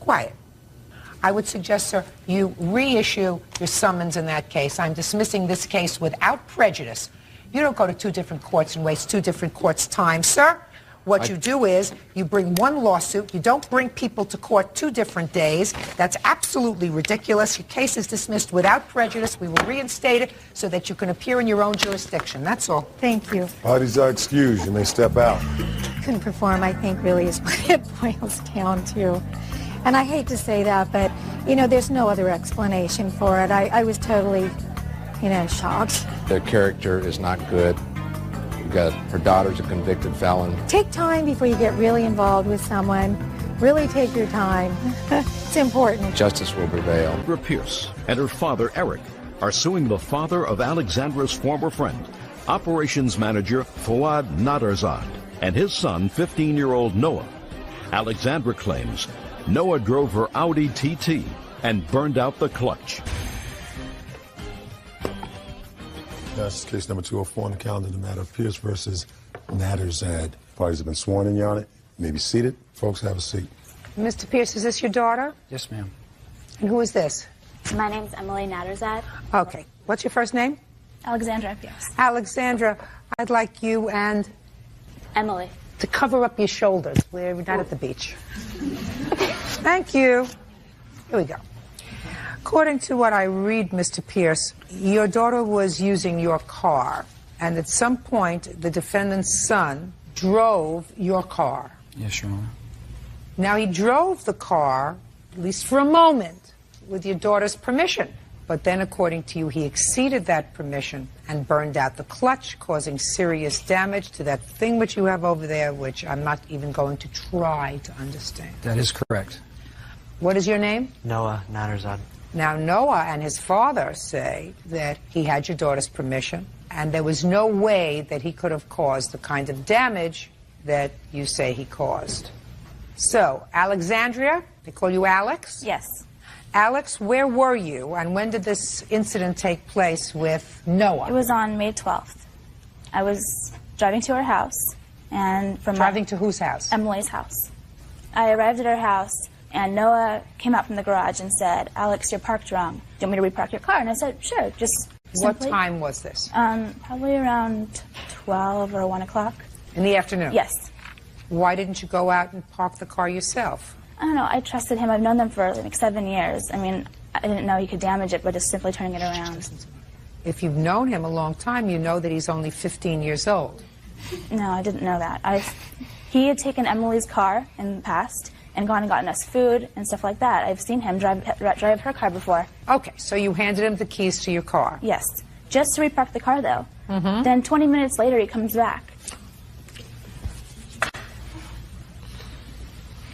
quiet. I would suggest, sir, you reissue your summons in that case. I'm dismissing this case without prejudice. You don't go to 2 different courts and waste 2 different courts' time, sir. What you do is you bring one lawsuit. You don't bring people to court 2 different days. That's absolutely ridiculous. Your case is dismissed without prejudice. We will reinstate it so that you can appear in your own jurisdiction. That's all. Thank you. Parties are excused. You may step out. Couldn't perform, I think, really is what it boils down to. And I hate to say that, but, you know, there's no other explanation for it. I was totally, you know, shocked. Their character is not good. Her daughter's a convicted felon. Take time before you get really involved with someone. Really take your time. It's important. Justice will prevail. Alexandra Pierce and her father, Eric, are suing the father of Alexandra's former friend, operations manager Fouad Nadarzad, and his son, 15-year-old Noah. Alexandra claims Noah drove her Audi TT and burned out the clutch. That's case number 204 on the calendar, the matter of Pierce versus Nadarzad. Parties have been sworn in, Your Honor. You may be seated. Folks, have a seat. Mr. Pierce, is this your daughter? Yes, ma'am. And who is this? My name's Emily Nadarzad. Okay. What's your first name? Alexandra Pierce. Alexandra, I'd like you and Emily. to cover up your shoulders. We're not at the beach. Thank you. Here we go. According to what I read, Mr. Pierce, your daughter was using your car, and at some point, the defendant's son drove your car. Yes, Your Honor. Now, he drove the car, at least for a moment, with your daughter's permission. But then, according to you, he exceeded that permission and burned out the clutch, causing serious damage to that thing which you have over there, which I'm not even going to try to understand. That is correct. What is your name? Noah Nadarzad. Now, Noah and his father say that he had your daughter's permission, and there was no way that he could have caused the kind of damage that you say he caused. So, Alexandria, they call you Alex? Yes. Alex, where were you, and when did this incident take place with Noah? It was on May 12th. I was driving to her house, and from Driving to whose house? Emily's house. I arrived at her house, and Noah came out from the garage and said, "Alex, you're parked wrong. Do you want me to repark your car?" And I said, "Sure, just What simply." time was this? Probably around 12 or 1 o'clock. In the afternoon? Yes. Why didn't you go out and park the car yourself? I don't know. I trusted him. I've known them for like 7 years. I mean, I didn't know he could damage it by just simply turning it around. If you've known him a long time, you know that he's only 15 years old. No, I didn't know that. He had taken Emily's car in the past and gone and gotten us food and stuff like that. I've seen him drive her car before. Okay, so you handed him the keys to your car. Yes, just to repark the car, though. Then 20 minutes later, he comes back.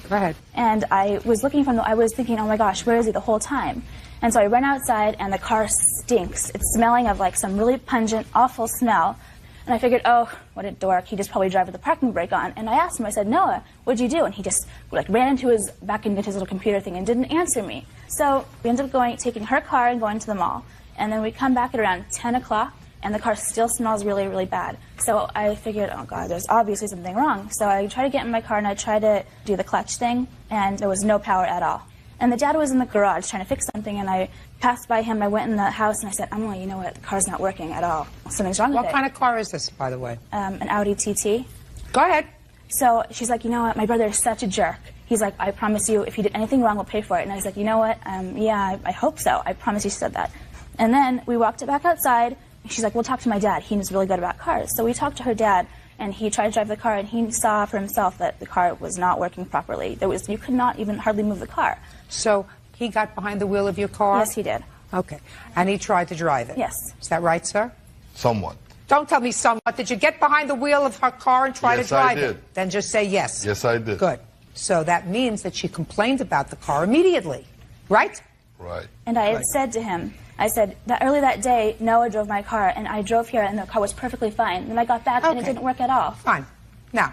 Go ahead. And I was thinking, oh my gosh, where is he the whole time? And so I ran outside, and the car stinks. It's smelling of like some really pungent, awful smell. And I figured, oh, what a dork. He just probably drove with the parking brake on. And I asked him, I said, Noah, what'd you do? And he just like ran back into his little computer thing and didn't answer me. So we ended up taking her car and going to the mall. And then we come back at around 10 o'clock, and the car still smells really, really bad. So I figured, oh God, there's obviously something wrong. So I tried to get in my car, and I tried to do the clutch thing, and there was no power at all. And the dad was in the garage trying to fix something, and I passed by him. I went in the house, and I said, Emily, you know what? The car's not working at all. Something's wrong with it. What kind of car is this, by the way? An Audi TT. Go ahead. So she's like, you know what? My brother is such a jerk. He's like, I promise you, if you did anything wrong, we'll pay for it. And I was like, you know what? Yeah, I hope so. I promise you, she said that. And then we walked back outside. And she's like, we'll talk to my dad. He was really good about cars. So we talked to her dad, and he tried to drive the car, and he saw for himself that the car was not working properly. You could not even hardly move the car. So he got behind the wheel of your car? Yes, he did. Okay. And he tried to drive it? Yes. Is that right, sir? Somewhat. Don't tell me somewhat. Did you get behind the wheel of her car and try to drive Yes, I did. it? Then just say yes. Yes, I did. Good. So that means that she complained about the car immediately, right? Right. And I had said to him, I said, that early that day, Noah drove my car, and I drove here, and the car was perfectly fine. And then I got back, and it didn't work at all. Fine. Now,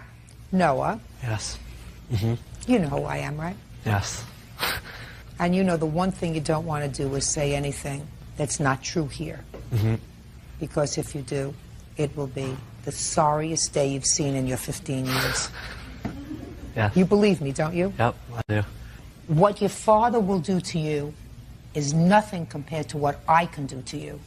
Noah, Yes. you know who I am, right? Yes. And you know the one thing you don't want to do is say anything that's not true here. Because if you do, it will be the sorriest day you've seen in your 15 years. Yes. You believe me, don't you? Yep, I do. What your father will do to you is nothing compared to what I can do to you.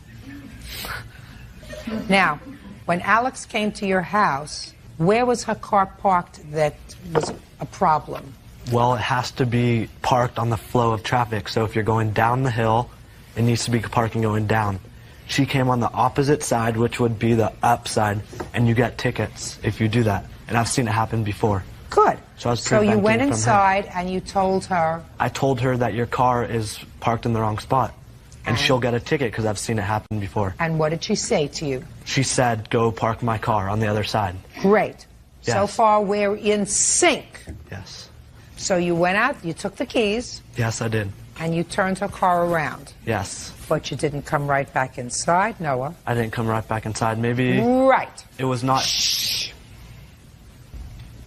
Now, when Alex came to your house, where was her car parked that was a problem? Well, it has to be parked on the flow of traffic. So if you're going down the hill, it needs to be parking going down. She came on the opposite side, which would be the up side, and you get tickets if you do that. And I've seen it happen before. Good. So you went inside and you told her... I told her that your car is parked in the wrong spot, and she'll get a ticket because I've seen it happen before. And what did she say to you? She said, go park my car on the other side. Great. Yes. So far, we're in sync. Yes. So you went out, you took the keys, Yes, I did. and you turned her car around. Yes. But you didn't come right back inside, Noah. I didn't come right back inside. Maybe... Right. It was not... Shh.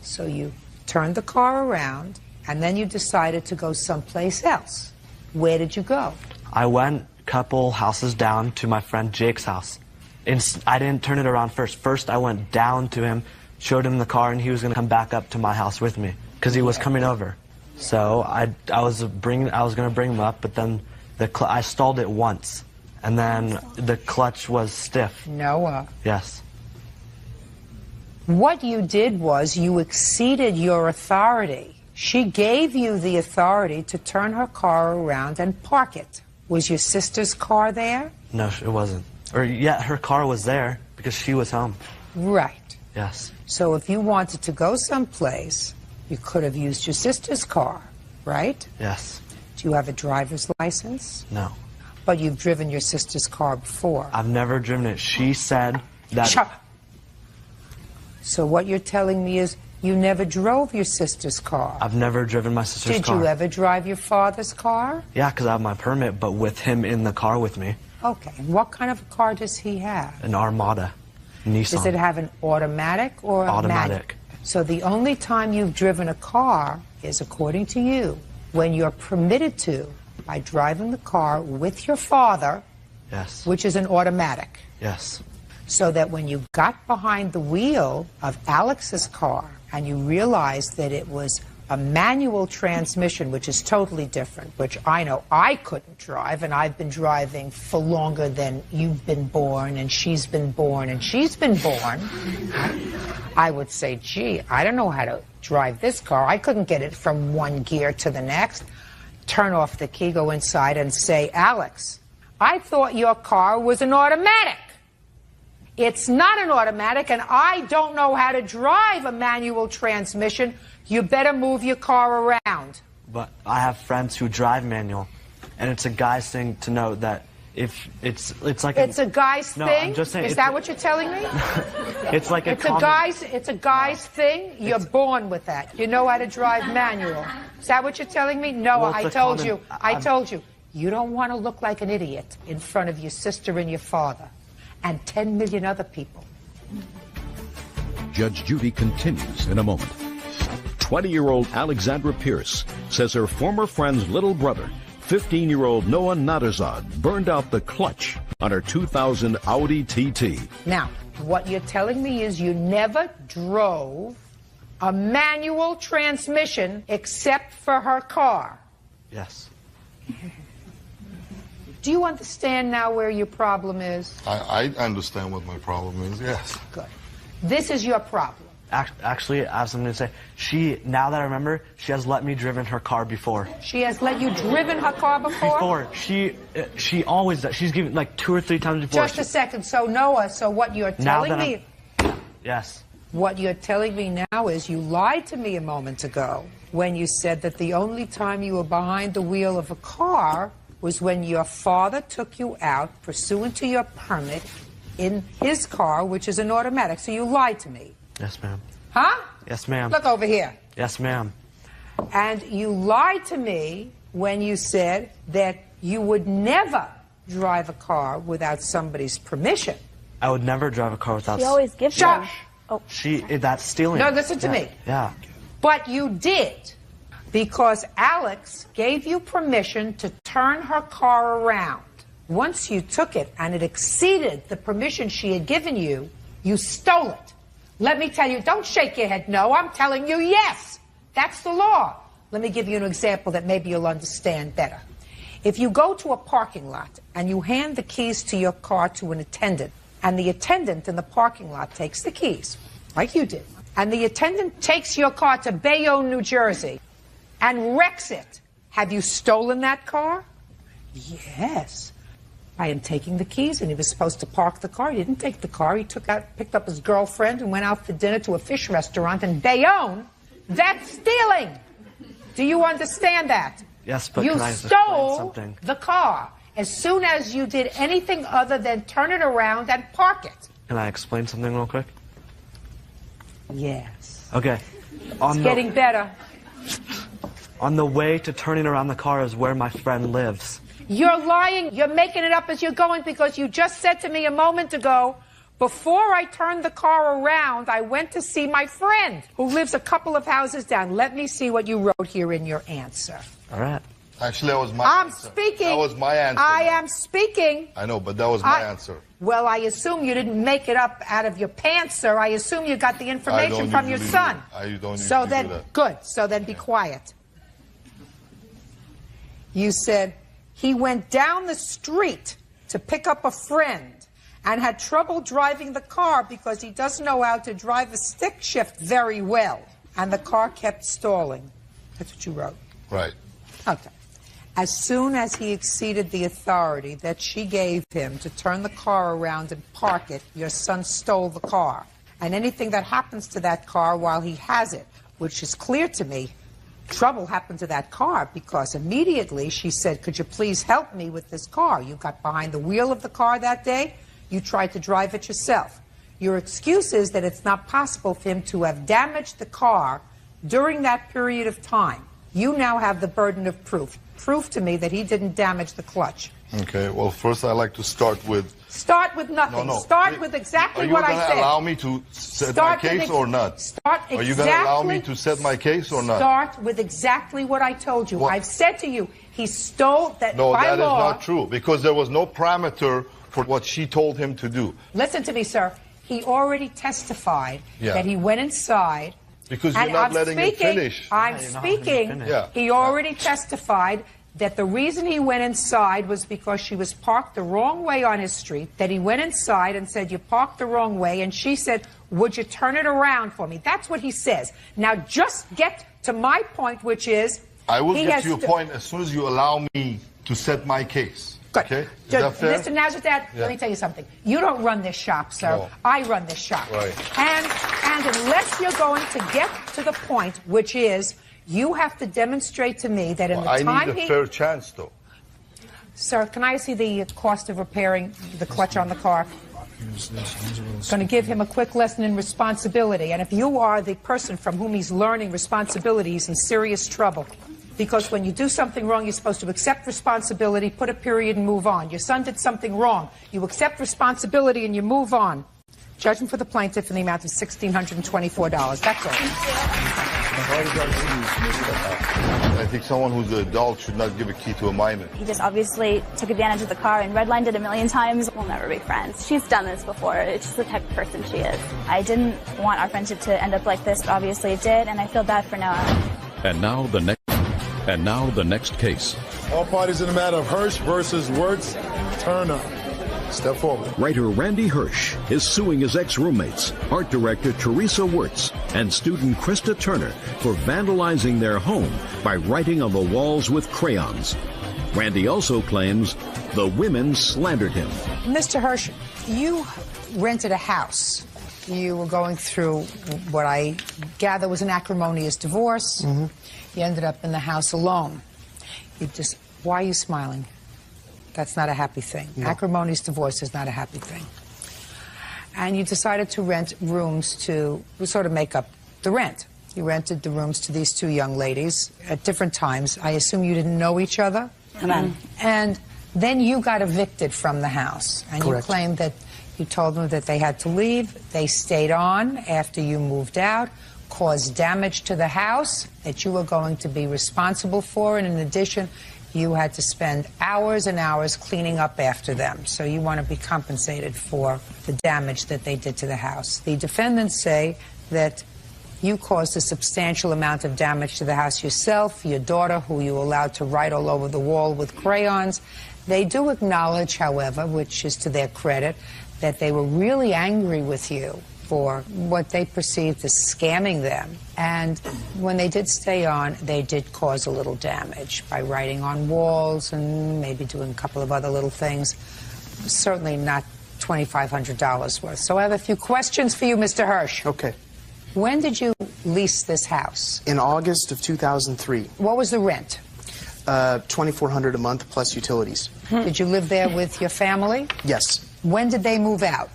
So you turned the car around, and then you decided to go someplace else. Where did you go? I went a couple houses down to my friend Jake's house. I didn't turn it around first. First, I went down to him, showed him the car, and he was going to come back up to my house with me because he was coming over. So I was going to bring him up, but then I stalled it once, and then the clutch was stiff. Noah. Yes. What you did was you exceeded your authority. She gave you the authority to turn her car around and park it. Was your sister's car there? No, it wasn't. Or, yeah, her car was there because she was home. Right. Yes. So if you wanted to go someplace, you could have used your sister's car, right? Yes. Do you have a driver's license? No. But you've driven your sister's car before. I've never driven it. She said that... Shut up. So what you're telling me is you never drove your sister's car. I've never driven my sister's car. Did you ever drive your father's car? Yeah, because I have my permit, but with him in the car with me. Okay. And what kind of a car does he have? An Armada. Nissan. Does it have an automatic or a automatic? manual? So the only time you've driven a car is, according to you, when you're permitted to by driving the car with your father, yes, which is an automatic. Yes. So that when you got behind the wheel of Alex's car and you realized that it was a manual transmission, which is totally different, which I know I couldn't drive, and I've been driving for longer than you've been born, and she's been born, and she's been born, I would say, gee, I don't know how to drive this car. I couldn't get it from one gear to the next. Turn off the key, go inside, and say, Alex, I thought your car was an automatic. It's not an automatic, and I don't know how to drive a manual transmission. You better move your car around. But I have friends who drive manual, and it's a guy's thing to know that if it's like it's a guy's no, thing. I'm just saying, is that what you're telling me? It's like it's a guy's thing. You're born with that. You know how to drive manual. Is that what you're telling me? No, well, I told you. I told you. You don't want to look like an idiot in front of your sister and your father and 10 million other people. Judge Judy continues in a moment. 20-year-old Alexandra Pierce says her former friend's little brother, 15-year-old Noah Nadazad, burned out the clutch on her 2000 Audi TT. Now, what you're telling me is you never drove a manual transmission except for her car. Yes. Do you understand now where your problem is? I understand what my problem is, yes. Good. This is your problem. Actually, I have something to say. Now that I remember, she has let me driven her car before. She has let you driven her car before? Before. She always does. She's given like 2 or 3 times before. Just a second. So, Noah, what you're telling me... Yes. What you're telling me now is you lied to me a moment ago when you said that the only time you were behind the wheel of a car was when your father took you out pursuant to your permit in his car, which is an automatic. So you lied to me. Yes, ma'am. Huh? Yes, ma'am. Look over here. Yes, ma'am. And you lied to me when you said that you would never drive a car without somebody's permission. I would never drive a car without... She always gives them. Oh. That's stealing. No, listen to me. Yeah. But you did, because Alex gave you permission to turn her car around. Once you took it and it exceeded the permission she had given you, you stole it. Let me tell you, don't shake your head no, I'm telling you yes. That's the law. Let me give you an example that maybe you'll understand better. If you go to a parking lot and you hand the keys to your car to an attendant, and the attendant in the parking lot takes the keys, like you did, and the attendant takes your car to Bayonne, New Jersey, and wrecks it, have you stolen that car? Yes. I am taking the keys, and he was supposed to park the car. He didn't take the car. He picked up his girlfriend and went out for dinner to a fish restaurant in Bayonne. That's stealing. Do you understand that? Yes, but you can I explain stole something? the car as soon as you did anything other than turn it around and park it. Can I explain something real quick? Yes. Okay. It's getting better. On the way to turning around the car is where my friend lives. You're lying. You're making it up as you're going, because you just said to me a moment ago, before I turned the car around, I went to see my friend who lives a couple of houses down. Let me see what you wrote here in your answer. All right. Actually, that was my answer. Speaking. That was my answer. I am speaking. I know, but that was my answer. Well, I assume you didn't make it up out of your pants, sir. I assume you got the information from your son. I don't So then, do that. good. So then be quiet. You said he went down the street to pick up a friend and had trouble driving the car because he doesn't know how to drive a stick shift very well. And the car kept stalling. That's what you wrote. Right. Okay. As soon as he exceeded the authority that she gave him to turn the car around and park it, your son stole the car. And anything that happens to that car while he has it, which is clear to me, trouble happened to that car, because immediately she said, could you please help me with this car? You got behind the wheel of the car that day. You tried to drive it yourself. Your excuse is that it's not possible for him to have damaged the car during that period of time. You now have the burden of proof. Prove to me that he didn't damage the clutch. Okay, well, first I'd like to start with... Start with nothing. No. Start with exactly what I said. Are you going to allow me to set my case or not? Are you going to allow me to set my case or not? Start with exactly what I told you. What? I've said to you, he stole that No, by that law. is not true, because there was no parameter for what she told him to do. Listen to me, sir. He already testified Yeah. that he went inside Because you're not letting him finish. I'm speaking. Yeah. He already testified that the reason he went inside was because she was parked the wrong way on his street, that he went inside and said, you parked the wrong way, and she said, would you turn it around for me? That's what he says. Now, just get to my point, which is... I will get to your point as soon as you allow me to set my case. Good. Okay? Is that fair? Mr. Nazareth, let me tell you something. You don't run this shop, sir. No. I run this shop. Right. And unless you're going to get to the point, which is... You have to demonstrate to me that in the time I need a fair chance, though. Sir, can I see the cost of repairing the clutch on the car? Going to give him a quick lesson in responsibility. And if you are the person from whom he's learning responsibility, he's in serious trouble. Because when you do something wrong, you're supposed to accept responsibility, put a period, and move on. Your son did something wrong. You accept responsibility and you move on. Judgment for the plaintiff in the amount of $1,624. That's all. I think someone who's an adult should not give a key to a minor. He just obviously took advantage of the car and redlined it a million times. We'll never be friends. She's done this before. It's just the type of person she is. I didn't want our friendship to end up like this, but obviously it did, and I feel bad for Noah. And now the next case. All parties in the matter of Hirsch versus Wirtz. Turner. Step forward. Writer Randy Hirsch is suing his ex-roommates, art director Teresa Wirtz and student Krista Turner for vandalizing their home by writing on the walls with crayons. Randy also claims the women slandered him. Mr. Hirsch, you rented a house. You were going through what I gather was an acrimonious divorce. Mm-hmm. You ended up in the house alone. Why are you smiling? That's not a happy thing. No. Acrimonious divorce is not a happy thing. And you decided to rent rooms to sort of make up the rent. You rented the rooms to these two young ladies at different times. I assume you didn't know each other? Amen. And then you got evicted from the house. And Correct. You claimed that you told them that they had to leave. They stayed on after you moved out, caused damage to the house that you were going to be responsible for. And in addition, you had to spend hours and hours cleaning up after them. So you want to be compensated for the damage that they did to the house. The defendants say that you caused a substantial amount of damage to the house yourself, your daughter, who you allowed to write all over the wall with crayons. They do acknowledge, however, which is to their credit, that they were really angry with you for what they perceived as scamming them. And when they did stay on, they did cause a little damage by writing on walls and maybe doing a couple of other little things. Certainly not $2,500 worth. So I have a few questions for you, Mr. Hirsch. Okay. When did you lease this house? In August of 2003. What was the rent? $2,400 a month plus utilities. Did you live there with your family? Yes. When did they move out?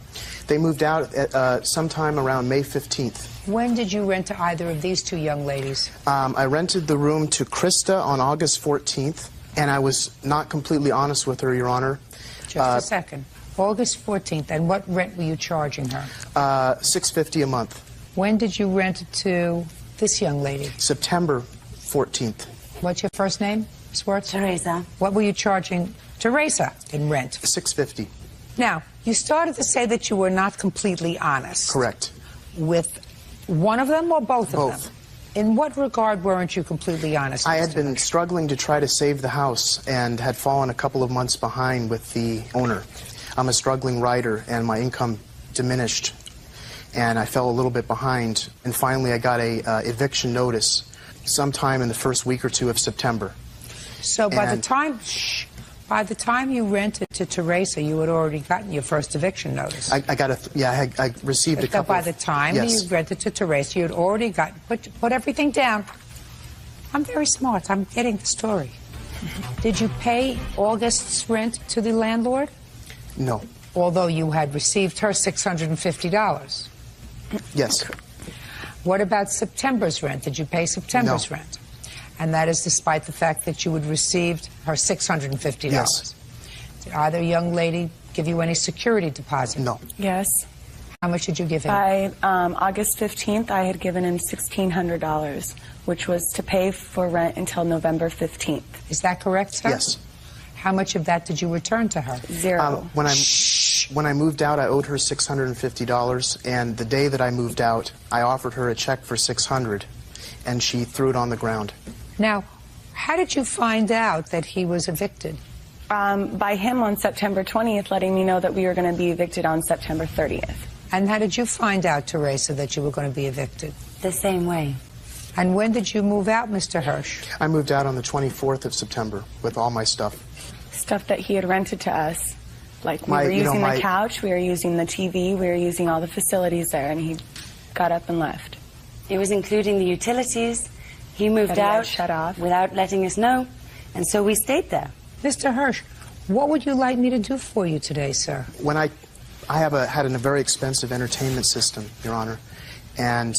They moved out at, sometime around May 15th. When did you rent to either of these two young ladies? I rented the room to Krista on August 14th, and I was not completely honest with her, Your Honor. Just a second. August 14th, and what rent were you charging her? $650 a month. When did you rent it to this young lady? September 14th. What's your first name, Ms. Wirtz? Teresa. What were you charging Teresa in rent? $650. Now, you started to say that you were not completely honest. Correct. With one of them or both of Both. them? In what regard weren't you completely honest? I had been struggling to try to save the house and had fallen a couple of months behind with the owner. I'm a struggling writer and my income diminished and I fell a little bit behind, and finally I got a eviction notice sometime in the first week or two of September. So by the time you rented to Teresa, you had already gotten your first eviction notice. I received a couple. So by the time you rented to Teresa, you had already gotten, put everything down. I'm very smart. I'm getting the story. Did you pay August's rent to the landlord? No. Although you had received her $650. Yes. What about September's rent? Did you pay September's rent? And that is despite the fact that you had received her $650. Yes. Did either young lady give you any security deposit? No. Yes. How much did you give him? By August 15th, I had given him $1,600, which was to pay for rent until November 15th. Is that correct, sir? Yes. How much of that did you return to her? Zero. Shh. When I moved out, I owed her $650, and the day that I moved out, I offered her a check for $600, and she threw it on the ground. Now, how did you find out that he was evicted? By him on September 20th letting me know that we were going to be evicted on September 30th. And how did you find out, Teresa, that you were going to be evicted? The same way. And when did you move out, Mr. Hirsch? I moved out on the 24th of September with all my stuff. Stuff that he had rented to us. Like, we were using the couch, we were using the TV, we were using all the facilities there, and he got up and left. It was including the utilities. He moved out shut off without letting us know, and so we stayed there. Mr. Hirsch, what would you like me to do for you today, sir? When I had a very expensive entertainment system, Your Honor, and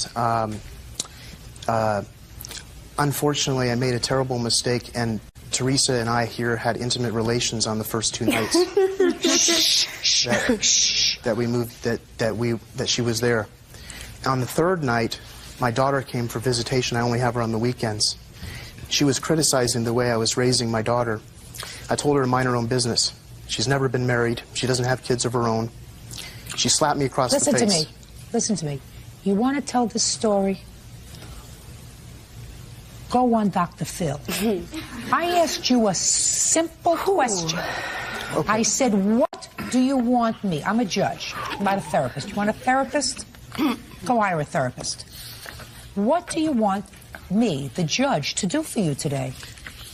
unfortunately I made a terrible mistake, and Teresa and I here had intimate relations on the first 2 nights that she was there. On the third night, my daughter came for visitation. I only have her on the weekends. She was criticizing the way I was raising my daughter. I told her to mind her own business. She's never been married. She doesn't have kids of her own. She slapped me across the face. Listen to me. Listen to me. You want to tell this story? Go on Dr. Phil. I asked you a simple question. Okay. I said, what do you want me? I'm a judge. I'm not a therapist. You want a therapist? Go hire a therapist. What do you want me, the judge, to do for you today?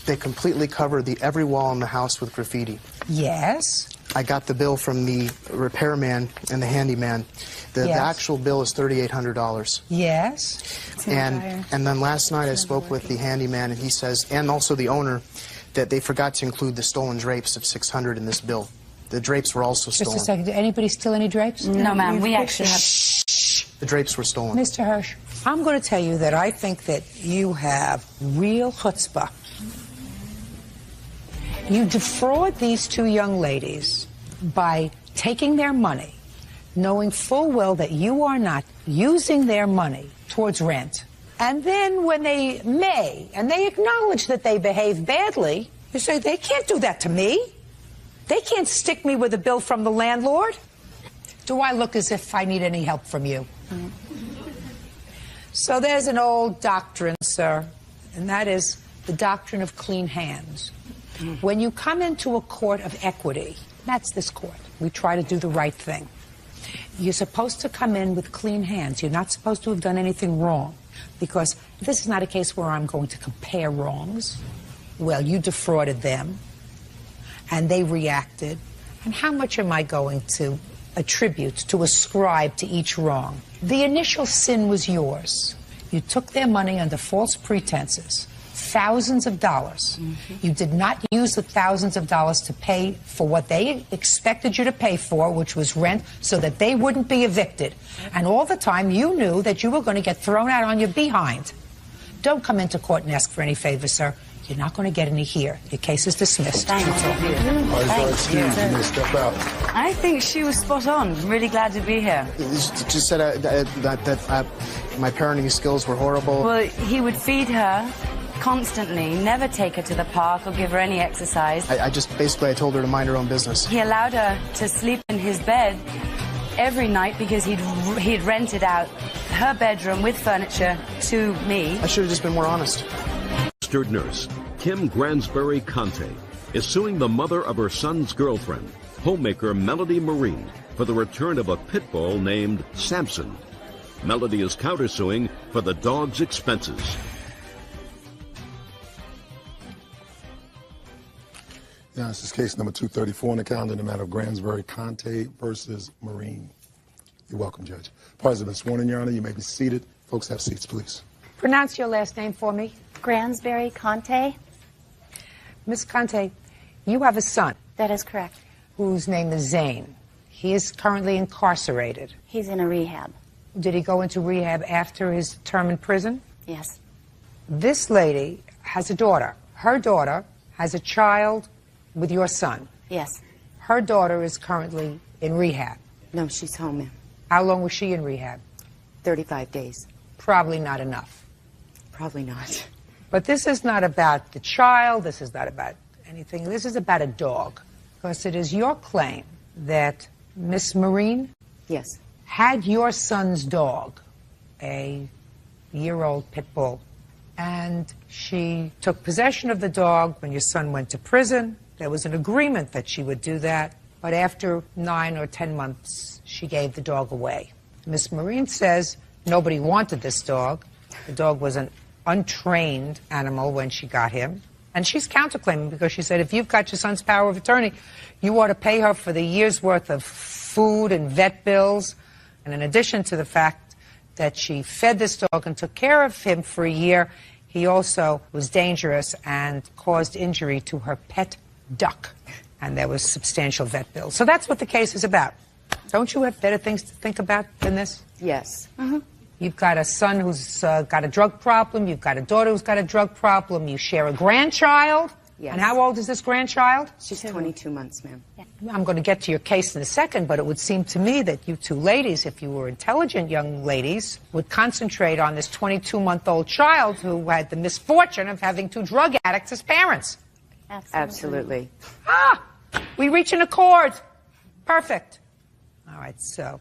They completely covered every wall in the house with graffiti. Yes. I got the bill from the repairman and the handyman. The actual bill is $3,800. Yes. And then last night I spoke with the handyman, and he says, and also the owner, that they forgot to include the stolen drapes of $600 in this bill. The drapes were also stolen. Just a second. Did anybody steal any drapes? No, ma'am. We actually have... The drapes were stolen. Mr. Hirsch, I'm going to tell you that I think that you have real chutzpah. You defraud these 2 young ladies by taking their money, knowing full well that you are not using their money towards rent. And then when they may, and they acknowledge that they behave badly, you say, they can't do that to me. They can't stick me with a bill from the landlord. Do I look as if I need any help from you? So there's an old doctrine, sir, and that is the doctrine of clean hands. When you come into a court of equity, that's this court, we try to do the right thing. You're supposed to come in with clean hands. You're not supposed to have done anything wrong, because this is not a case where I'm going to compare wrongs. Well, you defrauded them, and they reacted, and how much am I going to attribute, to ascribe to each wrong? The initial sin was yours. You took their money under false pretenses. Thousands of dollars. You did not use the thousands of dollars to pay for what they expected you to pay for, which was rent, so that they wouldn't be evicted. And all the time you knew that you were going to get thrown out on your behind. Don't come into court and ask for any favors, sir. You're not going to get any here. Your case is dismissed. Thank you. Step out. I think she was spot on. Really glad to be here. Just said that my parenting skills were horrible. Well, he would feed her constantly, never take her to the park or give her any exercise. I told her to mind her own business. He allowed her to sleep in his bed every night because he'd rented out her bedroom with furniture to me. I should have just been more honest. Registered nurse Kim Gransbury Conte is suing the mother of her son's girlfriend, homemaker Melody Marine, for the return of a pit bull named Samson. Melody is countersuing for the dog's expenses. Yeah, this is case number 234 on the calendar in the matter of Gransbury Conte versus Marine. You're welcome, Judge. Parties have been sworn in, Your Honor. You may be seated. Folks, have seats, please. Pronounce your last name for me. Gransbury Conte. Miss Conte, you have a son. That is correct. Whose name is Zane. He is currently incarcerated. He's in a rehab. Did he go into rehab after his term in prison? Yes. This lady has a daughter. Her daughter has a child with your son. Yes. Her daughter is currently in rehab. No, she's home, ma'am. How long was she in rehab? 35 days. Probably not enough. Probably not. But this is not about the child. This is not about anything. This is about a dog. Because it is your claim that Miss Marine? Yes. Had your son's dog, a year-old pit bull, and she took possession of the dog when your son went to prison. There was an agreement that she would do that, but after 9 or 10 months, she gave the dog away. Miss Marine says nobody wanted this dog. The dog was an untrained animal when she got him. And she's counterclaiming because she said, if you've got your son's power of attorney, you ought to pay her for the year's worth of food and vet bills. And in addition to the fact that she fed this dog and took care of him for a year, he also was dangerous and caused injury to her pet duck. And there was substantial vet bills. So that's what the case is about. Don't you have better things to think about than this? Yes. You've got a son who's got a drug problem. You've got a daughter who's got a drug problem. You share a grandchild. Yes. And how old is this grandchild? She's 22 months, ma'am. Yeah. I'm going to get to your case in a second, but it would seem to me that you two ladies, if you were intelligent young ladies, would concentrate on this 22-month-old child who had the misfortune of having 2 drug addicts as parents. Absolutely. Ah! We reach an accord. Perfect. All right, so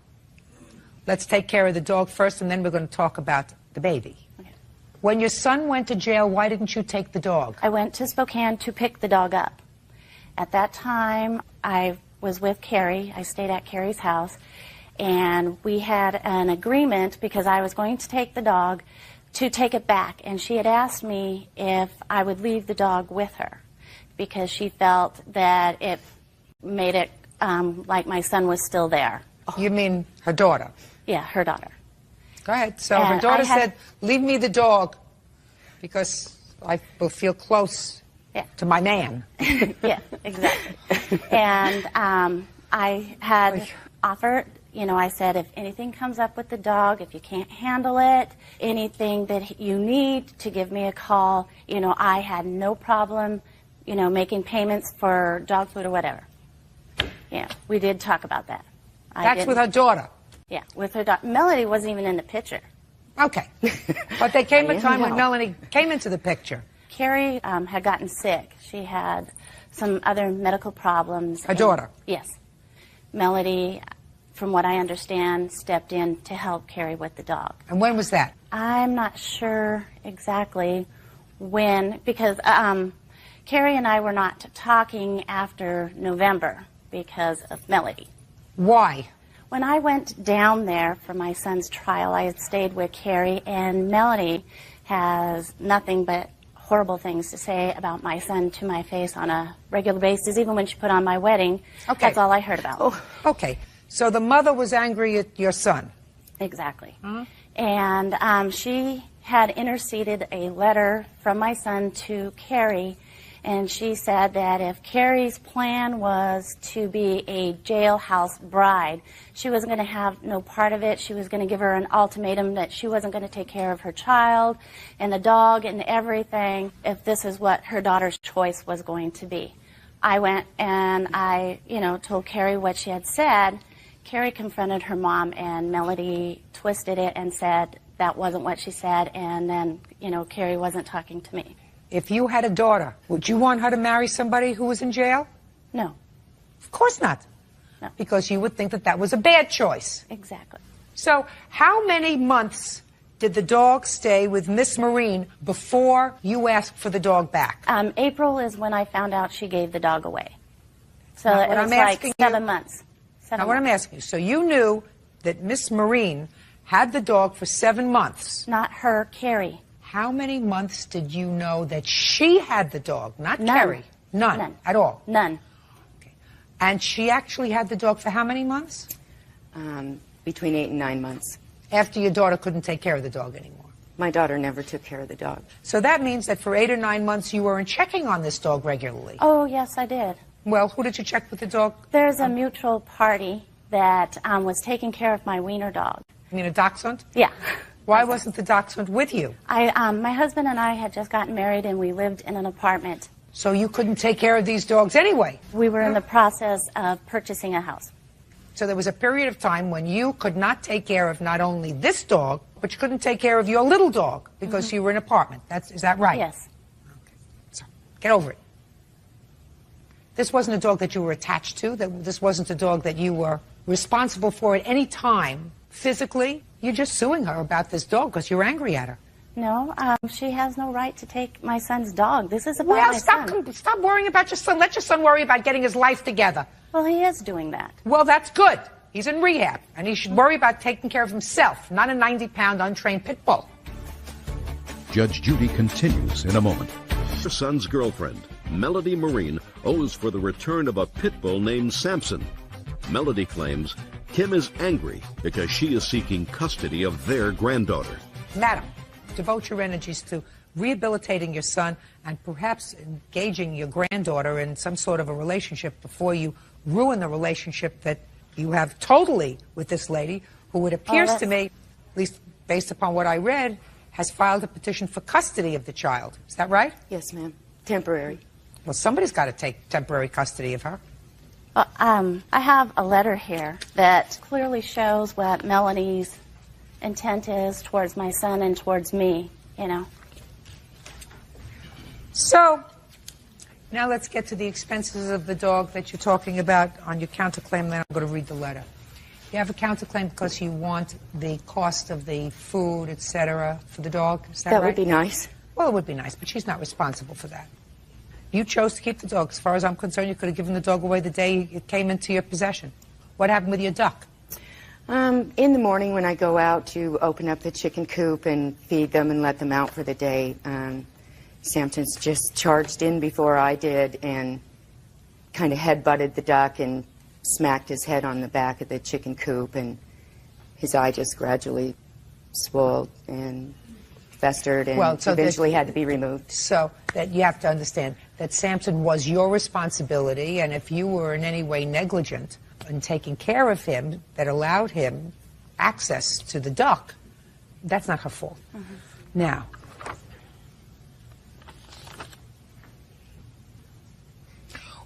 let's take care of the dog first, and then we're going to talk about the baby. Okay. When your son went to jail, why didn't you take the dog? I went to Spokane to pick the dog up. At that time, I was with Carrie. I stayed at Carrie's house, and we had an agreement because I was going to take the dog to take it back, and she had asked me if I would leave the dog with her because she felt that it made it like my son was still there. You mean her daughter? Yeah, her daughter. Go ahead. So her daughter said, leave me the dog because I will feel close to my man. Yeah, exactly. And I had offered, you know, I said, if anything comes up with the dog, if you can't handle it, anything that you need to give me a call, you know, I had no problem, you know, making payments for dog food or whatever. Yeah, we did talk about that. That's with her daughter? Yeah, with her daughter. Melody wasn't even in the picture. Okay. But there came a time when Melanie came into the picture. Carrie had gotten sick. She had some other medical problems. Her daughter? Yes. Melody, from what I understand, stepped in to help Carrie with the dog. And when was that? I'm not sure exactly when, because Carrie and I were not talking after November because of Melody. Why? When I went down there for my son's trial, I had stayed with Carrie, and Melody has nothing but horrible things to say about my son to my face on a regular basis. Even when she put on my wedding, that's all I heard about. Oh, okay. So the mother was angry at your son? Exactly. And she had interceded a letter from my son to Carrie, and she said that if Carrie's plan was to be a jailhouse bride, she wasn't going to have no part of it. She was going to give her an ultimatum that she wasn't going to take care of her child and the dog and everything if this is what her daughter's choice was going to be. I went and I, you know, told Carrie what she had said. Carrie confronted her mom, and Melody twisted it and said that wasn't what she said, and then, you know, Carrie wasn't talking to me. If you had a daughter, would you want her to marry somebody who was in jail? No. Of course not. No. Because you would think that that was a bad choice. Exactly. So how many months did the dog stay with Miss Marine before you asked for the dog back? April is when I found out she gave the dog away. So Now, it was like 7 months. Now, what I'm asking you, so you knew that Miss Marine had the dog for 7 months. Not her, Carrie. How many months did you know that she had the dog, not None. Carrie? None. At all? None. Okay. And she actually had the dog for how many months? Between 8 and 9 months. After your daughter couldn't take care of the dog anymore? My daughter never took care of the dog. So that means that for 8 or 9 months you weren't checking on this dog regularly? Oh, yes, I did. Well, who did you check with the dog? There's a mutual party that was taking care of my wiener dog. You mean a dachshund? Yeah. Why wasn't the dachshund with you? My husband and I had just gotten married, and we lived in an apartment. So you couldn't take care of these dogs anyway? We were in the process of purchasing a house. So there was a period of time when you could not take care of not only this dog, but you couldn't take care of your little dog because you were in an apartment. Is that right? Yes. Okay. So get over it. This wasn't a dog that you were attached to? This wasn't a dog that you were responsible for at any time, physically, you're just suing her about this dog because you're angry at her. No, she has no right to take my son's dog. This is about my son. Stop worrying about your son. Let your son worry about getting his life together. Well, he is doing that. Well, that's good. He's in rehab, and he should worry about taking care of himself, not a 90-pound untrained pit bull. Judge Judy continues in a moment. Her son's girlfriend, Melody Marine, owes for the return of a pit bull named Samson. Melody claims Kim is angry because she is seeking custody of their granddaughter. Madam, devote your energies to rehabilitating your son and perhaps engaging your granddaughter in some sort of a relationship before you ruin the relationship that you have totally with this lady, who it appears to me, at least based upon what I read, has filed a petition for custody of the child. Is that right? Yes, ma'am. Temporary. Well, somebody's got to take temporary custody of her. I have a letter here that clearly shows what Melanie's intent is towards my son and towards me, you know. So, now let's get to the expenses of the dog that you're talking about on your counterclaim, then I'm going to read the letter. You have a counterclaim because you want the cost of the food, etc., for the dog, is that right? That would be nice. Well, it would be nice, but she's not responsible for that. You chose to keep the dog. As far as I'm concerned, you could have given the dog away the day it came into your possession. What happened with your duck? In the morning when I go out to open up the chicken coop and feed them and let them out for the day, Samson's just charged in before I did and kind of head-butted the duck and smacked his head on the back of the chicken coop, and his eye just gradually swelled and festered and eventually had to be removed. So that you have to understand that Samson was your responsibility, and if you were in any way negligent in taking care of him that allowed him access to the duck, that's not her fault. Now,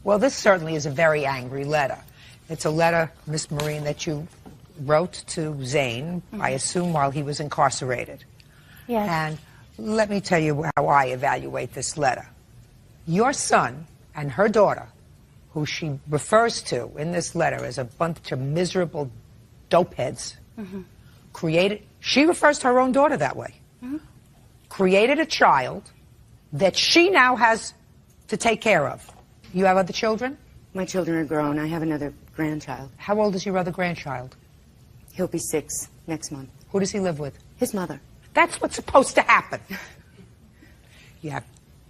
well, this certainly is a very angry letter. It's a letter, Miss Marine, that you wrote to Zane, I assume while he was incarcerated. Yes. And let me tell you how I evaluate this letter. Your son and her daughter, who she refers to in this letter as a bunch of miserable dopeheads, she refers to her own daughter that way, created a child that she now has to take care of. You have other children? My children are grown. I have another grandchild. How old is your other grandchild? He'll be 6 next month. Who does he live with? His mother. That's what's supposed to happen. You have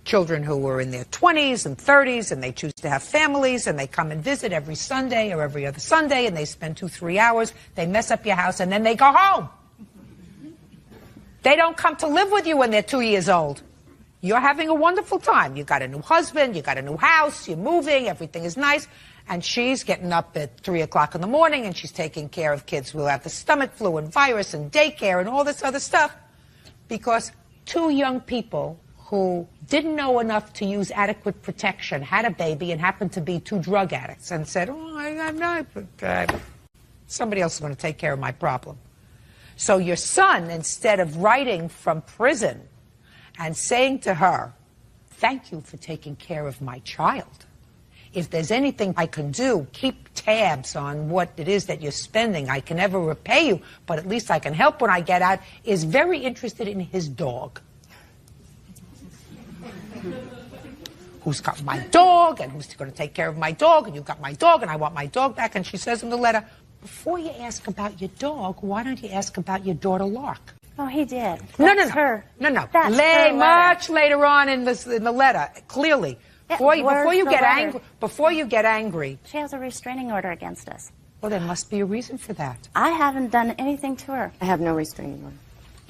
children who are in their 20s and 30s, and they choose to have families, and they come and visit every Sunday or every other Sunday, and they spend 2-3 hours. They mess up your house, and then they go home. They don't come to live with you when they're 2 years old. You're having a wonderful time. You got a new husband, you got a new house, you're moving, everything is nice, and she's getting up at 3 o'clock in the morning, and she's taking care of kids who have the stomach flu and virus and daycare and all this other stuff, because 2 young people who didn't know enough to use adequate protection had a baby and happened to be 2 drug addicts and said, oh, I'm not, somebody else is going to take care of my problem. So your son, instead of writing from prison and saying to her, thank you for taking care of my child. If there's anything I can do, keep tabs on what it is that you're spending. I can never repay you, but at least I can help when I get out, is very interested in his dog. Who's got my dog, and who's going to take care of my dog, and you've got my dog, and I want my dog back. And she says in the letter, before you ask about your dog, why don't you ask about your daughter Lark? Oh, he did. No. That's her. No. That's her Much later on in the letter, clearly. Before you get angry. She has a restraining order against us. Well, there must be a reason for that. I haven't done anything to her. I have no restraining order.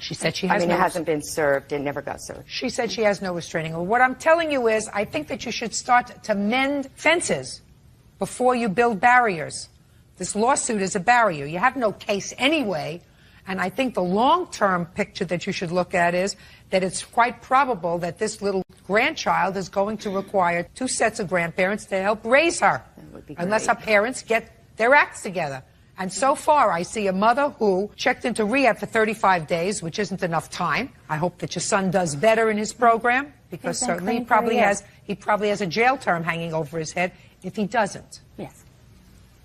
She said she has it hasn't been served. It never got served. She said she has no restraining order. What I'm telling you is, I think that you should start to mend fences before you build barriers. This lawsuit is a barrier. You have no case anyway. And I think the long-term picture that you should look at is that it's quite probable that this little grandchild is going to require 2 sets of grandparents to help raise her, unless her parents get their acts together. And so far, I see a mother who checked into rehab for 35 days, which isn't enough time. I hope that your son does better in his program, because certainly he probably has a jail term hanging over his head if he doesn't. Yes.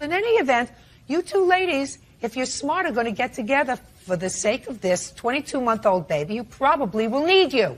In any event, You two ladies, if you're smart, are going to get together for the sake of this 22-month-old baby who probably will need you.